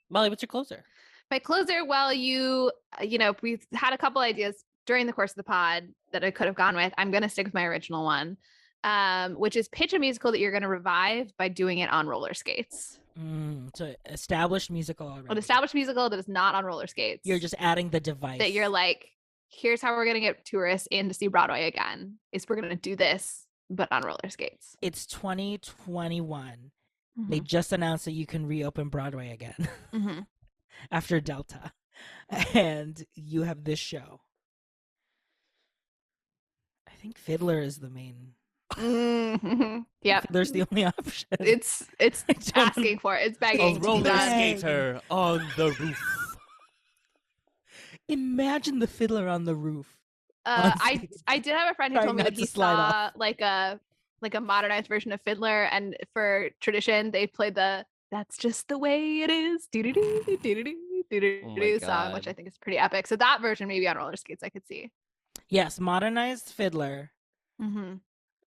Molly, what's your closer? My closer, well, you know, we've had a couple ideas during the course of the pod that I could have gone with. I'm going to stick with my original one, which is pitch a musical that you're going to revive by doing it on roller skates. So established musical already. An established musical that is not on roller skates. You're just adding the device. that you're like, here's how we're going to get tourists in to see Broadway again, is we're going to do this, but on roller skates. It's 2021. Mm-hmm. They just announced that you can reopen Broadway again Mhm. after Delta. And you have this show. I think Fiddler is the main. Mhm. Yep. Fiddler's the only option. It's don't- asking for it. It's begging. to be roller done. skate. skater on the roof. Imagine the Fiddler on the roof. I did have a friend who Trying told me not that he to slide saw like a modernized version of Fiddler, and for tradition they played the "That's Just the Way It Is" doo-doo-doo, doo-doo-doo, doo-doo-doo song, which God. I think is pretty epic. So that version maybe on roller skates I could see. Yes, modernized Fiddler. Mm-hmm.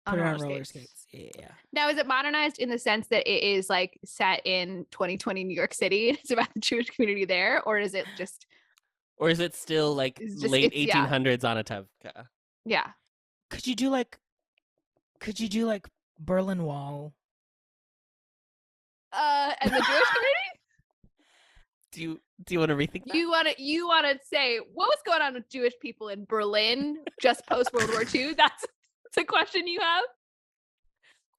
Put it on roller skates. Yeah. Now, is it modernized in the sense that it is like set in 2020 New York City? It's about the Jewish community there, or is it just Or is it still like It's just- late it's- yeah. 1800s on a Tevka? yeah? Could you do like Berlin Wall? And the Jewish community? Do you want to rethink that? You want to say what was going on with Jewish people in Berlin just post World War II? That's a question you have.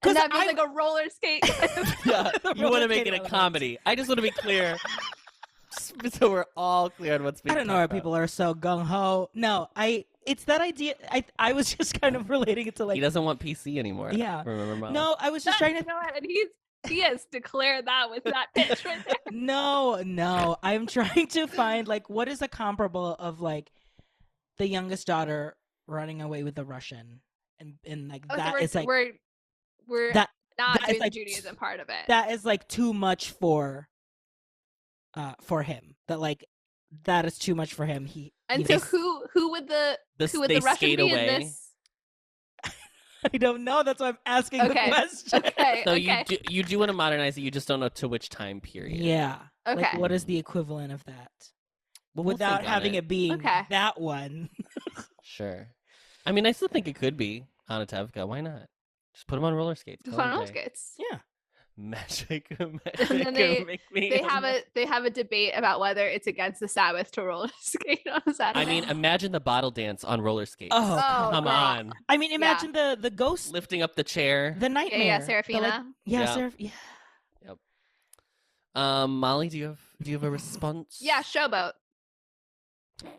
'Cause And that means I- like a roller skate. Yeah, The you want roller to make skate it a elements. comedy. I just want to be clear, so we're all clear on what's being I don't know why talked about. people are so gung ho. No, it's that idea. I was just kind of relating it to like He doesn't want PC anymore. Yeah. Remember, Molly? no, I was just trying to. Go ahead, and he has declared that with that pitch right there. No, I'm trying to find like what is a comparable of like the youngest daughter running away with the Russian, and like Oh, that so is like we're that not that is doing like the Judaism part of it. that is like too much for him. That like that is too much for him. and you so know, who would the They Russian skate be away. in this? I don't know. That's why I'm asking Okay. the question. Okay. So okay. you do want to modernize it. You just don't know to which time period. Yeah. Like, Okay. what is the equivalent of that? Well, we'll Without think on having it being Okay. that one. Sure. I mean, I still think it could be on a Tevka. Why not? Just put them on roller skates. Just call on it a roller day. skates. Yeah. Magic. then make me. They have a debate about whether it's against the Sabbath to roller skate on Saturday. I mean, imagine the bottle dance on roller skates. Oh, Oh, come girl. on. I mean, imagine the ghost, Lifting up the chair. the nightmare. yeah, the, Serafina. like- yeah, Yeah. yeah. Molly, do you have Do you have a response? Yeah, Showboat.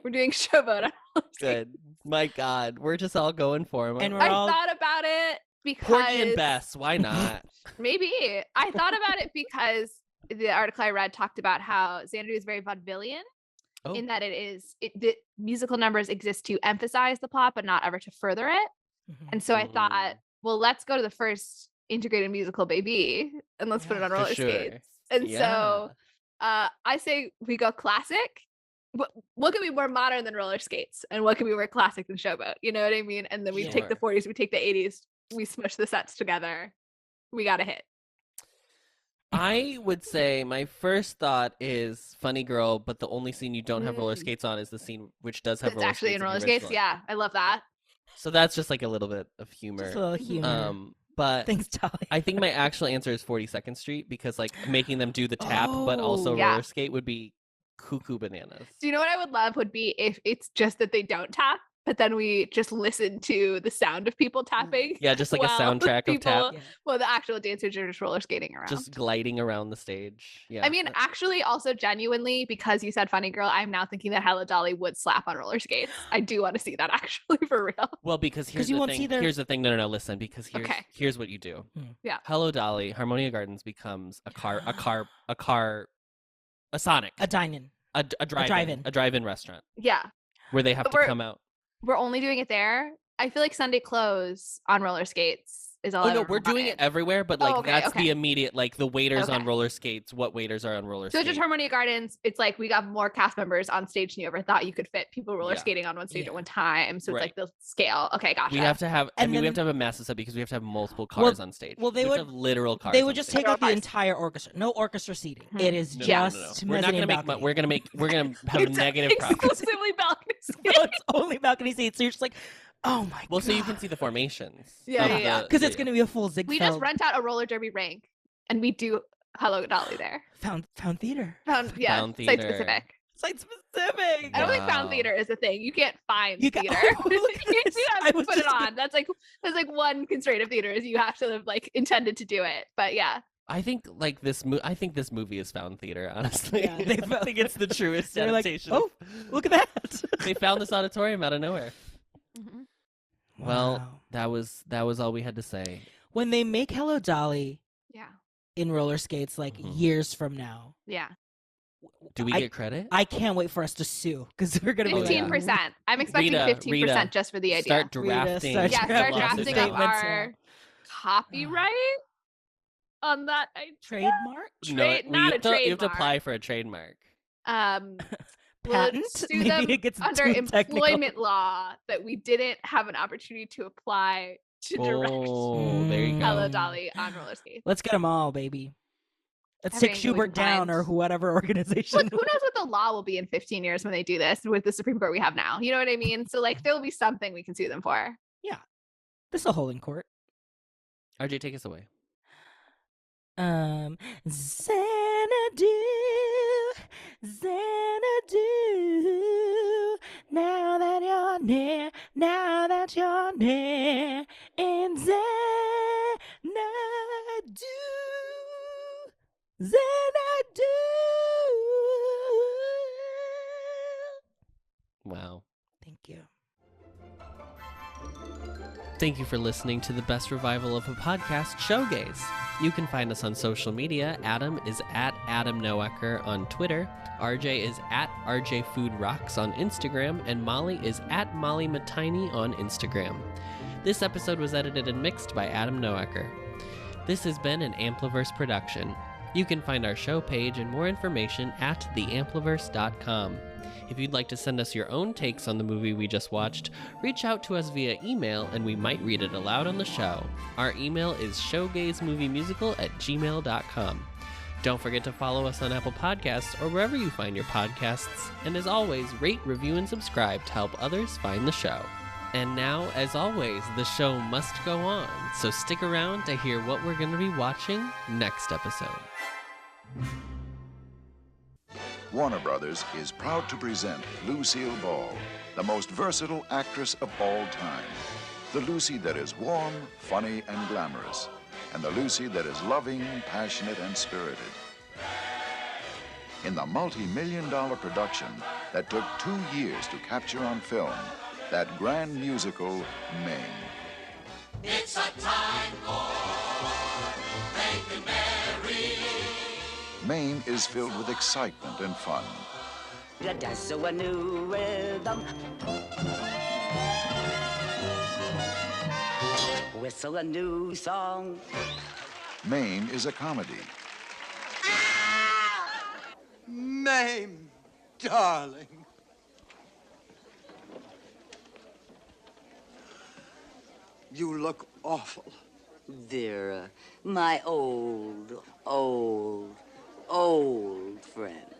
We're doing Showboat. On roller skates. Good. My God, we're just all going for him. And we're I all thought about it because Porgy and Bess. Why not? maybe I thought about it because the article I read talked about how Xanadu is very vaudevillian in that the musical numbers exist to emphasize the plot, but not ever to further it. And so I thought, well, let's go to the first integrated musical, baby, and let's put it on roller skates. And so I say we go classic. What can be more modern than roller skates, and what can be more classic than Showboat? You know what I mean? And then we take the 40s, we take the 80s, we smush the sets together. We got a hit. I would say my first thought is Funny Girl, but the only scene you don't have roller skates on is the scene which does have It's roller actually skates in roller skates. Yeah, I love that. So that's just like a little bit of humor. Just a little humor. But Thanks, Dolly. I think my actual answer is 42nd Street because like making them do the tap, but also roller skate would be cuckoo bananas. Do you know what I would love would be if it's just that they don't tap, but then we just listen to the sound of people tapping. Yeah, just like a soundtrack of tap. Well, the actual dancers are just roller skating around. Just gliding around the stage. Yeah. I mean, actually, also genuinely, because you said Funny Girl, I'm now thinking that Hello Dolly would slap on roller skates. I do want to see that actually for real. Well, because here's the thing. Here's the thing. No, listen, because here's what you do. Yeah. Hello Dolly, Harmonia Gardens becomes a Sonic. A dine-in. A drive-in restaurant. Yeah. Where they have to come out. We're only doing it there. I feel like Sunday Close on roller skates is all. Oh no, we're doing it everywhere, but like that's the immediate, like the waiters on roller skates. What waiters are on roller skates? So just Harmonia Gardens, it's like we got more cast members on stage than you ever thought you could fit people roller skating on one stage at one time. So it's like the scale. Okay, gotcha. We have to have, we have to have a massive set because we have to have multiple cars on stage. Well, they would have literal cars. They would just take out the entire orchestra. No orchestra seating. It is just. We're not gonna make. We're gonna have a negative profit. Exclusively balcony seats. No, it's only balcony seats. So you're just like, oh my god. Well, so you can see the formations. Yeah. Because it's going to be a full Ziegfeld. We just rent out a roller derby rink and we do Hello Dolly there. Found theater. Found theater. Site specific. Site-specific. I don't think found theater is a thing. You can't find theater. You have to put it on. That's like one constraint of theater is you have to have like intended to do it. But yeah. I think like this movie is found theater, honestly. Yeah, I think it's the truest adaptation. Like, oh, look at that. They found this auditorium out of nowhere. Mm-hmm. Well, that was all we had to say. When they make Hello Dolly in roller skates like years from now. Yeah. Do we get credit? I can't wait for us to sue because we're gonna 15%. I'm expecting 15% just for the idea. Start drafting. Start drafting up our copyright on that trademark. Not a trademark. You have to apply for a trademark. Patent. Sue them under employment law that we didn't have an opportunity to apply to direct there you go. Hello Dolly on roller skates. Let's get them all, baby. Let's take Schubert down or whatever organization. Look, who knows what the law will be in 15 years when they do this with the Supreme Court we have now? You know what I mean? So like there'll be something we can sue them for. Yeah. This is a holding court. RJ, take us away. Xanadu, now that you're near, in Xanadu. Wow. Thank you. Thank you for listening to the best revival of a podcast, Showgays. You can find us on social media. Adam is at Adam Noecker on Twitter. RJ is at RJ Food Rocks on Instagram. And Molly is at Molly Matiny on Instagram. This episode was edited and mixed by Adam Noecker. This has been an Ampliverse production. You can find our show page and more information at theampliverse.com. If you'd like to send us your own takes on the movie we just watched, reach out to us via email and we might read it aloud on the show. Our email is showgaysmoviemusical@gmail.com. Don't forget to follow us on Apple Podcasts or wherever you find your podcasts. And as always, rate, review, and subscribe to help others find the show. And now, as always, the show must go on, so stick around to hear what we're going to be watching next episode. Warner Brothers is proud to present Lucille Ball, the most versatile actress of all time. The Lucy that is warm, funny, and glamorous. And the Lucy that is loving, passionate, and spirited. in the multi-million-dollar production that took 2 years to capture on film, that grand musical, Mame. It's a time for making merry. Mame is filled with excitement and fun. That's a new rhythm. Whistle a new song. Mame is a comedy. Mame, darling. You look awful. Vera, my old friend.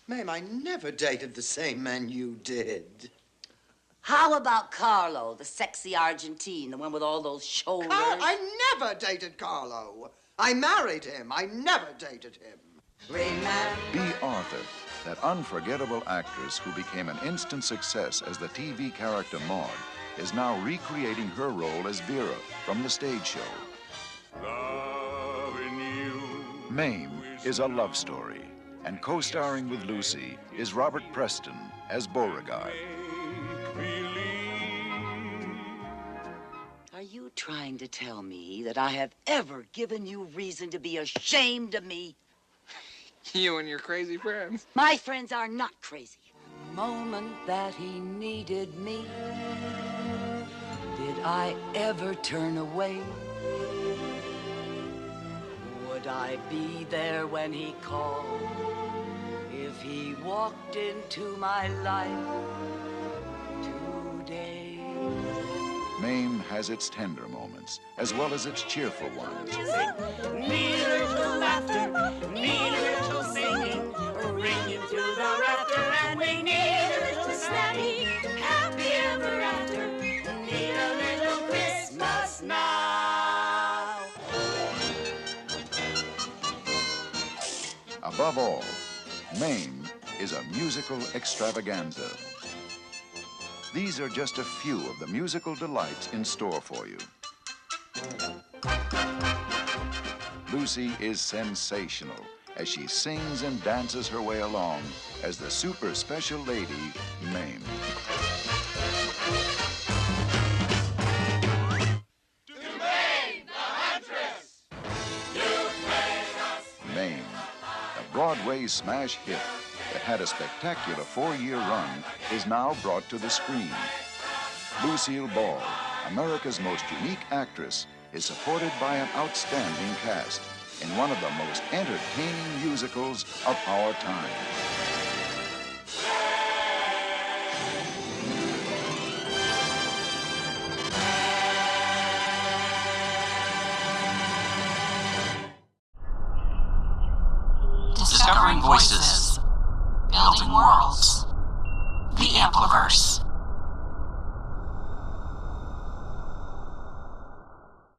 Mame, I never dated the same man you did. How about Carlo, the sexy Argentine, the one with all those shoulders? I never dated Carlo. I married him. I never dated him. Remember. B. Arthur, that unforgettable actress who became an instant success as the TV character Maud, is now recreating her role as Vera from the stage show. Mame is a love story, and co-starring with Lucy is Robert Preston as Beauregard. Are you trying to tell me that I have ever given you reason to be ashamed of me? You and your crazy friends. My friends are not crazy. The moment that he needed me, did I ever turn away? Would I be there when he called? If he walked into my life today? Mame has its tender moments, as well as its cheerful ones. Need a little laughter, need a little singing, ringing through the rafter, and we need a little snappy, happy ever after. Need a little Christmas now. Above all, Mame is a musical extravaganza. These are just a few of the musical delights in store for you. Lucy is sensational as she sings and dances her way along as the super special lady, Mame. Mame, a Broadway smash hit that had a spectacular 4-year run, is now brought to the screen. Lucille Ball, America's most unique actress, is supported by an outstanding cast in one of the most entertaining musicals of our time. Discovering voices, building worlds.